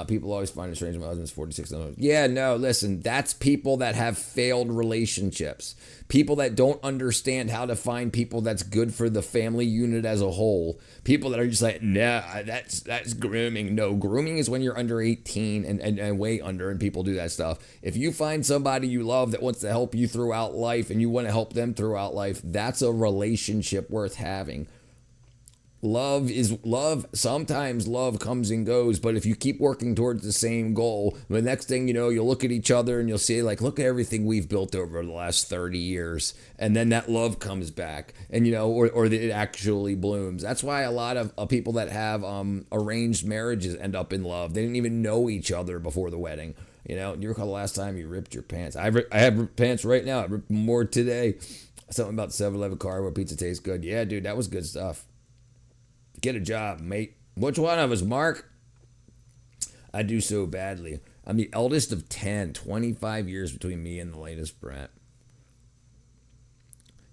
People always find it strange my husband's 46. Yeah, no, listen, that's people that have failed relationships. People that don't understand how to find people that's good for the family unit as a whole. People that are just like, nah, that's grooming. No, grooming is when you're under 18 and way under, and people do that stuff. If you find somebody you love that wants to help you throughout life and you want to help them throughout life, that's a relationship worth having. Love is love. Sometimes love comes and goes, but if you keep working towards the same goal, the next thing you know, you'll look at each other and you'll say, like, look at everything we've built over the last 30 years. And then that love comes back, and, or it actually blooms. That's why a lot of people that have arranged marriages end up in love. They didn't even know each other before the wedding. Do you recall the last time you ripped your pants? I have ripped pants right now. I ripped more today. Something about 7-Eleven car where pizza tastes good. Yeah, dude, that was good stuff. Get a job, mate. Which one of us, Mark? I do so badly. I'm the eldest of 10, 25 years between me and the latest brat.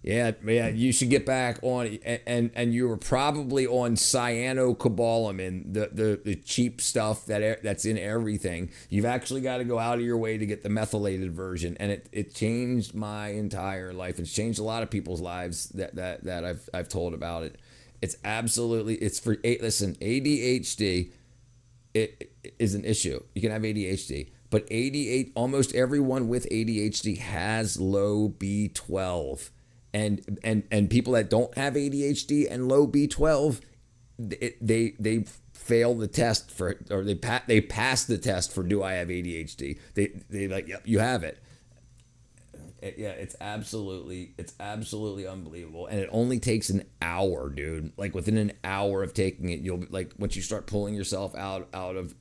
Yeah, you should get back on, and you were probably on cyanocobalamin, the cheap stuff that's in everything. You've actually got to go out of your way to get the methylated version, and it changed my entire life. It's changed a lot of people's lives that I've told about it. It's for ADHD. It is an issue. You can have ADHD, but almost everyone with ADHD has low B12, and people that don't have ADHD and low B12, they fail the test or they pass the test for, do I have ADHD? They like, yep, you have it. It's absolutely unbelievable, and it only takes an hour, dude. Like within an hour of taking it, you'll like, once you start pulling yourself out of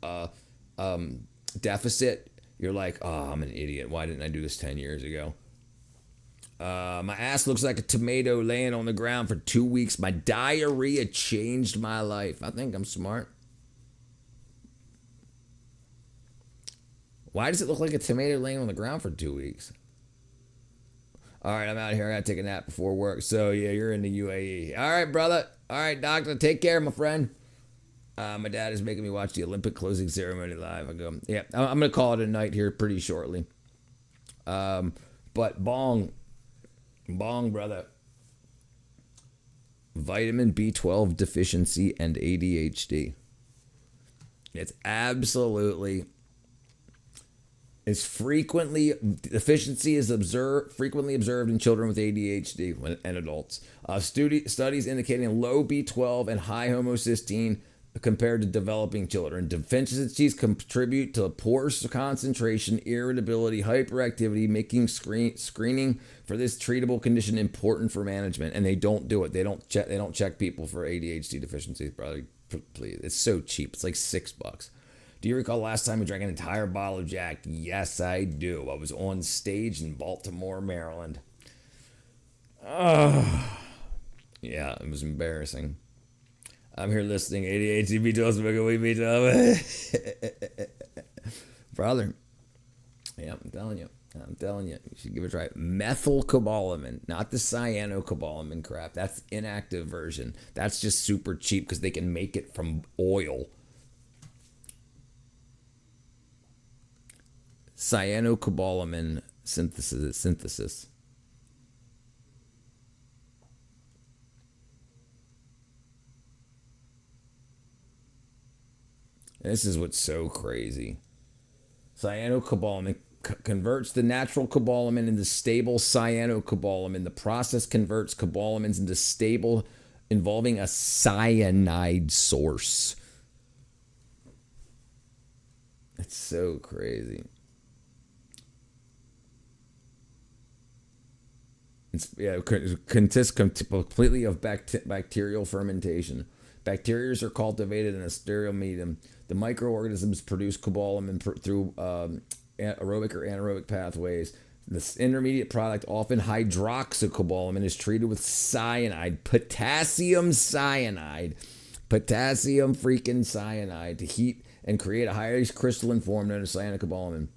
deficit, you're like, oh, I'm an idiot. Why didn't I do this 10 years ago? My ass looks like a tomato laying on the ground for 2 weeks. My diarrhea changed my life. I think I'm smart. Why does it look like a tomato laying on the ground for 2 weeks? All right, I'm out of here. I got to take a nap before work. So, yeah, you're in the UAE. All right, brother. All right, doctor. Take care, my friend. My dad is making me watch the Olympic closing ceremony live. I go, yeah, I'm going to call it a night here pretty shortly. But bong, brother. Vitamin B12 deficiency and ADHD. It's absolutely, deficiency is frequently observed in children with ADHD and adults. Studies indicating low B12 and high homocysteine compared to developing children. Deficiencies contribute to poor concentration, irritability, hyperactivity, making screening for this treatable condition important for management. And they don't do it. They don't check people for ADHD deficiencies, brother. Please, it's so cheap. It's like $6. Do you recall last time we drank an entire bottle of Jack? Yes, I do. I was on stage in Baltimore, Maryland. Oh, yeah, it was embarrassing. I'm here listening. ADHD, B12, smoking weed, B12. Brother. Yeah, I'm telling you. You should give it a try. Methylcobalamin, not the cyanocobalamin crap. That's inactive version. That's just super cheap because they can make it from oil. Cyanocobalamin synthesis. This is what's so crazy. Cyanocobalamin converts the natural cobalamin into stable cyanocobalamin. The process converts cobalamins into stable, involving a cyanide source. It's so crazy. It consists completely of bacterial fermentation. Bacteria are cultivated in a sterile medium. The microorganisms produce cobalamin through aerobic or anaerobic pathways. This intermediate product, often hydroxycobalamin, is treated with potassium cyanide to heat and create a highly crystalline form known as cyanocobalamin.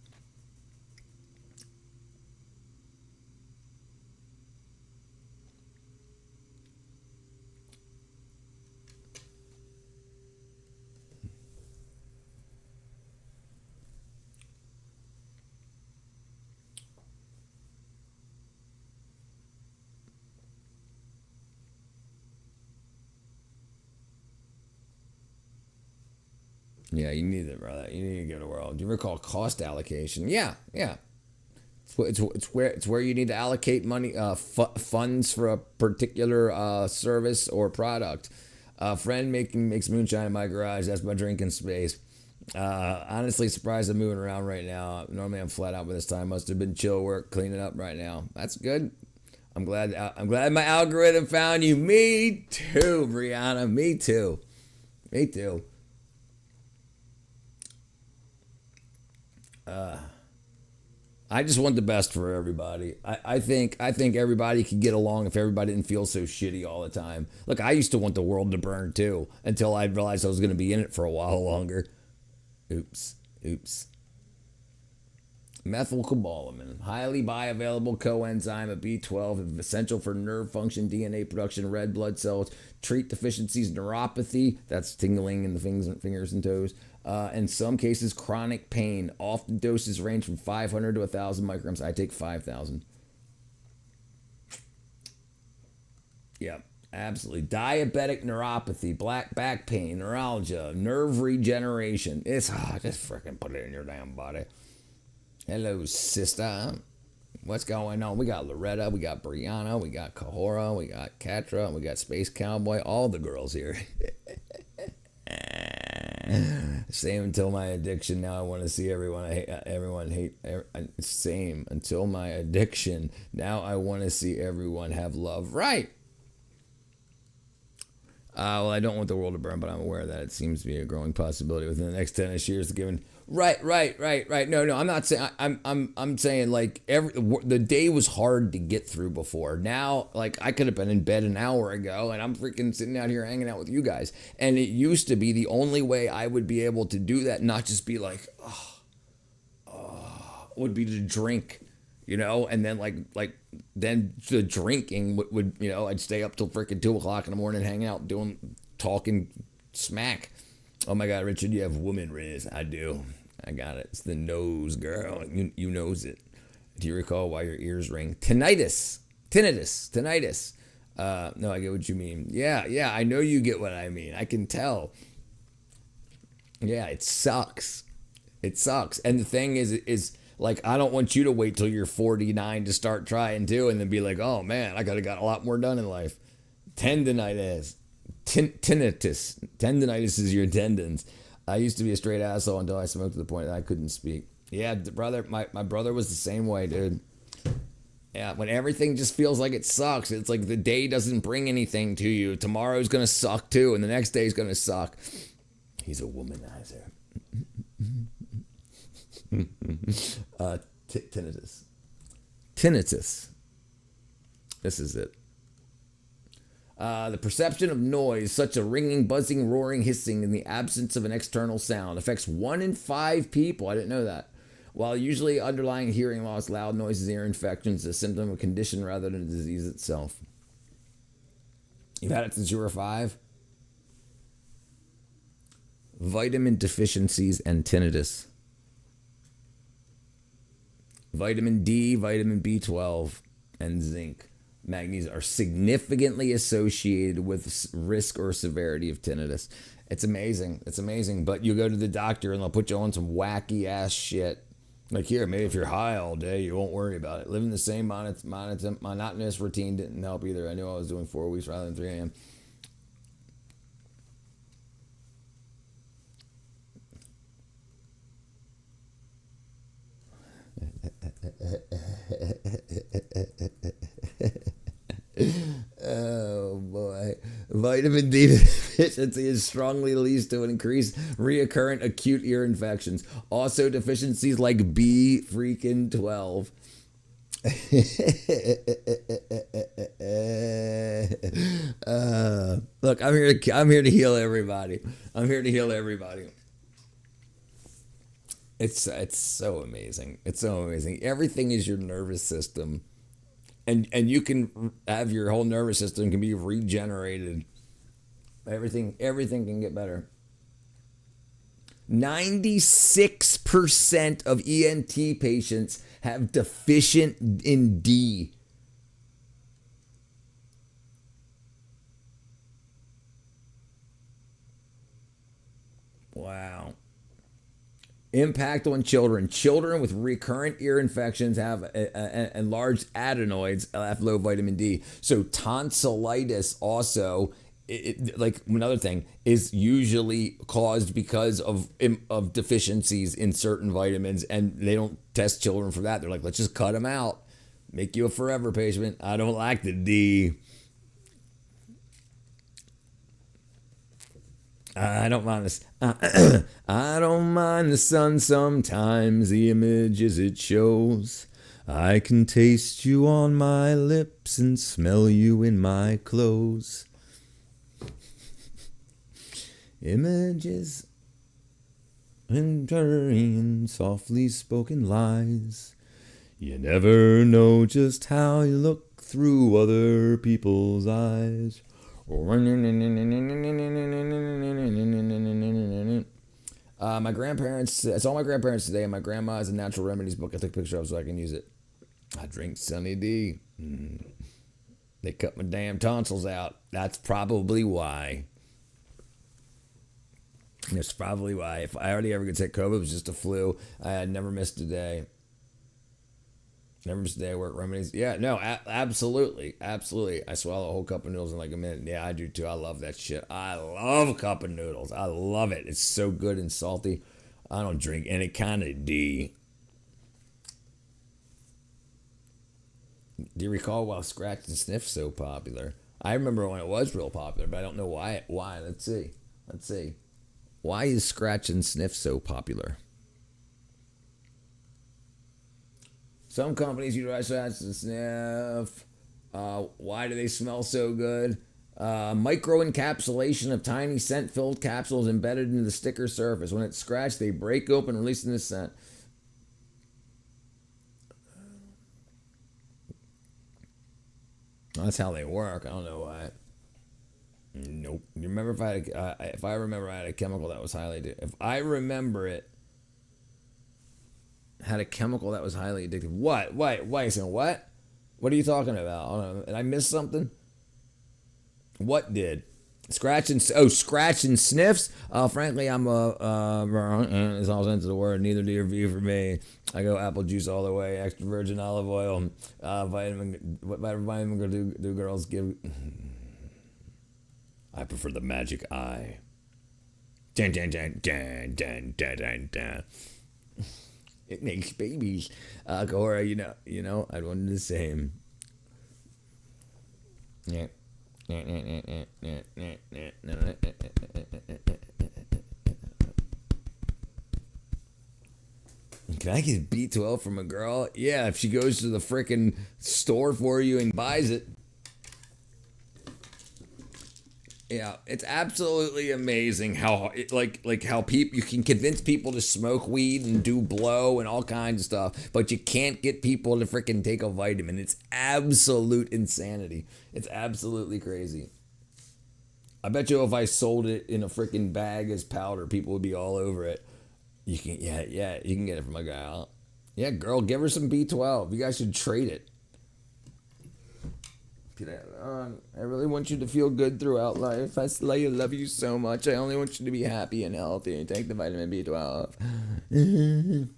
Yeah, you need it, brother. You need to go to world. Do you recall cost allocation? Yeah. It's where you need to allocate money, funds for a particular service or product. A friend makes moonshine in my garage. That's my drinking space. Honestly, surprised I'm moving around right now. Normally I'm flat out, but this time must have been chill work cleaning up right now. That's good. I'm glad my algorithm found you. Me too, Brianna. Me too. I just want the best for everybody. I think everybody could get along if everybody didn't feel so shitty all the time. Look, I used to want the world to burn too until I realized I was going to be in it for a while longer. Oops. Methylcobalamin, highly bioavailable coenzyme of B12, essential for nerve function, DNA production, red blood cells, treat deficiencies, neuropathy, that's tingling in the fingers and toes, in some cases, chronic pain. Often doses range from 500 to 1,000 micrograms. I take 5,000. Yeah, absolutely. Diabetic neuropathy, black back pain, neuralgia, nerve regeneration. It's just freaking put it in your damn body. Hello, sister. What's going on? We got Loretta, we got Brianna, we got Kahora, we got Katra, we got Space Cowboy. All the girls here. Same until my addiction. Now I want to see everyone hate. Same until my addiction. Now I want to see everyone have love. Right. Well, I don't want the world to burn, but I'm aware that it seems to be a growing possibility within the next 10 years. Given right. No, I'm not saying. I'm saying like the day was hard to get through before. Now, like I could have been in bed an hour ago, and I'm freaking sitting out here hanging out with you guys. And it used to be the only way I would be able to do that, not just be like, would be to drink. And then then the drinking would I'd stay up till freaking 2:00 in the morning, hanging out, talking smack, Oh my God, Richard, you have woman riz. I do. I got it. It's the nose, girl. You knows it. Do you recall why your ears ring? Tinnitus. No, I get what you mean. Yeah, I know you get what I mean. I can tell. Yeah, it sucks. It sucks. And the thing is like, I don't want you to wait till you're 49 to start trying too, and then be like, oh man, I could have got a lot more done in life. Tendinitis. Tinnitus. Tendinitis is your tendons. I used to be a straight asshole until I smoked to the point that I couldn't speak. Yeah, brother, my brother was the same way, dude. Yeah, when everything just feels like it sucks, it's like the day doesn't bring anything to you. Tomorrow's gonna suck too, and the next day's gonna suck. He's a womanizer. Tinnitus. This is it. The perception of noise, such a ringing, buzzing, roaring, hissing in the absence of an external sound, affects 1 in 5 people. I didn't know that. While usually underlying hearing loss, loud noises, ear infections, is a symptom of a condition rather than a disease itself. You've had it since you were 5? Vitamin deficiencies and tinnitus. Vitamin D, vitamin B12, and zinc, magnesium are significantly associated with risk or severity of tinnitus. It's amazing. It's amazing. But you go to the doctor and they'll put you on some wacky ass shit. Like, here, maybe if you're high all day, you won't worry about it. Living the same monotonous routine didn't help either. I knew I was doing 4 weeks rather than 3 a.m. Oh boy. Vitamin D deficiency is strongly leads to an increased reoccurrent acute ear infections. Also deficiencies like B freaking 12. Look, I'm here to heal everybody. I'm here to heal everybody. It's so amazing. It's so amazing. Everything is your nervous system. And you can have your whole nervous system can be regenerated. Everything can get better. 96% of ENT patients have deficient in D. Wow. Impact on children. Children with recurrent ear infections have enlarged adenoids, have low vitamin D. So tonsillitis also, like another thing, is usually caused because of deficiencies in certain vitamins, and they don't test children for that. They're like, let's just cut them out, make you a forever patient. I don't like the D. I don't mind this. I don't mind the sun sometimes, the images it shows. I can taste you on my lips and smell you in my clothes. Images entering softly spoken lies. You never know just how you look through other people's eyes. My grandparents, I saw my grandparents today, and my grandma has a natural remedies book I took a picture of so I can use it. I drink Sunny D. They cut my damn tonsils out. That's probably why. That's probably why. If I already ever get sick, COVID was just a flu. I had never missed a day. Never missed a day of work remedies. Yeah, no, absolutely. Absolutely. I swallow a whole cup of noodles in like a minute. Yeah, I do too. I love that shit. I love cup of noodles. I love it. It's so good and salty. I don't drink any kind of D. Do you recall why Scratch and Sniff so popular? I remember when it was real popular, but I don't know why. Why? Let's see. Why is Scratch and Sniff so popular? Some companies utilize Scratch and Sniff. Why do they smell so good? Micro-encapsulation of tiny scent-filled capsules embedded into the sticker surface. When it's scratched, they break open, releasing the scent. That's how they work. I don't know why. Nope. You remember if I remember I had a chemical that was highly addictive. If I remember it, had a chemical that was highly addictive. What? Wait a second. What? What are you talking about? Hold on. Did I miss something? What did? Scratch and sniffs. Frankly, I'm wrong. It's all sense of the word. Neither do your view for me. I go apple juice all the way. Extra virgin olive oil. Vitamin. What vitamin do girls give? I prefer the magic eye. Dun, dun, dun, dun, dun, dun, dun, dun. It makes babies. Cora, you know, I'd want the same. Yeah. Can I get B12 from a girl? Yeah, if she goes to the frickin' store for you and buys it. Yeah, it's absolutely amazing how how people you can convince people to smoke weed and do blow and all kinds of stuff, but you can't get people to freaking take a vitamin. It's absolute insanity. It's absolutely crazy. I bet you if I sold it in a freaking bag as powder, people would be all over it. You can you can get it from a guy. Yeah, girl, give her some B12. You guys should trade it. I really want you to feel good throughout life. I love you so much. I only want you to be happy and healthy. Take the vitamin B12.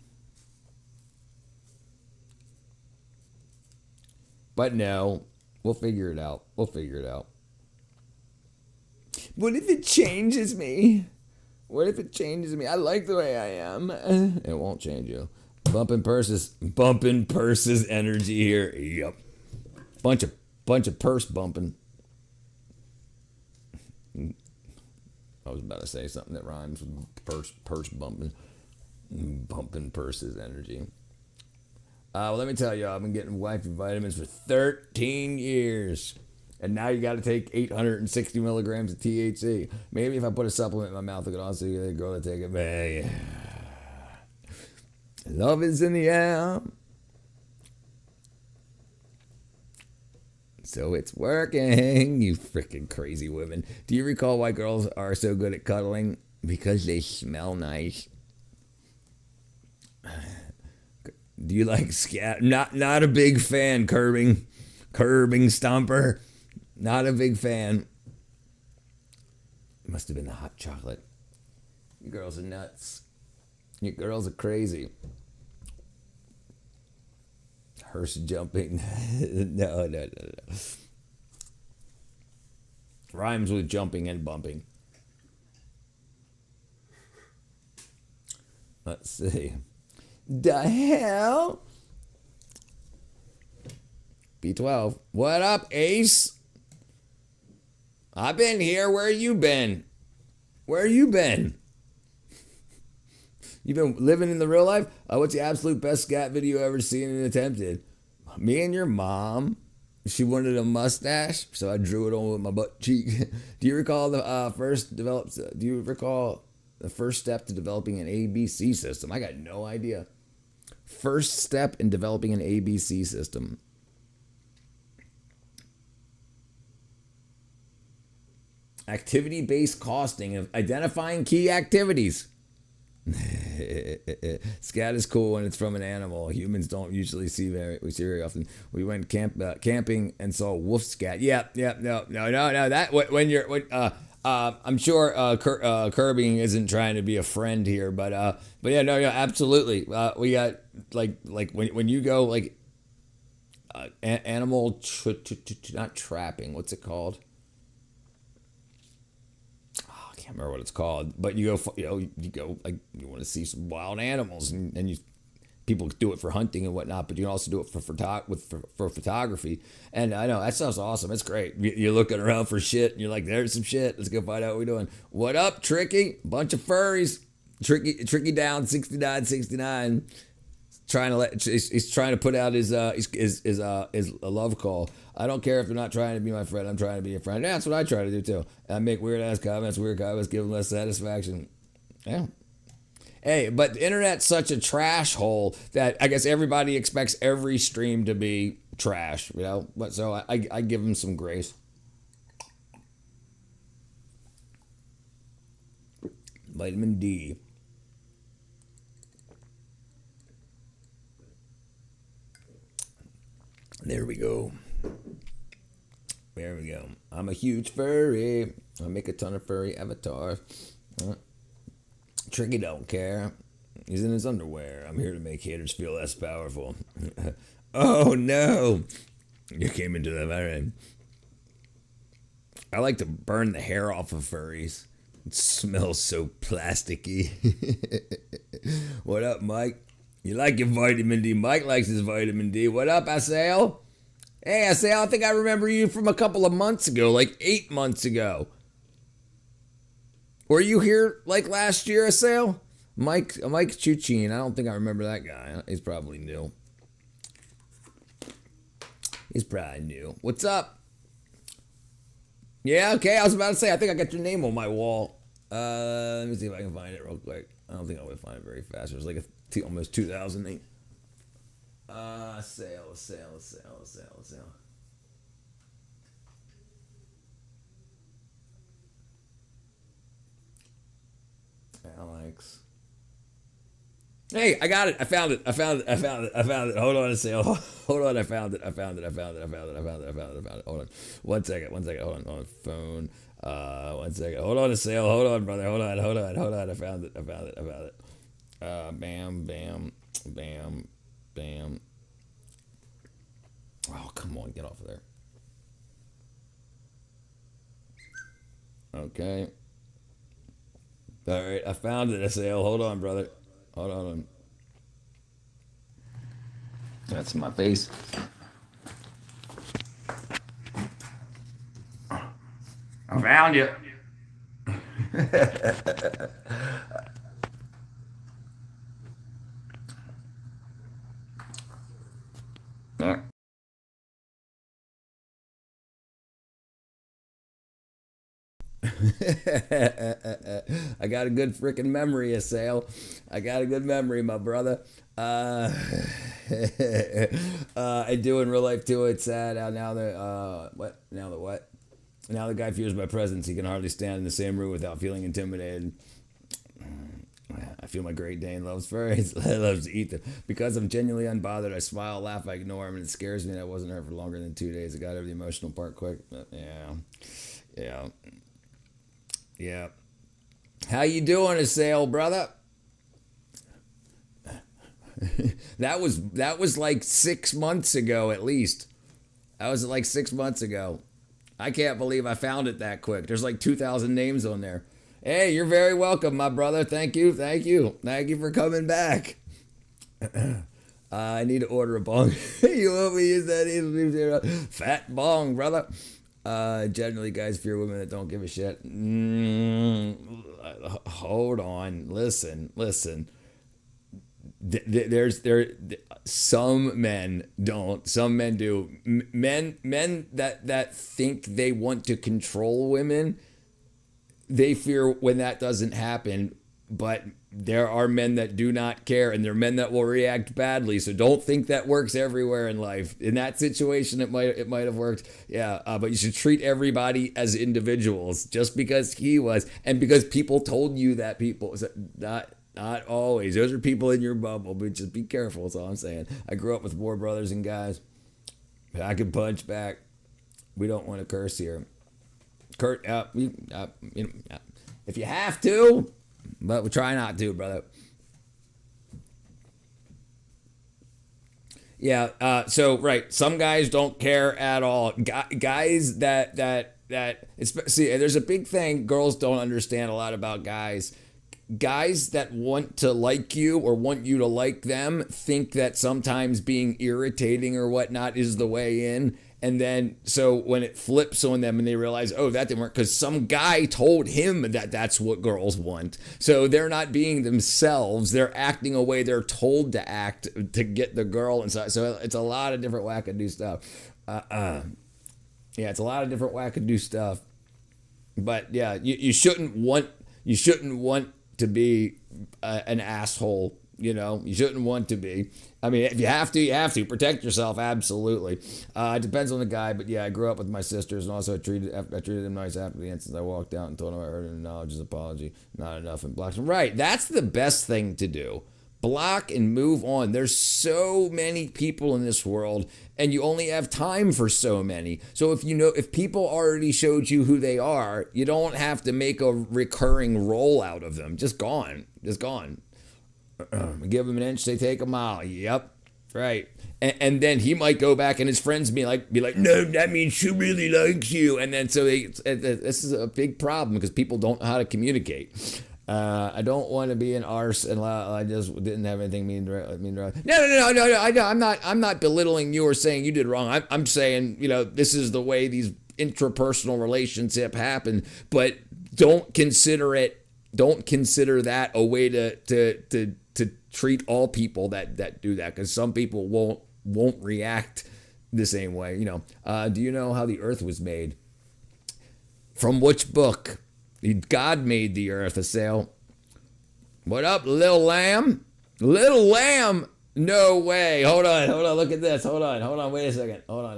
But no, we'll figure it out. What if it changes me? I like the way I am. It won't change you. Bumping purses energy here. Yep. Bunch of purse bumping. I was about to say something that rhymes with purse bumping. Bumping purses energy. Well, let me tell you, I've been getting wifey vitamins for 13 years. And now you got to take 860 milligrams of THC. Maybe if I put a supplement in my mouth, I could also get a girl to take it. Man, love is in the air. So it's working, you freaking crazy women. Do you recall why girls are so good at cuddling? Because they smell nice. Do you like scat? Not a big fan, curbing stomper. Not a big fan. It must have been the hot chocolate. You girls are nuts. You girls are crazy. Hearse jumping. No. Rhymes with jumping and bumping. Let's see. The hell? B12. What up, Ace? I've been here. Where you been? You've been living in the real life? What's the absolute best scat video ever seen and attempted? Me and your mom. She wanted a mustache, so I drew it on with my butt cheek. Do you recall the first step to developing an ABC system? I got no idea. First step in developing an ABC system. Activity-based costing of identifying key activities. Scat is cool when it's from an animal. Humans don't usually see very often. We went camping and saw wolf scat. No. That I'm sure curbing isn't trying to be a friend here, but yeah, absolutely. We got like when you go like animal not trapping. What's it called? I can't remember what it's called, but you go like you want to see some wild animals, and you people do it for hunting and whatnot, but you can also do it for photography. And I know that sounds awesome. It's great. You're looking around for shit, and you're like, "There's some shit. Let's go find out what we're doing." What up, Tricky? Bunch of furries. Tricky down 69. He's trying to put out his love call. I don't care if they're not trying to be my friend. I'm trying to be a friend. Yeah, that's what I try to do too. I make weird comments, give them less satisfaction. Yeah. Hey, but the internet's such a trash hole that I guess everybody expects every stream to be trash, But so I give them some grace. Vitamin D. There we go. There we go. I'm a huge furry. I make a ton of furry avatars. Tricky don't care. He's in his underwear. I'm here to make haters feel less powerful. Oh no! You came into the very. I like to burn the hair off of furries. It smells so plasticky. What up, Mike? You like your vitamin D? Mike likes his vitamin D. What up, Asael? Hey, Asael, I think I remember you from a couple of months ago, like 8 months ago. Were you here like last year, Asael? Mike Chuchin. I don't think I remember that guy. He's probably new. He's probably new. What's up? Yeah, okay. I was about to say, I think I got your name on my wall. Let me see if I can find it real quick. I don't think I would find it very fast. It was like almost 2008. Sale. Alex. Hey, I got it. I found it. Hold on a sale. Hold on. I found it. Hold on. One second. Hold on. Phone. 1 second. Hold on a sale. Hold on, brother. Hold on. I found it. Bam. Oh, come on. Get off of there. Okay. All right. I found it. A sale. Hold on, brother. Hold on. That's my face. I found you. I got a good freaking memory, Assail. I got a good memory, my brother. I do in real life too. It's sad how now the Now the guy fears my presence. He can hardly stand in the same room without feeling intimidated. I feel my Great Dane loves furries. Loves to eat them. Because I'm genuinely unbothered, I smile, laugh, I ignore him, and it scares me that I wasn't hurt for longer than 2 days. I got over the emotional part quick. But yeah. How you doing, Assail, brother? That was like 6 months ago at least. That was like 6 months ago. I can't believe I found it that quick. There's like 2,000 names on there. Hey, you're very welcome, my brother. Thank you for coming back. I need to order a bong. You want me to use that? Fat bong, brother. Generally, guys fear women that don't give a shit. Hold on. Listen. Some men don't. Some men do. Men that think they want to control women, they fear when that doesn't happen. But there are men that do not care, and there are men that will react badly. So don't think that works everywhere in life. In that situation, it might have worked. Yeah, but you should treat everybody as individuals. Just because he was, and because people told you that people not always. Those are people in your bubble, but just be careful. That's all I'm saying. I grew up with more brothers and guys. I can punch back. We don't want to curse here. If you have to. But we try not to, brother. Yeah. So right, some guys don't care at all. Guys that see, there's a big thing girls don't understand a lot about guys. Guys that want to like you or want you to like them think that sometimes being irritating or whatnot is the way in. And then, so when it flips on them and they realize, oh, that didn't work because some guy told him that that's what girls want. So they're not being themselves. They're acting a way they're told to act to get the girl inside. So it's a lot of different wackadoo stuff. Yeah, it's a lot of different wackadoo stuff. But yeah, you shouldn't want to be an asshole. You know, you shouldn't want to be. I mean, if you have to, you have to. Protect yourself, absolutely. It depends on the guy, but yeah, I grew up with my sisters, and also I treated them nice after the incident. I walked out and told them I heard and acknowledged his apology. Not enough and blocked him. Right, that's the best thing to do. Block and move on. There's so many people in this world, and you only have time for so many. So if people already showed you who they are, you don't have to make a recurring role out of them. Just gone. Give them an inch, they take a mile. Yep, right. And then he might go back, and his friends be like, no, that means she really likes you. And then this is a big problem because people don't know how to communicate. I don't want to be an arse, and I just didn't have anything mean. No. I'm not belittling you or saying you did wrong. I'm saying, this is the way these interpersonal relationships happen. But don't consider that a way to treat all people that do that, because some people won't react the same way. Do you know how the earth was made? From which book? God made the earth, a sale. What up, Lil Lamb? Little Lamb? No way. Hold on. Look at this. Hold on. Wait a second. Hold on.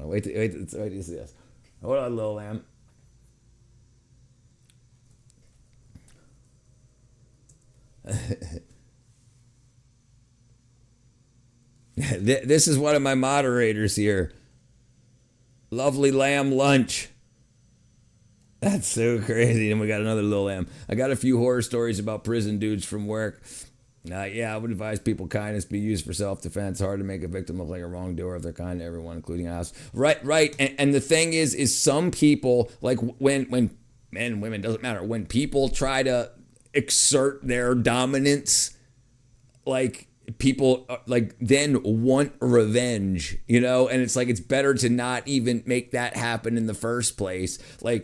Wait to see this. Hold on, Lil Lamb. This is one of my moderators here. Lovely Lamb Lunch. That's so crazy. And we got another Lil Lamb. I got a few horror stories about prison dudes from work. I would advise people kindness be used for self-defense. Hard to make a victim look like a wrongdoer if they're kind to everyone, including us. Right. And the thing is some people, like when men and women, doesn't matter. When people try to exert their dominance, like people then want revenge, and it's like, it's better to not even make that happen in the first place. I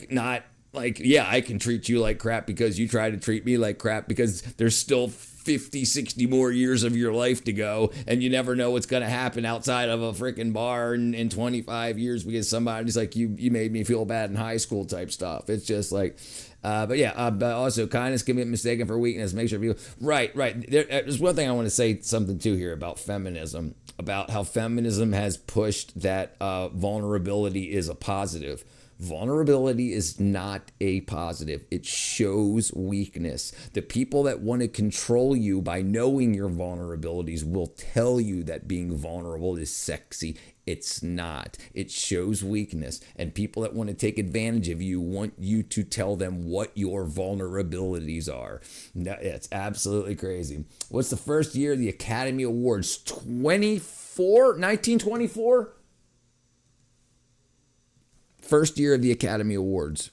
can treat you like crap because you try to treat me like crap, because there's still 50, 60 more years of your life to go, and you never know what's going to happen outside of a freaking bar in 25 years because somebody's like, you made me feel bad in high school type stuff. It's just like, but also kindness can be mistaken for weakness. Make sure people, right. There's one thing I want to say something too here about feminism, about how feminism has pushed that vulnerability is a positive. Vulnerability is not a positive. It shows weakness. The people that want to control you by knowing your vulnerabilities will tell you that being vulnerable is sexy. It's not. It shows weakness. And people that want to take advantage of you want you to tell them what your vulnerabilities are. It's absolutely crazy. What's the first year of the Academy Awards? 1924? First year of the Academy Awards.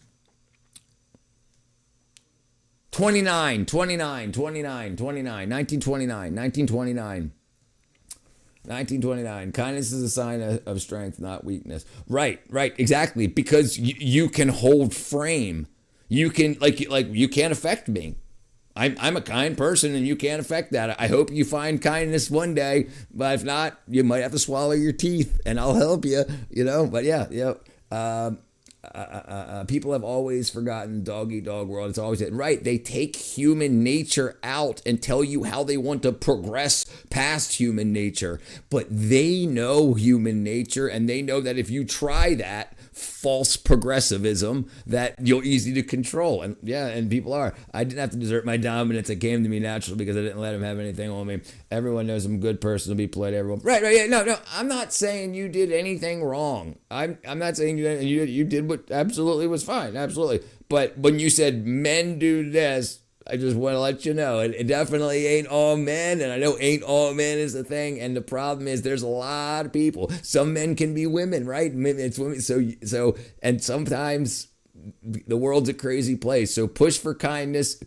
1929. Kindness is a sign of strength, not weakness. Right, exactly. Because you can hold frame. You can, you can't affect me. I'm a kind person, and you can't affect that. I hope you find kindness one day, but if not, you might have to swallow your teeth, and I'll help you. But yeah. People have always forgotten dog eat dog world. It's always right. They take human nature out and tell you how they want to progress past human nature, but they know human nature, and they know that if you try that false progressivism, that you're easy to control. And people are. I didn't have to desert my dominance. It came to me naturally because I didn't let him have anything on me. Everyone knows I'm a good person to be polite to everyone. Right. Yeah, no. I'm not saying you did anything wrong. I'm not saying you did what absolutely was fine. Absolutely. But when you said men do this, I just want to let you know, it definitely ain't all men, and I know ain't all men is the thing, and the problem is there's a lot of people. Some men can be women, right? It's women, so, and sometimes the world's a crazy place. So push for kindness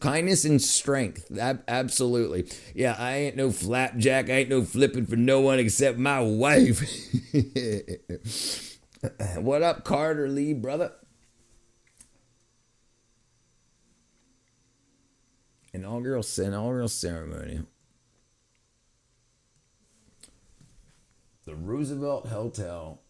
and strength. Absolutely. Yeah, I ain't no flapjack. I ain't no flipping for no one except my wife. What up, Carter Lee, brother? Inaugural ceremony. The Roosevelt Hotel.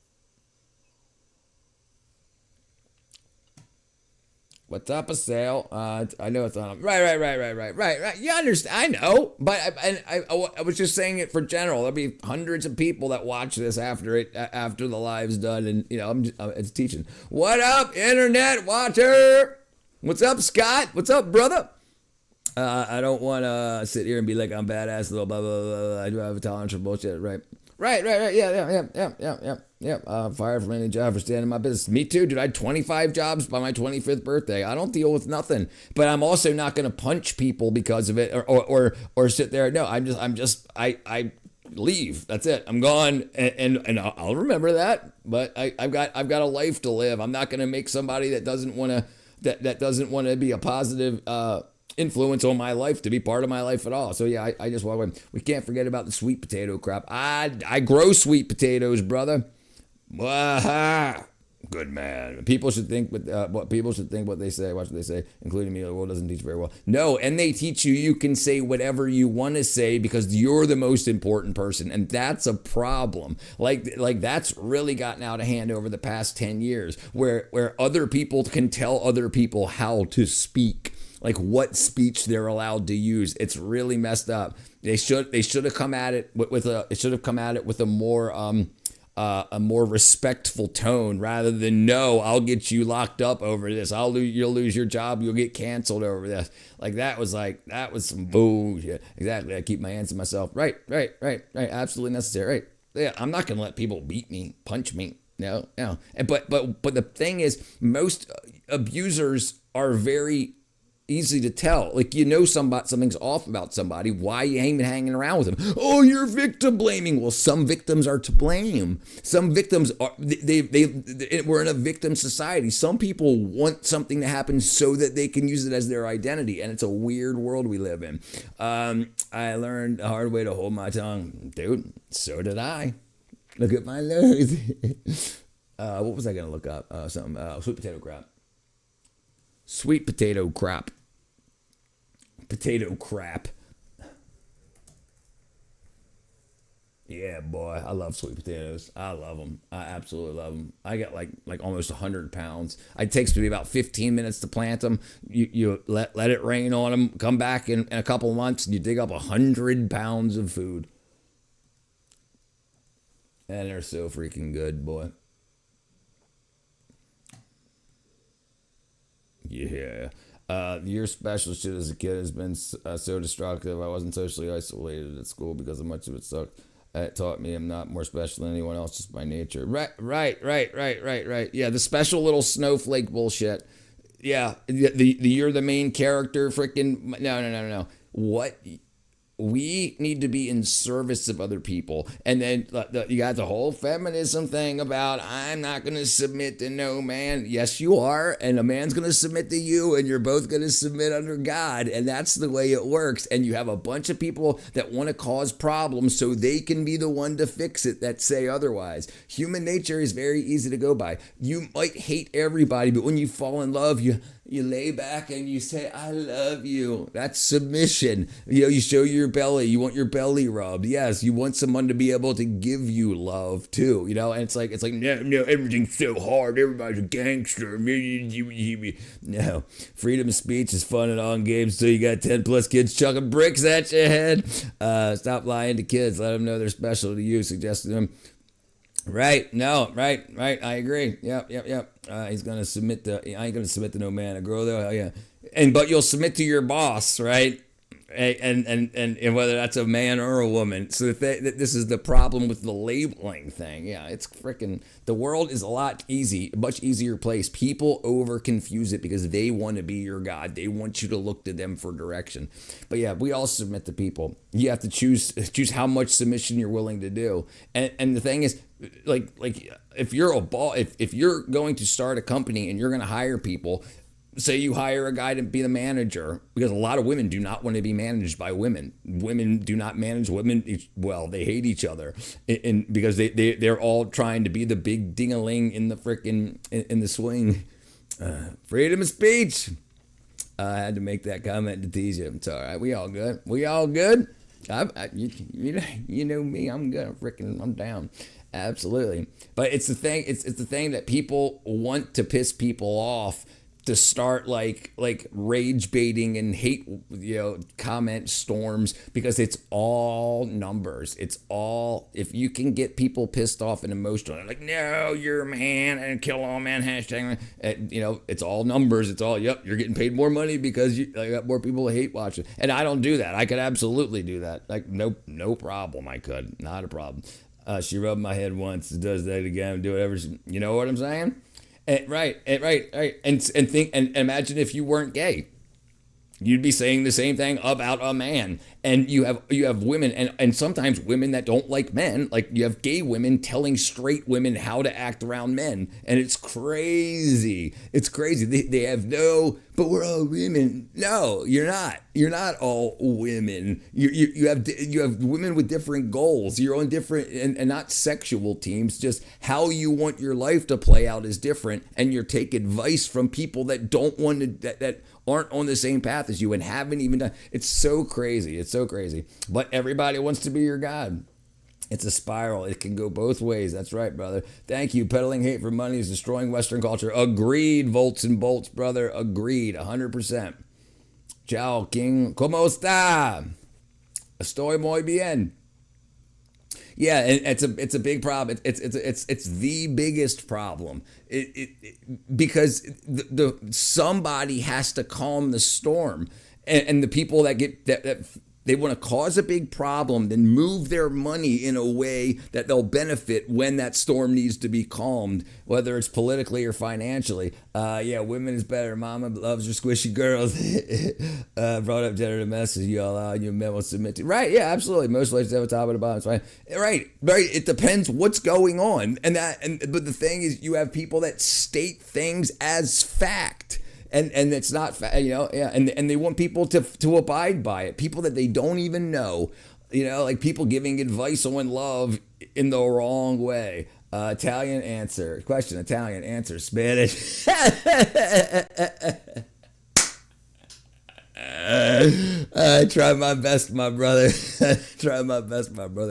What's up, a sale? I know it's on. Right. You understand? I know, but I was just saying it for general. There'll be hundreds of people that watch this after the live's done, and it's teaching. What up, internet watcher? What's up, Scott? What's up, brother? I don't want to sit here and be like I'm badass, little blah blah blah. I do have a tolerance for bullshit, right? Right. Yeah. Fired from any job for standing my business. Me too, dude. I had 25 jobs by my 25th birthday. I don't deal with nothing, but I'm also not going to punch people because of it or sit there. No, I leave. That's it. I'm gone, and I'll remember that. But I've got a life to live. I'm not going to make somebody that doesn't want to be a positive influence on my life to be part of my life at all. So yeah, I just walk away. We can't forget about the sweet potato crop. I grow sweet potatoes, brother. Waha. Good man. People should think what they say. Watch what they say, including me. The world doesn't teach very well. No, and they teach you can say whatever you want to say because you're the most important person, and that's a problem. Like that's really gotten out of hand over the past 10 years, where other people can tell other people how to speak. Like what speech they're allowed to use. It's really messed up. They should have come at it with a more respectful tone rather than no, I'll get you locked up over this. You'll lose your job. You'll get canceled over this. That was some bullshit. Exactly. I keep my hands to myself. Right. Absolutely necessary. Right. Yeah. I'm not gonna let people beat me, punch me. No. But the thing is, most abusers are very easy to tell. Like, something's off about somebody. Why are you hanging around with them? Oh, you're victim blaming. Well, some victims are to blame. Some victims are, we're in a victim society. Some people want something to happen so that they can use it as their identity. And it's a weird world we live in. I learned the hard way to hold my tongue. Dude, so did I. Look at my nose. What was I going to look up? Sweet potato crap. Sweet potato crap. Potato crap. Yeah, boy, I love sweet potatoes. I love them. I absolutely love them. I got like almost 100 pounds. It takes me about 15 minutes to plant them. You let it rain on them. Come back in a couple months and you dig up 100 pounds of food. And they're so freaking good, boy. Yeah. Your special shit as a kid has been so destructive. I wasn't socially isolated at school because much of it sucked. It taught me I'm not more special than anyone else just by nature. Right. Yeah, the special little snowflake bullshit. Yeah, the you're the main character freaking... No. What... We need to be in service of other people. And then you got the whole feminism thing about I'm not going to submit to no man. Yes, you are. And a man's going to submit to you and you're both going to submit under God. And that's the way it works. And you have a bunch of people that want to cause problems so they can be the one to fix it that say otherwise. Human nature is very easy to go by. You might hate everybody, but when you fall in love, you lay back and you say, I love you. That's submission. You show your belly. You want your belly rubbed. Yes, you want someone to be able to give you love too. And it's like no, everything's so hard. Everybody's a gangster. No, freedom of speech is fun and all in games till you got 10 plus kids chucking bricks at your head. Stop lying to kids. Let them know they're special to you. Suggest to them. Right. No. Right. I agree. Yep. He's gonna submit to. I ain't gonna submit to no man. A girl though, hell yeah. But you'll submit to your boss, right? And whether that's a man or a woman. So this is the problem with the labeling thing. Yeah, it's freaking. The world is a much easier place. People over confuse it because they want to be your God. They want you to look to them for direction. But yeah, we all submit to people. You have to choose how much submission you're willing to do. And the thing is, like if you're if you're going to start a company and you're going to hire people. Say you hire a guy to be the manager, because a lot of women do not want to be managed by women. Women do not manage women. Well, they hate each other, and because they're all trying to be the big ding-a-ling in the frickin' in the swing. Freedom of speech. I had to make that comment to tease you. It's all right. We all good. You know me. I'm good. I'm down. Absolutely. But it's the thing. It's the thing that people want to piss people off to start like rage baiting and hate, comment storms, because it's all numbers. It's all, if you can get people pissed off and emotional, like, no, you're a man and kill all man hashtag, it's all numbers. It's all, yep, you're getting paid more money because I got more people to hate watching. And I don't do that. I could absolutely do that. Like, no problem. I could, not a problem. She rubbed my head once, does that again, do whatever. You know what I'm saying? Right. And think, and imagine if you weren't gay. You'd be saying the same thing about a man. And you have women, and sometimes women that don't like men, like you have gay women telling straight women how to act around men. And it's crazy. It's crazy. They have but we're all women. No, you're not. You're not all women. You have women with different goals. You're on different, and not sexual teams, just how you want your life to play out is different. And you're taking advice from people that don't want to, that aren't on the same path as you and haven't even done. It's so crazy. It's so crazy. But everybody wants to be your God. It's a spiral. It can go both ways. That's right, brother. Thank you. Peddling hate for money is destroying Western culture. Agreed, Volts and Bolts, brother. Agreed, 100%. Ciao, King. ¿Cómo está? Estoy muy bien. Yeah, it's a big problem. It's the biggest problem. Because somebody has to calm the storm, and the people that get that they want to cause a big problem, then move their money in a way that they'll benefit when that storm needs to be calmed, whether it's politically or financially. Women is better. Mama loves her squishy girls. Brought up gender message. You allow your men will submit to. Right? Yeah, absolutely. Most relationships have a top and a bottom. It's fine. Right. It depends what's going on, but the thing is, you have people that state things as fact. And it's not, and they want people to abide by it. People that they don't even know, like people giving advice on love in the wrong way. Italian answer. Question, Italian answer. Spanish. I tried my best, my brother.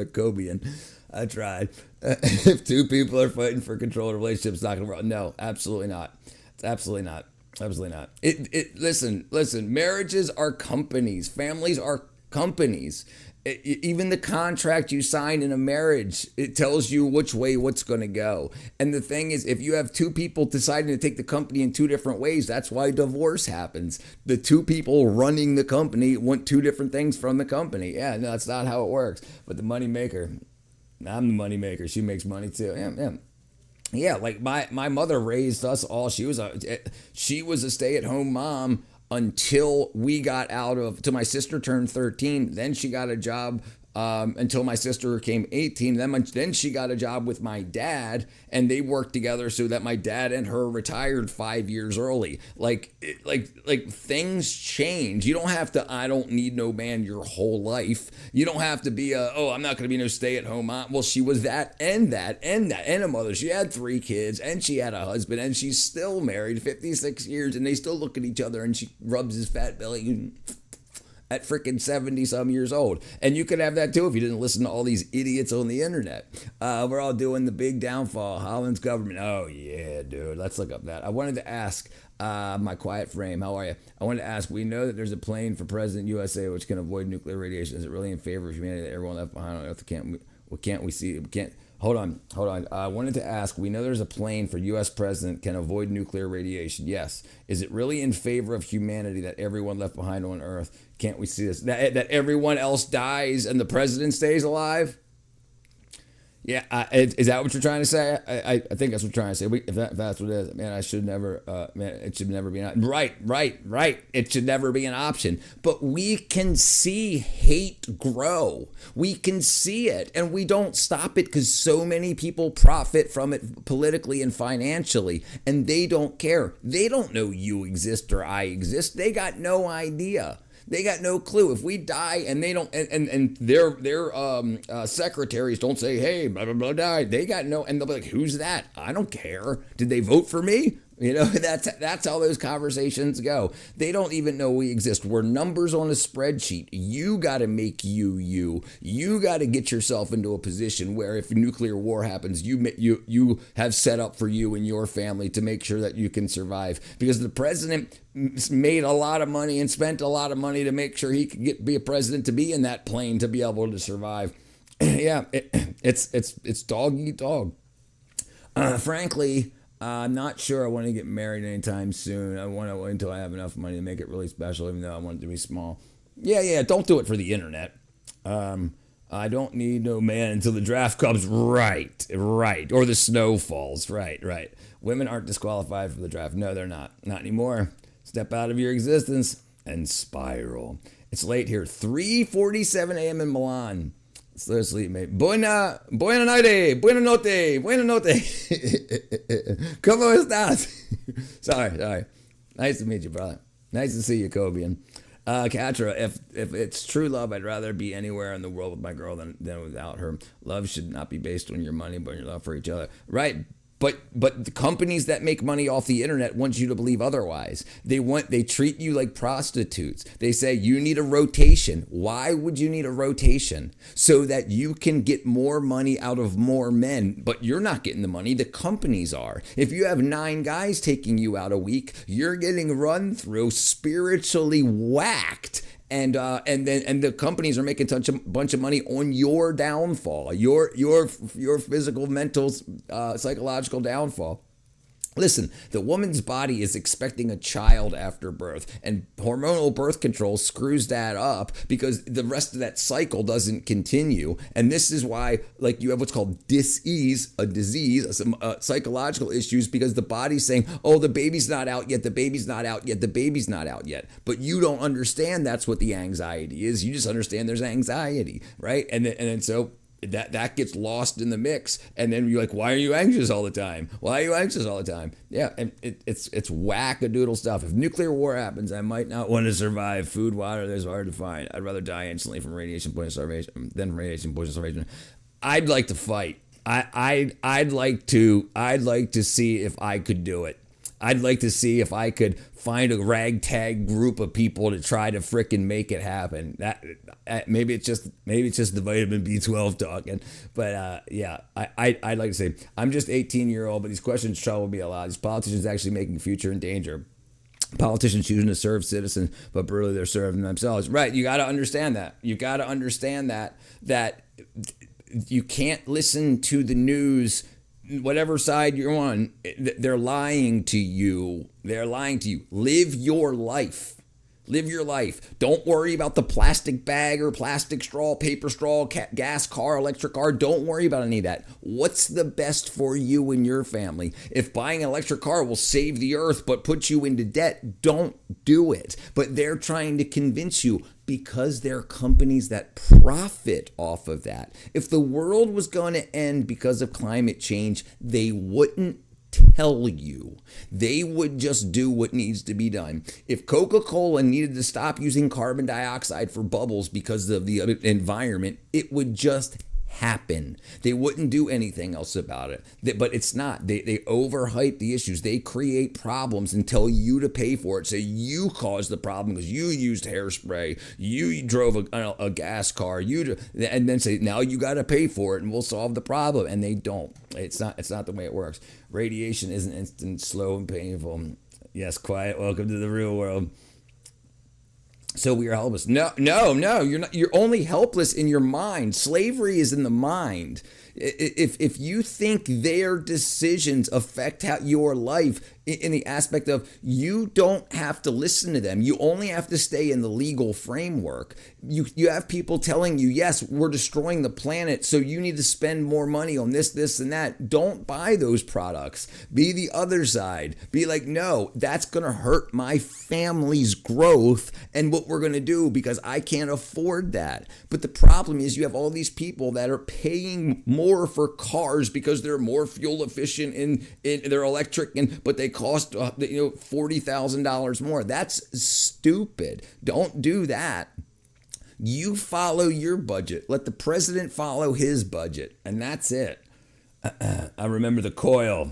Cobian. I tried. If two people are fighting for control of relationships, it's not going to work. No, absolutely not. It's absolutely not. Absolutely not. Listen, marriages are companies. Families are companies. Even the contract you sign in a marriage, it tells you which way what's going to go. And the thing is, if you have two people deciding to take the company in two different ways, that's why divorce happens. The two people running the company want two different things from the company. Yeah, no, that's not how it works. But the money maker, I'm the money maker. She makes money too. Yeah. Yeah, like my mother raised us all. She was a stay-at-home mom until we got till my sister turned 13. Then she got a job until my sister came 18. Then she got a job with my dad, and they worked together so that my dad and her retired 5 years early. Like things change. You don't have to, I don't need no man your whole life. You don't have to be I'm not going to be no stay-at-home mom. Well, she was that and a mother. She had 3 kids, and she had a husband, and she's still married 56 years, and they still look at each other, and she rubs his fat belly at freaking 70 some years old. And you could have that too if you didn't listen to all these idiots on the internet. We're all doing the big downfall, Holland's government. Oh yeah, dude, let's look up that. I wanted to ask my quiet frame, how are you? I wanted to ask, we know that there's a plane for President USA which can avoid nuclear radiation. Is it really in favor of humanity that everyone left behind on Earth? Hold on. I wanted to ask, we know there's a plane for U.S. president can avoid nuclear radiation. Yes. Is it really in favor of humanity that everyone left behind on Earth? Can't we see this? That everyone else dies and the president stays alive? Yeah, is that what you're trying to say? I think that's what you're trying to say. If that's what it is, man, it should never be an option. Right. It should never be an option. But we can see hate grow. We can see it, and we don't stop it because so many people profit from it politically and financially, and they don't care. They don't know you exist or I exist. They got no idea. They got no clue. If we die and they don't, and their secretaries don't say, hey, blah, blah, blah, died. They got no, and they'll be like, who's that? I don't care. Did they vote for me? You know, that's how those conversations go. They don't even know we exist. We're numbers on a spreadsheet. You got to make you. You got to get yourself into a position where if nuclear war happens, you have set up for you and your family to make sure that you can survive. Because the president made a lot of money and spent a lot of money to make sure he could be a president, to be in that plane, to be able to survive. Yeah, it's dog eat dog. Frankly, I'm not sure I want to get married anytime soon. I want to wait until I have enough money to make it really special, even though I want it to be small. Yeah, don't do it for the internet. I don't need no man until the draft comes. Right. Or the snow falls. Right. Women aren't disqualified for the draft. No, they're not. Not anymore. Step out of your existence and spiral. It's late here. 3:47 a.m. in Milan. Slow sleep, mate. Buena notte. ¿Cómo estás? Sorry. Nice to meet you, brother. Nice to see you, Kobian. Katra, if it's true love, I'd rather be anywhere in the world with my girl than without her. Love should not be based on your money, but on your love for each other. Right. But the companies that make money off the internet want you to believe otherwise. They treat you like prostitutes. They say you need a rotation. Why would you need a rotation? So that you can get more money out of more men. But you're not getting the money. The companies are. If you have 9 guys taking you out a week, you're getting run through, spiritually whacked. And the companies are making a bunch of money on your downfall, your physical, mental, psychological downfall. Listen, the woman's body is expecting a child after birth, and hormonal birth control screws that up because the rest of that cycle doesn't continue. And this is why, like, you have what's called dis-ease, a disease, some psychological issues, because the body's saying, oh, the baby's not out yet, the baby's not out yet, the baby's not out yet. But you don't understand that's what the anxiety is. You just understand there's anxiety, right? And so that gets lost in the mix, and then you're like, why are you anxious all the time? Yeah, and it's wackadoodle stuff. If nuclear war happens, I might not want to survive. Food, water, there's hard to find. I'd rather die instantly from radiation poison starvation than from radiation poison starvation. I'd like to fight. I'd like to see if I could do it. I'd like to see if I could find a ragtag group of people to try to frickin' make it happen. Maybe it's just the vitamin B12 talking, but yeah, I'd like to say I'm just 18-year-old, but these questions trouble me a lot. These politicians actually making future in danger. Politicians choosing to serve citizens, but brutally they're serving themselves. Right? You got to understand that. That you can't listen to the news. Whatever side you're on, they're lying to you. Live your life. Don't worry about the plastic bag or plastic straw, paper straw, gas car, electric car. Don't worry about any of that. What's the best for you and your family? If buying an electric car will save the earth but put you into debt, don't do it. But they're trying to convince you, because they're companies that profit off of that. If the world was going to end because of climate change, they wouldn't tell you. They would just do what needs to be done. If Coca-Cola needed to stop using carbon dioxide for bubbles because of the environment, it would just happen. They wouldn't do anything else about it. But it's not. They overhype the issues. They create problems and tell you to pay for it. So you caused the problem because you used hairspray, you drove a gas car, and then say, now you got to pay for it and we'll solve the problem. And they don't. It's not the way it works. Radiation isn't instant, slow, and painful. Yes, quiet. Welcome to the real world. So we are helpless. No, you're not. You're only helpless in your mind. Slavery is in the mind. If you think their decisions affect your life in the aspect of you don't have to listen to them, you only have to stay in the legal framework. You have people telling you, yes, we're destroying the planet, so you need to spend more money on this, and that. Don't buy those products. Be the other side. Be like, no, that's going to hurt my family's growth and what we're going to do because I can't afford that. But the problem is you have all these people that are paying more for cars because they're more fuel efficient in they're electric, but they cost $40,000 more. That's stupid. Don't do that. You follow your budget. Let the president follow his budget, and that's it. I remember the coil.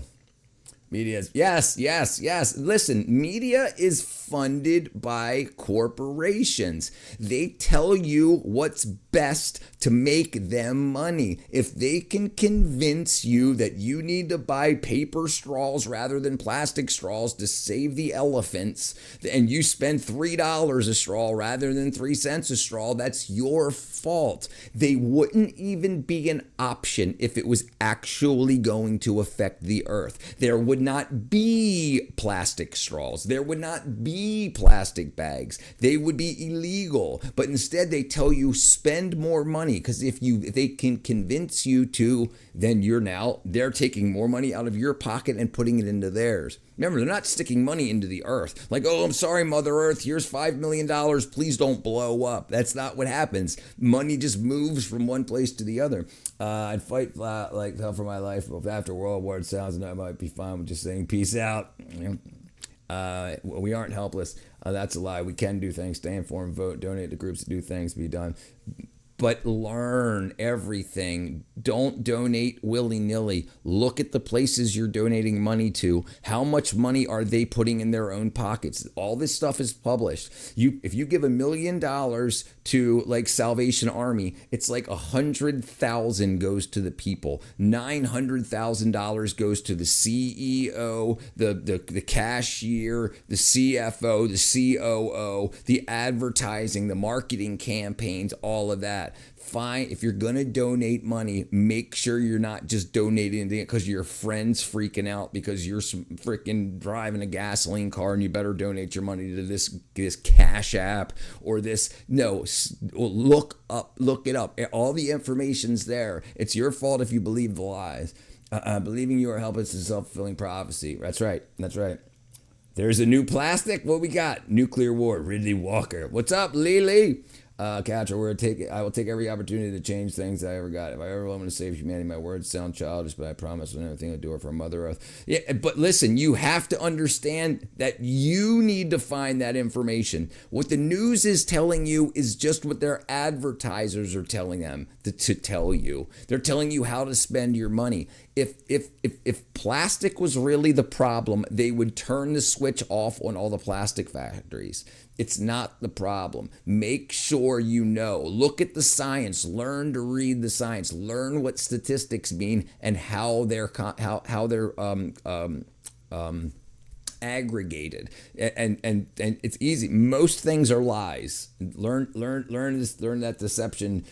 Media is, yes. Listen, media is funded by corporations. They tell you what's best to make them money. If they can convince you that you need to buy paper straws rather than plastic straws to save the elephants, and you spend $3 a straw rather than 3 cents a straw, that's your fault. They wouldn't even be an option if it was actually going to affect the earth. There would not be plastic straws. There would not be plastic bags. They would be illegal. But instead they tell you spend more money, because if they can convince you to, then they're taking more money out of your pocket and putting it into theirs. Remember, they're not sticking money into the earth. Like, oh, I'm sorry, Mother Earth, here's $5 million. Please don't blow up. That's not what happens. Money just moves from one place to the other. I'd fight like hell for my life. But after World War, it sounds like I might be fine with just saying peace out. We aren't helpless. That's a lie. We can do things. Stay informed, vote, donate to groups to do things, be done. But learn everything. Don't donate willy-nilly. Look at the places you're donating money to. How much money are they putting in their own pockets? All this stuff is published. If you give $1 million to like Salvation Army, it's like 100,000 goes to the people. $900,000 goes to the CEO, the cashier, the CFO, the COO, the advertising, the marketing campaigns, all of that. Fine, if you're gonna donate money, make sure you're not just donating it because your friend's freaking out because you're freaking driving a gasoline car and you better donate your money to this Cash App or this. No, look it up. All the information's there. It's your fault if you believe the lies. Believing you are helpless is a self-fulfilling prophecy. That's right. There's a new plastic. What we got? Nuclear war. Ridley Walker. What's up, Lily? Catcher, I will take every opportunity to change things I ever got. If I ever want to save humanity, my words sound childish, but I promise when everything I do it for Mother Earth. Yeah, but listen, you have to understand that you need to find that information. What the news is telling you is just what their advertisers are telling them to tell you. They're telling you how to spend your money. If plastic was really the problem, they would turn the switch off on all the plastic factories. It's not the problem. Make sure you know. Look at the science. Learn to read the science. Learn what statistics mean and how they're aggregated. And it's easy. Most things are lies. Learn that deception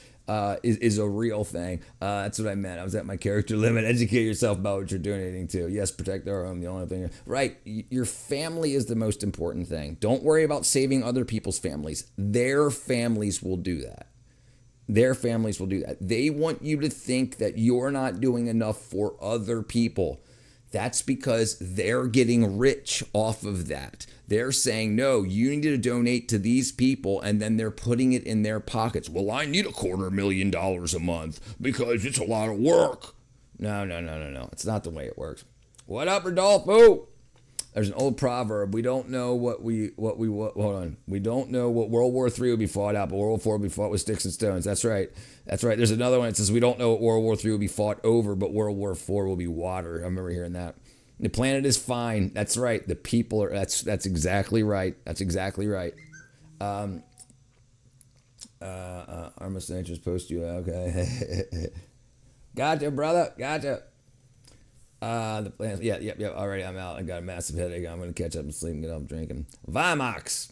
is a real thing. That's what I meant. I was at my character limit. Educate yourself about what you're donating to. Yes, protect our home. The only thing. Right. Your family is the most important thing. Don't worry about saving other people's families. Their families will do that. They want you to think that you're not doing enough for other people. That's because they're getting rich off of that. They're saying, no, you need to donate to these people, and then they're putting it in their pockets. Well, I need $250,000 a month because it's a lot of work. No. It's not the way it works. What up, Rodolfo? There's an old proverb. We don't know we don't know what World War III will be fought out, but World War IV will be fought with sticks and stones. That's right. There's another one that says we don't know what World War III will be fought over, but World War IV will be water. I remember hearing that. The planet is fine. That's right. The people are. That's exactly right. Armist Nature's post you. Okay. Gotcha, brother. Gotcha. The plans. Yeah. Alrighty, I'm out. I got a massive headache. I'm gonna catch up and sleep and get up drinking. Vimox.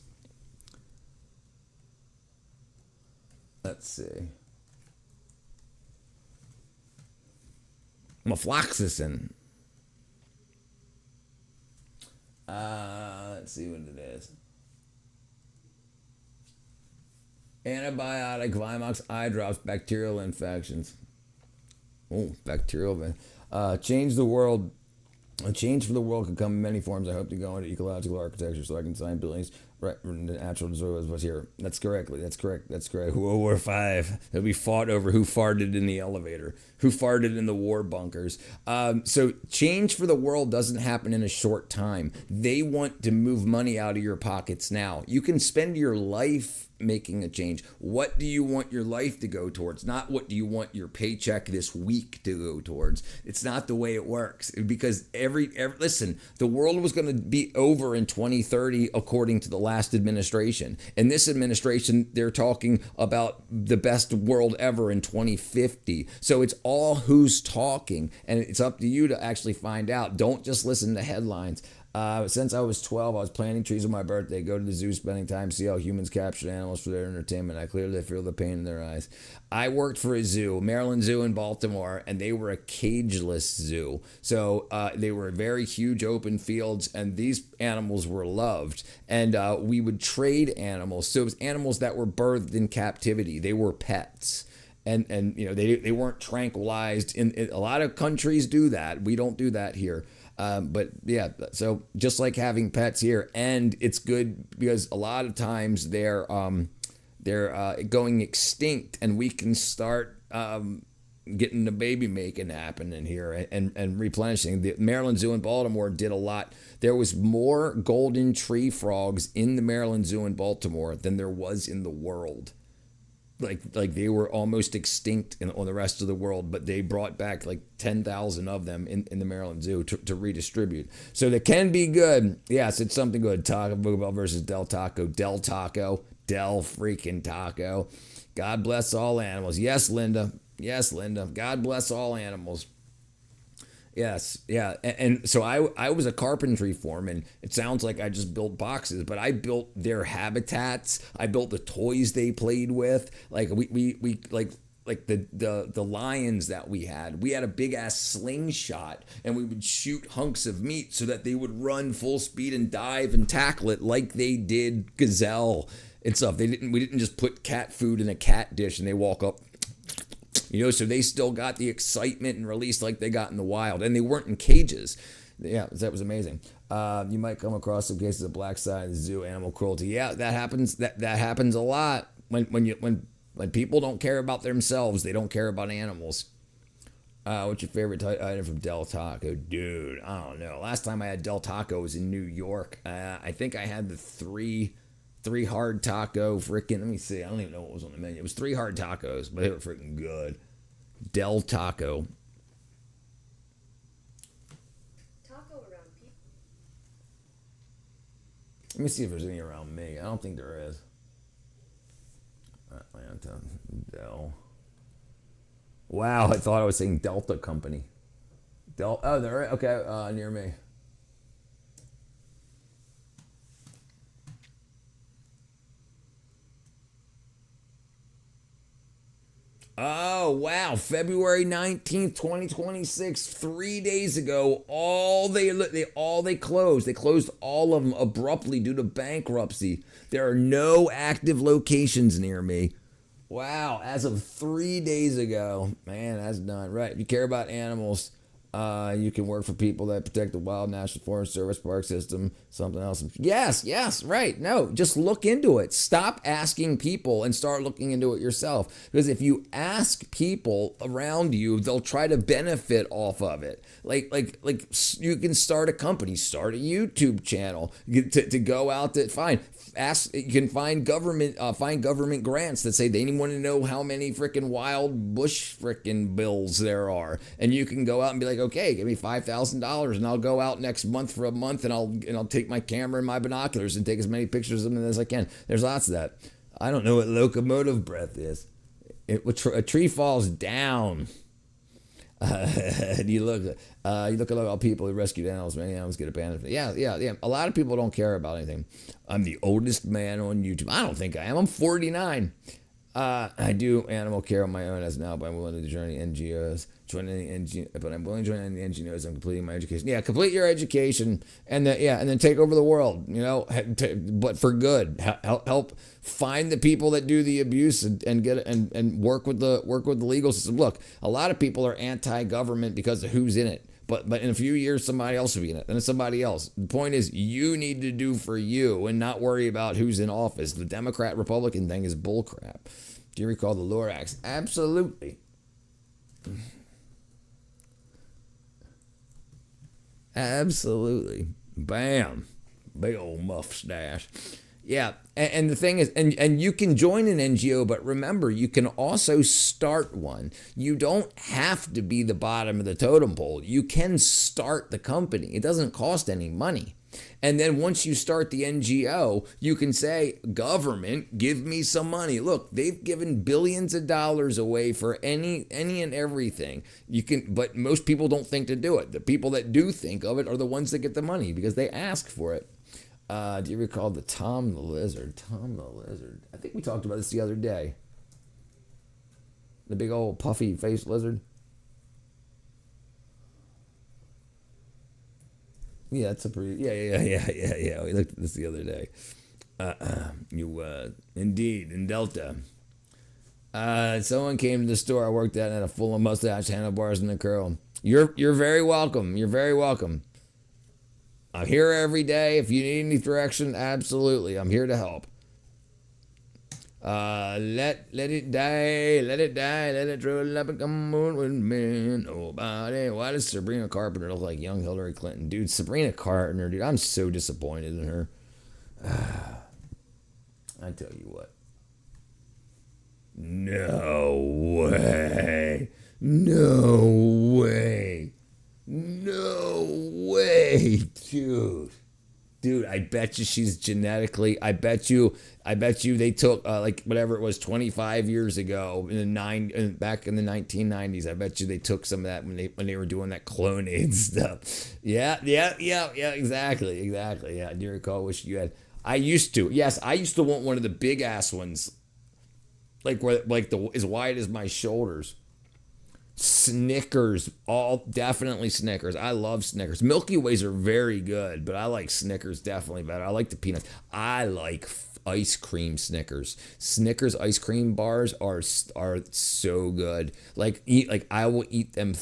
Let's see. Mafloxacin. Let's see what it is. Antibiotic, Vimox eye drops, bacterial infections. Oh, bacterial. Change the world. A change for the world could come in many forms. I hope to go into ecological architecture so I can design buildings Right, the natural zoo was here. That's correctly. That's correct. That's correct. World War V. That we fought over who farted in the elevator, who farted in the war bunkers. So change for the world doesn't happen in a short time. They want to move money out of your pockets now. You can spend your life making a change. What do you want your life to go towards? Not what do you want your paycheck this week to go towards. It's not the way it works, because listen, the world was going to be over in 2030 according to the last administration. And this administration, they're talking about the best world ever in 2050. So it's all who's talking, and it's up to you to actually find out. Don't just listen to headlines. Since I was 12, I was planting trees on my birthday, go to the zoo, spending time, see how humans captured animals for their entertainment. I clearly feel the pain in their eyes. I worked for a zoo, Maryland Zoo in Baltimore, and they were a cageless zoo. So they were very huge open fields, and these animals were loved. And we would trade animals. So it was animals that were birthed in captivity. They were pets. And you know, they weren't tranquilized. In a lot of countries do that. We don't do that here. But yeah, so just like having pets here, and it's good because a lot of times they're going extinct, and we can start getting the baby making happening here and replenishing. The Maryland Zoo in Baltimore did a lot. There was more golden tree frogs in the Maryland Zoo in Baltimore than there was in the world. Like they were almost extinct on the rest of the world, but they brought back like 10,000 of them in the Maryland Zoo to redistribute. So they can be good. Yes, it's something good. Taco Bell versus Del Taco. Del Taco. Del freaking Taco. God bless all animals. Yes, Linda. Yes, Linda. God bless all animals. Yes, yeah. And so I was a carpentry foreman. It sounds like I just built boxes, but I built their habitats. I built the toys they played with. Like we like the lions that we had. We had a big ass slingshot, and we would shoot hunks of meat so that they would run full speed and dive and tackle it like they did gazelle and stuff. We didn't just put cat food in a cat dish and they walk up. You know, so they still got the excitement and release like they got in the wild, and they weren't in cages. Yeah, that was amazing. You might come across some cases of black side of the zoo animal cruelty. Yeah, that happens. That happens a lot when people don't care about themselves. They don't care about animals. What's your favorite item from Del Taco, dude? I don't know. Last time I had Del Taco was in New York. I think I had the three hard taco freaking, let me see, I don't even know what was on the menu. It was 3 hard tacos, but they were freaking good. Del Taco. Taco around people. Let me see if there's any around me. I don't think there is. Atlanta. Del. Wow, I thought I was saying Delta Company. Oh, they're okay, near me. Oh, wow. February 19th, 2026, 3 days ago, they closed. They closed all of them abruptly due to bankruptcy. There are no active locations near me. Wow, as of 3 days ago. Man, that's done. Right, if you care about animals, you can work for people that protect the Wild National Forest Service Park System, something else. Yes, right. No, just look into it. Stop asking people and start looking into it yourself. Because if you ask people around you, they'll try to benefit off of it. Like you can start a company, start a YouTube channel to go out to find. You can find government grants that say they want to know how many freaking wild bush freaking bills there are, and you can go out and be like, okay, give me $5,000 and I'll go out next month for a month and I'll take my camera and my binoculars and take as many pictures of them as I can. There's lots of that. I don't know what locomotive breath is. A tree falls down. You look at all people who rescued animals. Many animals get abandoned. Yeah. A lot of people don't care about anything. I'm the oldest man on YouTube. I don't think I am. I'm 49. I do animal care on my own as now, but I'm willing to join the NGOs. But I'm willing to join the NGOs. I'm completing my education. Yeah, complete your education, and then take over the world. You know, but for good. Help find the people that do the abuse and work with the legal system. Look, a lot of people are anti-government because of who's in it. but in a few years, somebody else will be in it. Then it's somebody else. The point is, you need to do for you and not worry about who's in office. The Democrat-Republican thing is bullcrap. Do you recall the Lorax? Absolutely. Absolutely. Bam. Big old mustache. Yeah, and the thing is, and you can join an NGO, but remember, you can also start one. You don't have to be the bottom of the totem pole. You can start the company. It doesn't cost any money. And then once you start the NGO, you can say, government, give me some money. Look, they've given billions of dollars away for any and everything. But most people don't think to do it. The people that do think of it are the ones that get the money because they ask for it. Do you recall the Tom the Lizard? Tom the Lizard. I think we talked about this the other day. The big old puffy faced lizard. Yeah, that's a pretty. Yeah. We looked at this the other day. Indeed, in Delta. Someone came to the store I worked at and had a full of mustache, handlebars, and a curl. You're very welcome. You're very welcome. I'm here every day. If you need any direction, absolutely. I'm here to help. Let it die, let it roll up and come on with me. Nobody. Why does Sabrina Carpenter look like young Hillary Clinton? Dude, Sabrina Carpenter, dude, I'm so disappointed in her. I tell you what. No way. No way. No way, dude. I bet you she's genetically. I bet you they took like whatever it was 25 years ago back in the 1990s. I bet you they took some of that when they were doing that clonade stuff. Yeah, exactly. Yeah, do you recall? Wish you had. I used to want one of the big ass ones, like as wide as my shoulders. Snickers, all definitely Snickers. I love Snickers. Milky Ways are very good, but I like Snickers definitely better. I like the peanuts. I like ice cream Snickers. Snickers ice cream bars are so good. I will eat them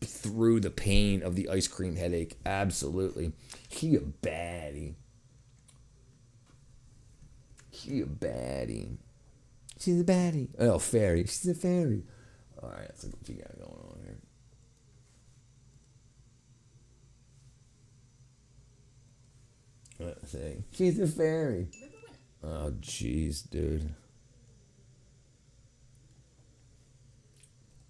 through the pain of the ice cream headache. Absolutely. She a baddie. She's a baddie. Oh, fairy. She's a fairy. All right, let's see what you got going on here. Let's see. She's a fairy. Oh, jeez, dude.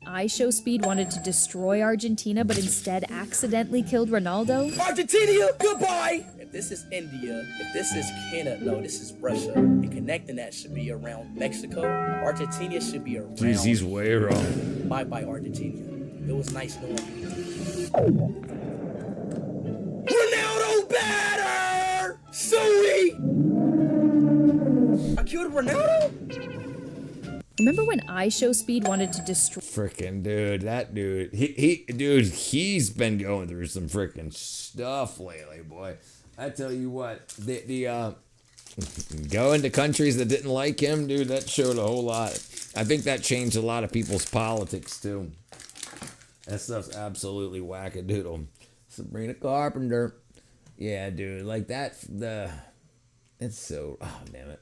iShowSpeed wanted to destroy Argentina, but instead accidentally killed Ronaldo? Argentina, goodbye! If this is India, if this is Canada, no, this is Russia. And connecting that should be around Mexico. Argentina should be around. Jeez, he's way wrong. Bye-bye, Argentina. It was nice knowing you. Ronaldo better! Sweet! I killed Ronaldo? Remember when iShowSpeed wanted to destroy... Frickin' dude, that dude. He's been going through some frickin' stuff lately, boy. I tell you what, the going to countries that didn't like him, dude, that showed a whole lot. I think that changed a lot of people's politics, too. That stuff's absolutely wackadoodle. Sabrina Carpenter. Yeah, dude, like that, it's so, oh, damn it.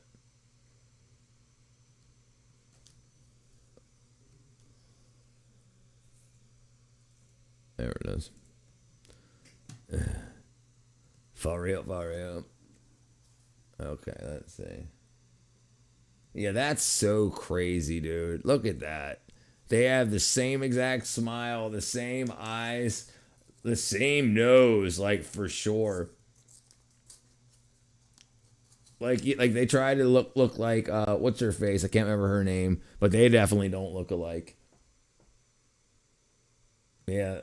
There it is. Far up. Okay, let's see. Yeah, that's so crazy, dude. Look at that. They have the same exact smile, the same eyes, the same nose, like for sure. Like they try to look like what's her face? I can't remember her name, but they definitely don't look alike. Yeah,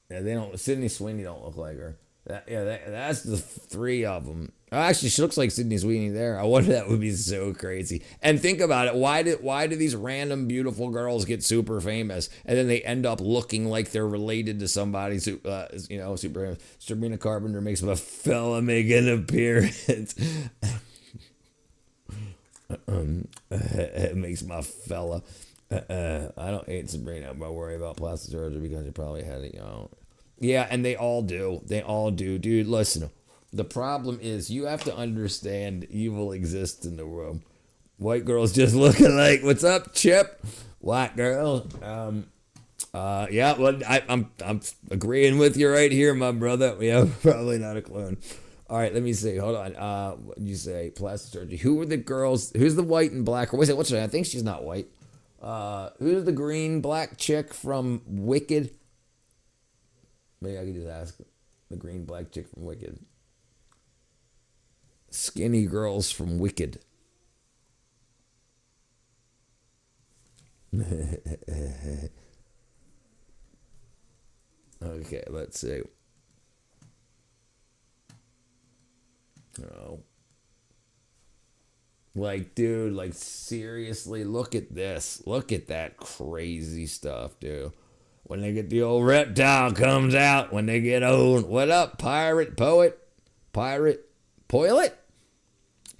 they don't. Sydney Sweeney don't look like her. That's the three of them. Actually, she looks like Sydney Sweeney there. I wonder, that would be so crazy. And think about it. Why do these random beautiful girls get super famous and then they end up looking like they're related to somebody? Super famous. Sabrina Carpenter makes a fella make an appearance. It makes my fella. I don't hate Sabrina, but I worry about plastic surgery because you probably had it young. Yeah, and they all do. They all do. Dude, listen. The problem is you have to understand evil exists in the world. White girls just looking like, what's up, Chip? White girl. Yeah, well, I'm agreeing with you right here, my brother. Yeah, probably not a clone. All right, let me see. Hold on. What did you say? Plastic surgery. Who were the girls? Who's the white and black? What's it? I think she's not white. Who's the green black chick from Wicked? Maybe I could just ask the green black chick from Wicked. Skinny girls from Wicked. Okay, let's see. Oh. Like, dude, like, seriously, look at this. Look at that crazy stuff, dude. When they get the old reptile comes out, when they get old, what up, pirate, poet, pirate, poilet,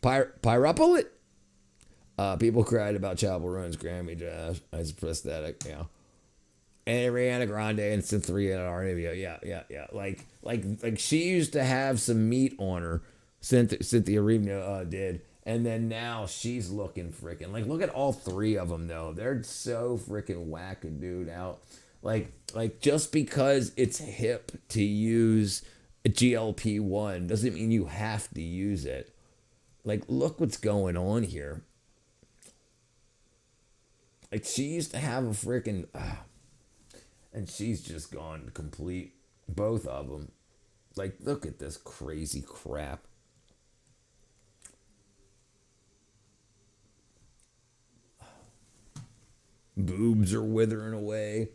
pyropolit? People cried about Chapel Run's Grammy Josh as prosthetic, yeah. And Ariana Grande and Cynthia Arabia, yeah. Like she used to have some meat on her, Cynthia Arabia did. And then now she's looking freaking, like, look at all three of them, though. They're so freaking wackadood out. Like just because it's hip to use a GLP-1 doesn't mean you have to use it. Like, look what's going on here. Like, she used to have a freaking, and she's just gone complete, both of them. Like, look at this crazy crap. Boobs are withering away.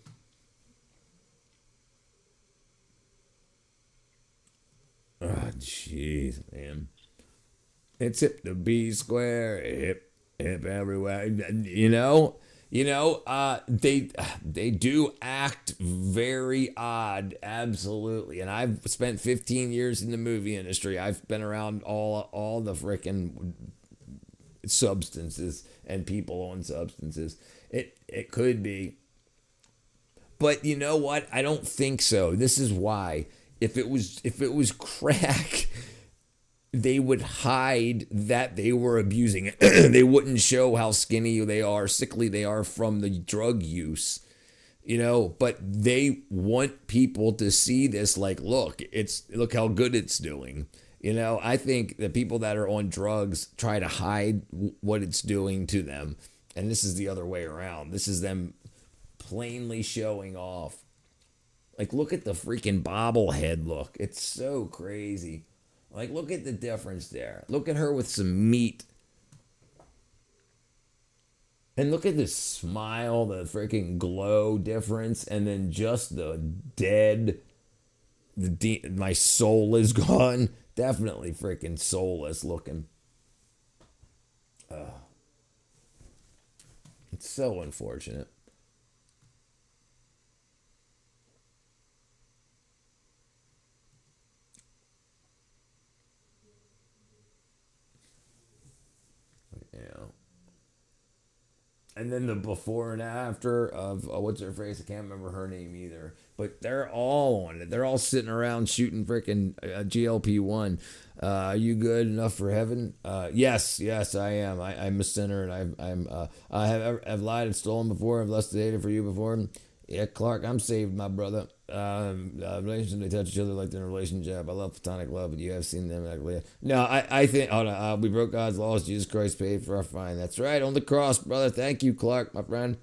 Oh, jeez, man. It's hip to be square, hip everywhere. They do act very odd, absolutely. And I've spent 15 years in the movie industry. I've been around all the frickin' substances and people on substances. It could be. But you know what? I don't think so. This is why. If it was crack, they would hide that they were abusing it. They wouldn't show how skinny they are, sickly they are from the drug use. But they want people to see this, like, look how good it's doing. I think the people that are on drugs try to hide what it's doing to them. And this is the other way around. This is them plainly showing off. Like, look at the freaking bobblehead look. It's so crazy. Like, look at the difference there. Look at her with some meat. And look at this smile, the freaking glow difference. And then just the dead. My soul is gone. Definitely freaking soulless looking. It's so unfortunate. Yeah. And then the before and after of what's her face? I can't remember her name either. But they're all on it. They're all sitting around shooting freaking GLP-1. Are you good enough for heaven? Yes, I am. I'm a sinner, and I've lied and stolen before. I've lusted and hated for you before. Yeah, Clark, I'm saved, my brother. Relationships, they touch each other like they're in a relationship. I love platonic love, but you have seen them actually. No, I think, hold on, we broke God's laws. Jesus Christ paid for our fine. That's right, on the cross, brother. Thank you, Clark, my friend.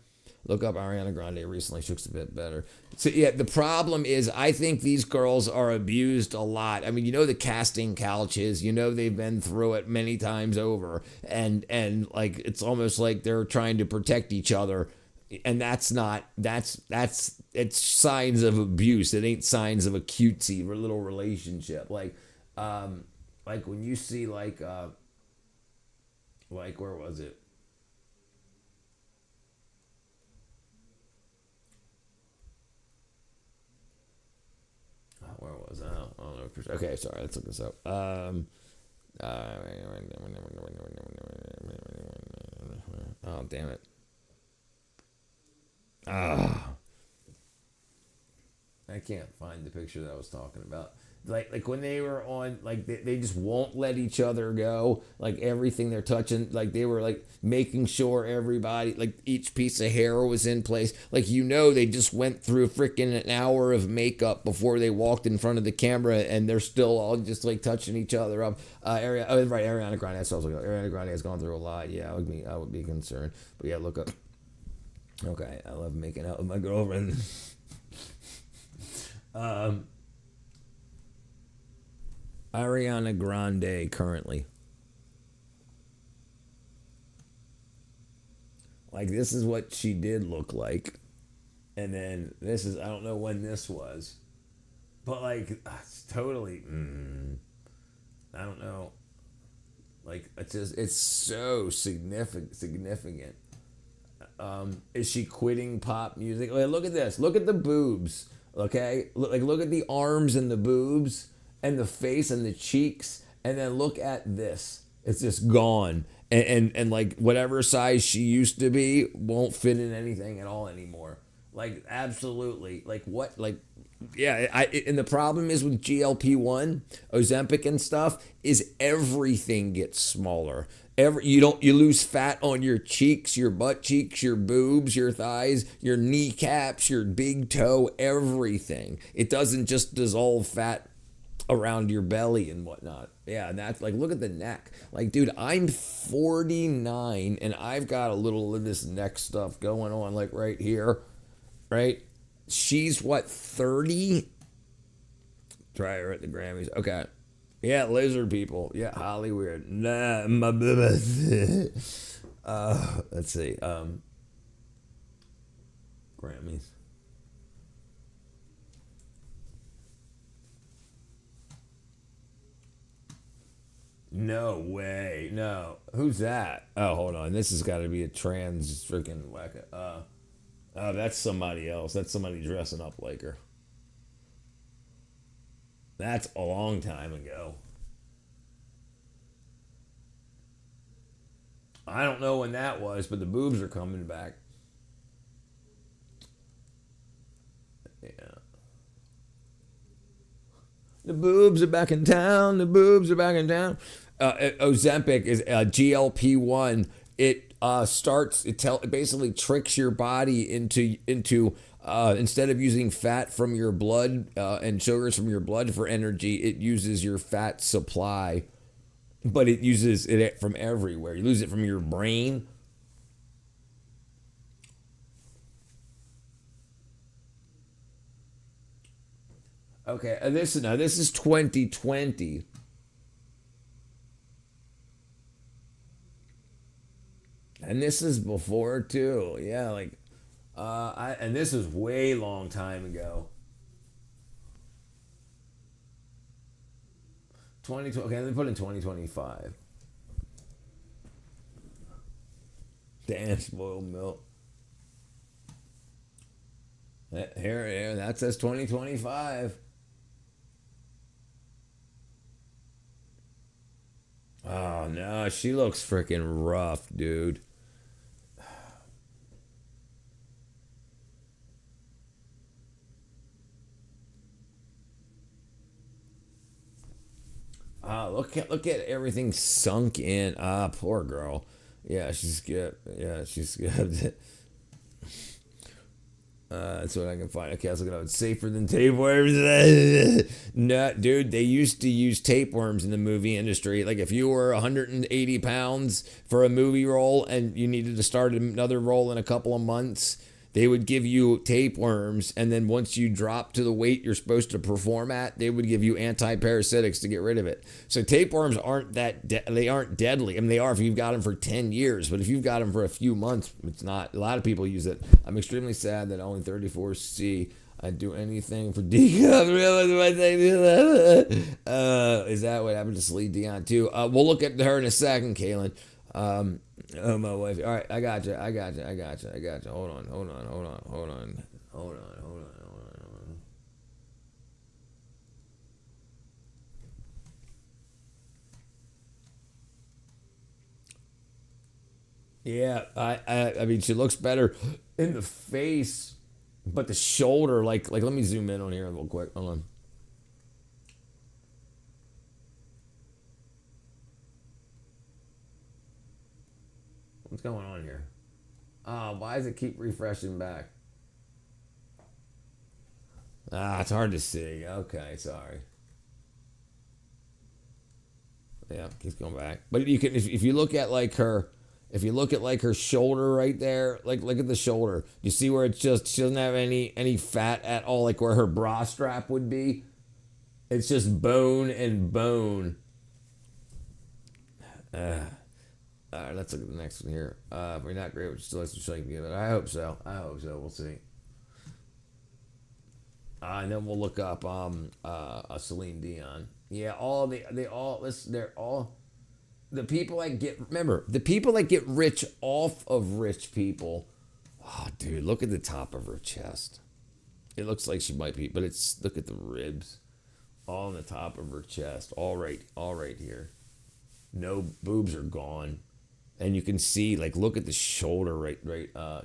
Look up Ariana Grande recently. She looks a bit better. So, yeah, the problem is I think these girls are abused a lot. I mean, the casting couches. They've been through it many times over. And like, it's almost like they're trying to protect each other. And it's signs of abuse. It ain't signs of a cutesy little relationship. Like when you see like where was it? Where was I? I don't know. Okay, sorry. Let's look this up. Oh, damn it. I can't find the picture that I was talking about. Like when they were on, like they just won't let each other go. Like everything they're touching, like they were like making sure everybody, like each piece of hair was in place. Like, you know, they just went through freaking an hour of makeup before they walked in front of the camera, and they're still all just like touching each other up. Ariana Grande. That's also Ariana Grande has gone through a lot. Yeah, I would be concerned. But yeah, look up. Okay, I love making out with my girlfriend. Ariana Grande currently. Like, this is what she did look like. And then this is, I don't know when this was. But, like, it's totally, I don't know. Like, it's so significant. Is she quitting pop music? Like, look at this. Look at the boobs, okay? Look at the arms and the boobs and the face and the cheeks. And then look at this. It's just gone. And like, whatever size she used to be won't fit in anything at all anymore. Like, absolutely. Like, what? Like, yeah. And the problem is with GLP-1, Ozempic and stuff, is everything gets smaller. You lose fat on your cheeks, your butt cheeks, your boobs, your thighs, your kneecaps, your big toe, everything. It doesn't just dissolve fat around your belly and whatnot. Yeah, and that's like, look at the neck. Like, dude, I'm 49 and I've got a little of this neck stuff going on, like right here, right? She's what, 30? Try her at the Grammys. Okay. Yeah, lizard people. Yeah, Hollywood. Nah, my let's see. Grammys. No way. No. Who's that? Oh, hold on. This has got to be a trans freaking whack. Oh, that's somebody else. That's somebody dressing up like her. That's a long time ago. I don't know when that was, but the boobs are coming back. Yeah. The boobs are back in town. The boobs are back in town. Ozempic is GLP-1. It it basically tricks your body into instead of using fat from your blood and sugars from your blood for energy, it uses your fat supply, but it uses it from everywhere. You lose it from your brain. Okay, this is 2020. And this is before too. Yeah, like and this is way long time ago. 2020. Okay, let me put in 2025. Damn, spoiled milk. Here, that says 2025. Oh no, she looks freaking rough, dude. Look at everything sunk in. Poor girl. Yeah, she's good. Yeah, she's good. That's what I can find. Okay, I was looking at it. Safer than tapeworms. No, dude, they used to use tapeworms in the movie industry. Like, if you were 180 pounds for a movie role and you needed to start another role in a couple of months, they would give you tapeworms, and then once you drop to the weight you're supposed to perform at, they would give you anti-parasitics to get rid of it. So tapeworms aren't they aren't deadly. I mean, they are if you've got them for 10 years, but if you've got them for a few months, it's not. A lot of people use it. I'm extremely sad that only 34C. I'd do anything for decom. Is that what happened to Celine Dion too? We'll look at her in a second, Kaylin. Oh, my wife. All right, I got you. Hold on. Yeah, I mean, she looks better in the face But the shoulder, like let me zoom in on here real quick. Hold on. What's going on here? Why does it keep refreshing back? It's hard to see. Okay, sorry. Yeah, keeps going back. But you can, if you look at like her, if you look at like her shoulder right there, like look at the shoulder. You see where it's just, she doesn't have any fat at all, like where her bra strap would be. It's just bone and bone. All right, let's look at the next one here. If we're not great, we're still like to show you give it. I hope so. We'll see. And then we'll look up Celine Dion. Yeah, they're all the people that get, remember, the people that get rich off of rich people. Oh, dude, look at the top of her chest. It looks like she might be, but look at the ribs, all on the top of her chest, all right here. No, boobs are gone, and you can see, like, look at the shoulder, right.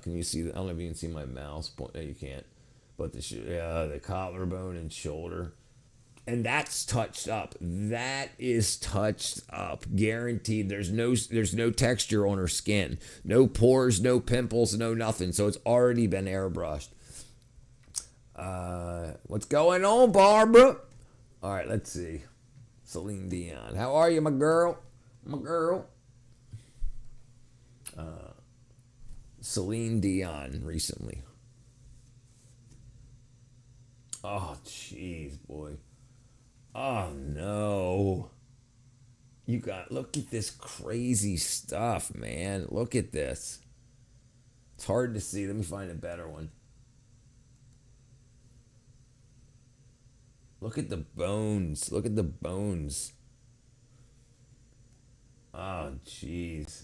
Can you see that? I don't know if you can see my mouse point. No, you can't. But the collarbone and shoulder. And that's touched up. That is touched up. Guaranteed. There's no texture on her skin. No pores, no pimples, no nothing. So it's already been airbrushed. What's going on, Barbara? All right, let's see. Celine Dion. How are you, my girl? Celine Dion recently. Oh, jeez, boy. Oh, no. Look at this crazy stuff, man. Look at this. It's hard to see. Let me find a better one. Look at the bones. Oh, jeez.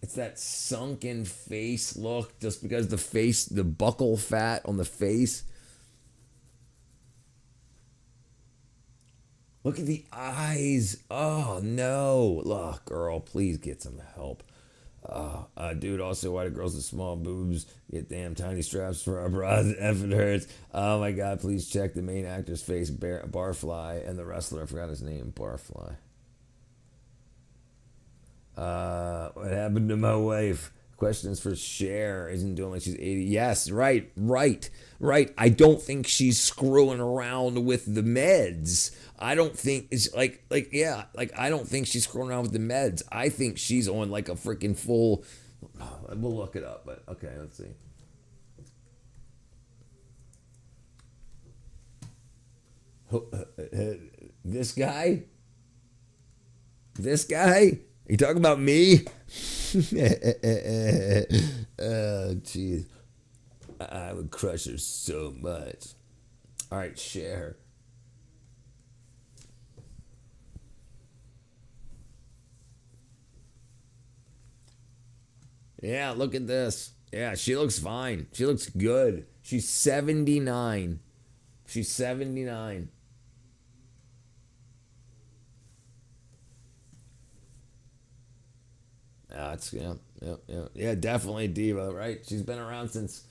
It's that sunken face look, just because the buccal fat on the face. Look at the eyes. Oh, no. Look, girl, please get some help. Dude, also, why do girls with small boobs get damn tiny straps for our bras? Effing hurts. Oh, my God, please check the main actor's face, Barfly, and the wrestler, I forgot his name, Barfly. What happened to my wife? Questions for Cher. Isn't doing like she's 80. Yes, right. I don't think she's screwing around with the meds. I don't think it's I don't think she's screwing around with the meds. I think she's on like a freaking full. We'll look it up, but okay, let's see. This guy? Are you talking about me? Oh, jeez. I would crush her so much. All right, Cher. Yeah, look at this. Yeah, she looks fine. She looks good. She's 79. She's 79. Yeah, definitely diva, right? She's been around since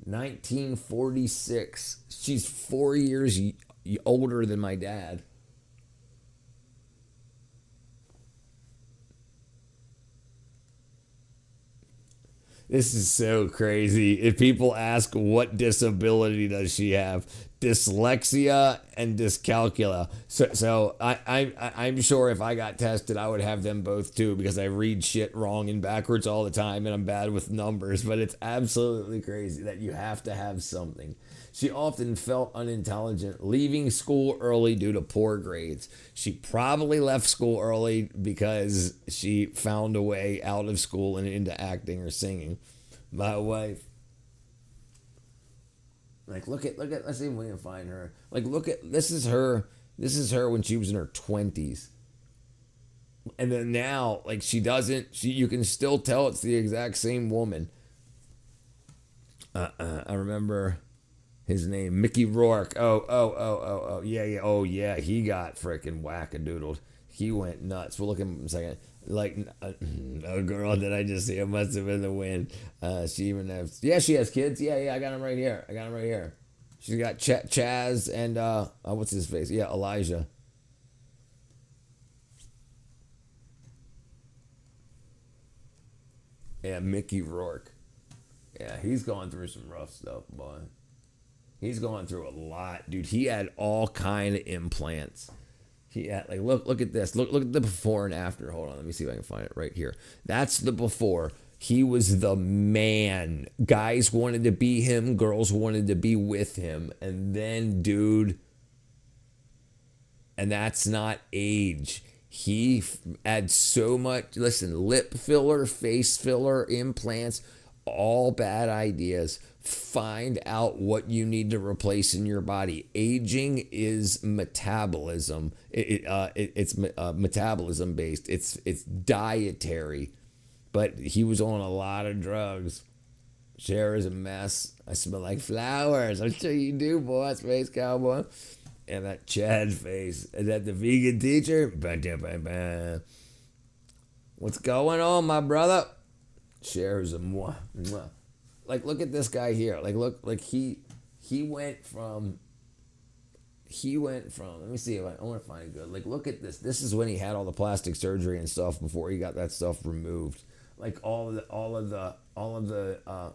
1946. She's 4 years older than my dad. This is so crazy. If people ask what disability does she have, dyslexia and dyscalculia. So I'm sure if I got tested, I would have them both too, because I read shit wrong and backwards all the time, and I'm bad with numbers. But it's absolutely crazy that you have to have something. She often felt unintelligent, leaving school early due to poor grades. She probably left school early because she found a way out of school and into acting or singing. My wife. Like, look at, let's see if we can find her. Like, look at, this is her when she was in her 20s. And then now, like, you can still tell it's the exact same woman. I remember his name, Mickey Rourke. Oh, yeah. Oh, yeah, he got freaking wackadoodled. He went nuts. We'll look at him in a second. Like, a girl that I just see, it must have been the wind. She even has, yeah, she has kids. Yeah, I got him right here. She's got Chaz and, what's his face? Yeah, Elijah. Yeah, Mickey Rourke. Yeah, he's going through some rough stuff, boy. He's going through a lot, dude. He had all kind of implants. He had, like, look at this. Look at the before and after. Hold on, let me see if I can find it right here. That's the before. He was the man. Guys wanted to be him. Girls wanted to be with him. And then, dude, and that's not age. He had so much, listen, lip filler, face filler, implants, all bad ideas. Find out what you need to replace in your body. Aging is metabolism. It's metabolism based. It's dietary. But he was on a lot of drugs. Cher is a mess. I smell like flowers. I'm sure you do, boy. Space Cowboy. And that Chad face. Is that the vegan teacher? What's going on, my brother? Cher is a mwah, mwah. Like, look at this guy here. Like, look, like he went from, let me see if I want to find it good. Like, look at this. This is when he had all the plastic surgery and stuff before he got that stuff removed. Like, all of the,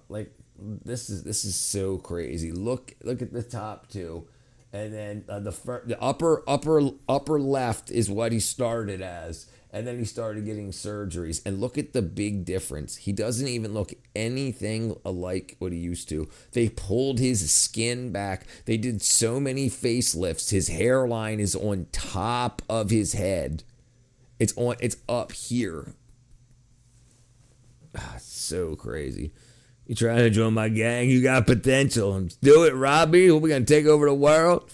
like, this is so crazy. Look at the top two. And then the upper left is what he started as. And then he started getting surgeries. And look at the big difference. He doesn't even look anything alike what he used to. They pulled his skin back. They did so many facelifts. His hairline is on top of his head. It's up here. So crazy. You trying to join my gang? You got potential. Do it, Robbie. We're going to take over the world.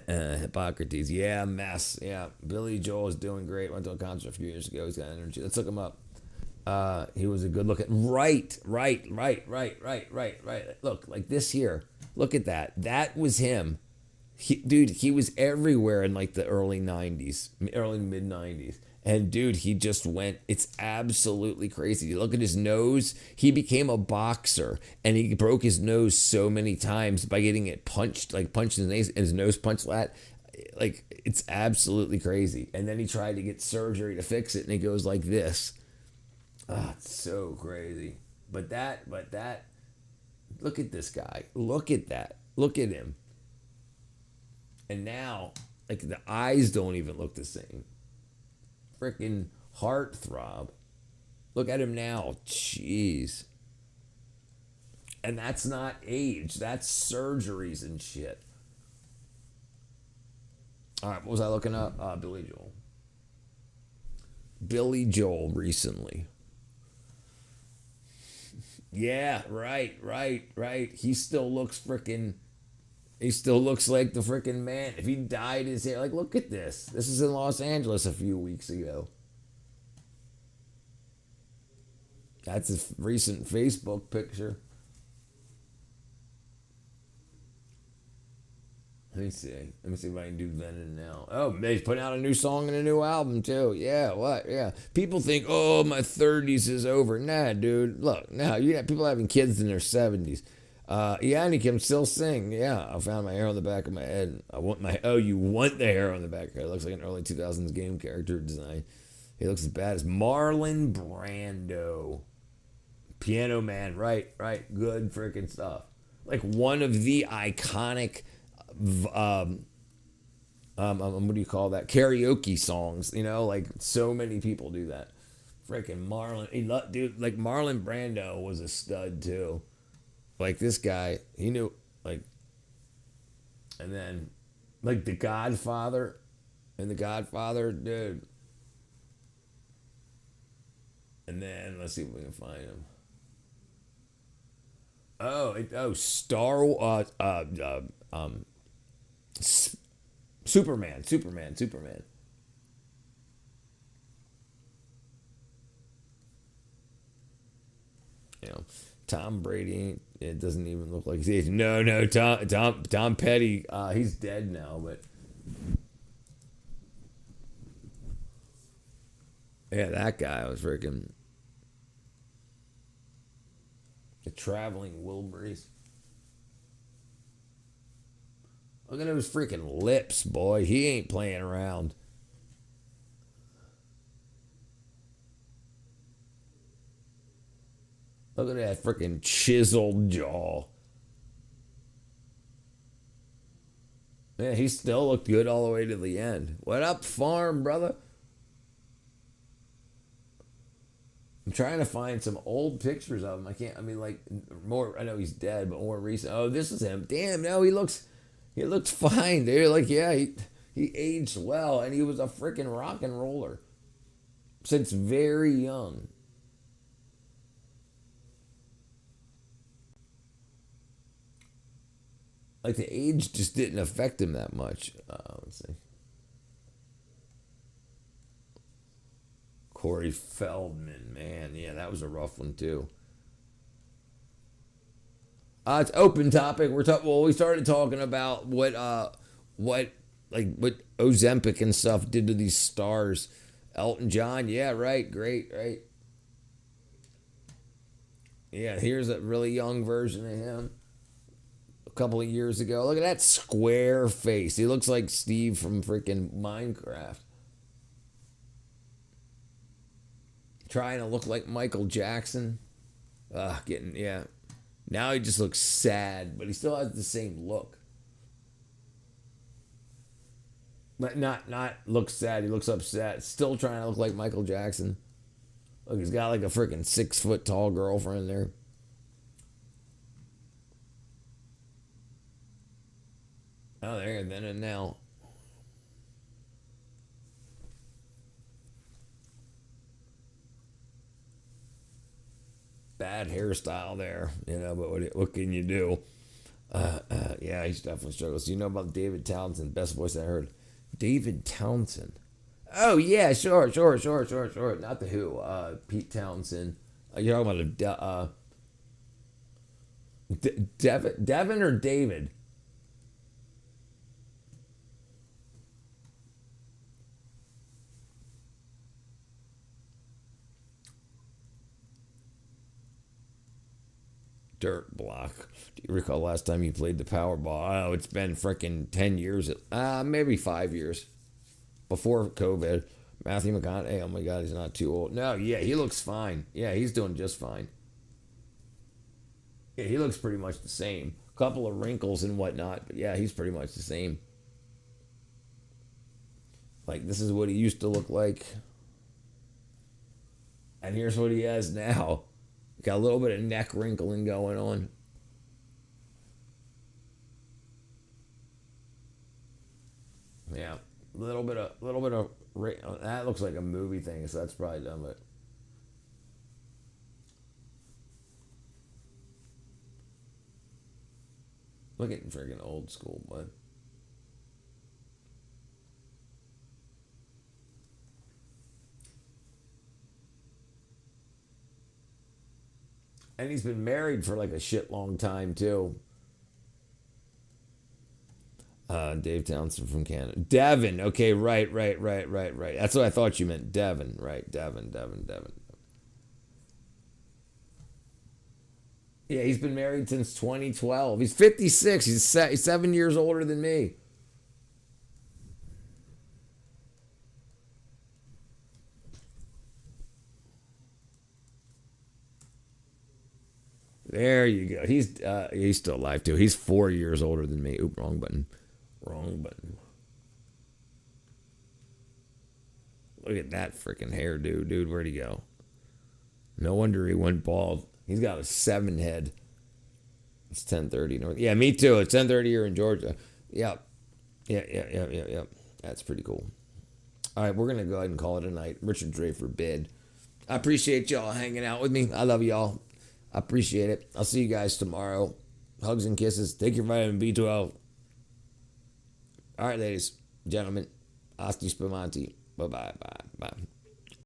Hippocrates. Yeah, mess. Yeah. Billy Joel is doing great. Went to a concert a few years ago. He's got energy. Let's look him up. He was a good looking. Right. Look, like this here. Look at that. That was him. He was everywhere in like the early 90s, early mid 90s. And dude, he just went, it's absolutely crazy. You look at his nose, he became a boxer and he broke his nose so many times by getting it punched in his nose punched flat. Like, it's absolutely crazy. And then he tried to get surgery to fix it and he goes like this. It's so crazy. But that, look at this guy. Look at that. Look at him. And now, like, the eyes don't even look the same. Freaking heartthrob. Look at him now. Jeez. And that's not age. That's surgeries and shit. All right, what was I looking up? Billy Joel. Billy Joel recently. Yeah, right. He still looks freaking... He still looks like the freaking man. If he dyed his hair, like, look at this. This is in Los Angeles a few weeks ago. That's his recent Facebook picture. Let me see if I can do then and now. Oh, he's putting out a new song and a new album too. Yeah, what? Yeah. People think, oh, my 30s is over. Nah, dude. Look, now you have people having kids in their 70s. Yeah, and he can still sing. Yeah, I found my hair on the back of my head. You want the hair on the back of your head. It looks like an early 2000s game character design. He looks as bad as Marlon Brando. Piano Man, right. Good freaking stuff. Like one of the iconic, what do you call that? Karaoke songs, you know? Like so many people do that. Freaking Marlon. Dude, like Marlon Brando was a stud too. Like this guy, he knew, like, and then, like The Godfather, dude. And then let's see if we can find him. Superman. You know, Tom Brady. It doesn't even look like he's aged. No, Tom Petty. He's dead now, but Yeah, that guy was freaking the traveling Wilburys. Look at those freaking lips, boy. He ain't playing around. Look at that freaking chiseled jaw. Yeah, he still looked good all the way to the end. What up, farm, brother? I'm trying to find some old pictures of him. I can't, I mean, like, more, I know he's dead, but more recent. Oh, this is him. Damn, no, he looks fine, dude. Like, yeah, he aged well, and he was a freaking rock and roller since very young. Like, the age just didn't affect him that much. Let's see. Corey Feldman, man. Yeah, that was a rough one, too. It's open topic. We started talking about what Ozempic and stuff did to these stars. Elton John, yeah, right, great, right. Yeah, here's a really young version of him. A couple of years ago. Look at that square face. He looks like Steve from freaking Minecraft. Trying to look like Michael Jackson. Yeah. Now he just looks sad, but he still has the same look. But not looks sad, he looks upset. Still trying to look like Michael Jackson. Look, he's got like a freaking 6 foot tall girlfriend there. Oh, there, then and now. Bad hairstyle there, but what can you do? Yeah, he's definitely struggles. You know about David Townsend? Best voice I heard. David Townsend. Oh, yeah, sure. Not the Who. Pete Townsend. You're talking about Devin or David? Dirt block. Do you recall last time you played the Powerball? Oh, it's been freaking 10 years. Maybe 5 years. Before COVID. Matthew McConaughey, oh my God, he's not too old. No, yeah, he looks fine. Yeah, he's doing just fine. Yeah, he looks pretty much the same. A couple of wrinkles and whatnot, but yeah, he's pretty much the same. Like, this is what he used to look like. And here's what he has now. Got a little bit of neck wrinkling going on. Yeah, little bit of. That looks like a movie thing, so that's probably done. But look at freaking old school, bud. And he's been married for like a shit long time, too. Dave Townsend from Canada. Devin. Okay, right. That's what I thought you meant. Devin, right. Devin. Yeah, he's been married since 2012. He's 56. He's 7 years older than me. There you go. He's still alive too. He's 4 years older than me. Oop, wrong button. Look at that freaking hair, dude. Where'd he go? No wonder he went bald. He's got a 7 head. It's 10:30 north. Yeah, me too. It's 10:30 here in Georgia. Yep. Yeah. That's pretty cool. All right, we're gonna go ahead and call it a night. Richard Dre for bed. I appreciate y'all hanging out with me. I love y'all. I appreciate it. I'll see you guys tomorrow. Hugs and kisses. Take your vitamin B12. All right, ladies, gentlemen. Asti Spumante. Bye-bye. Bye.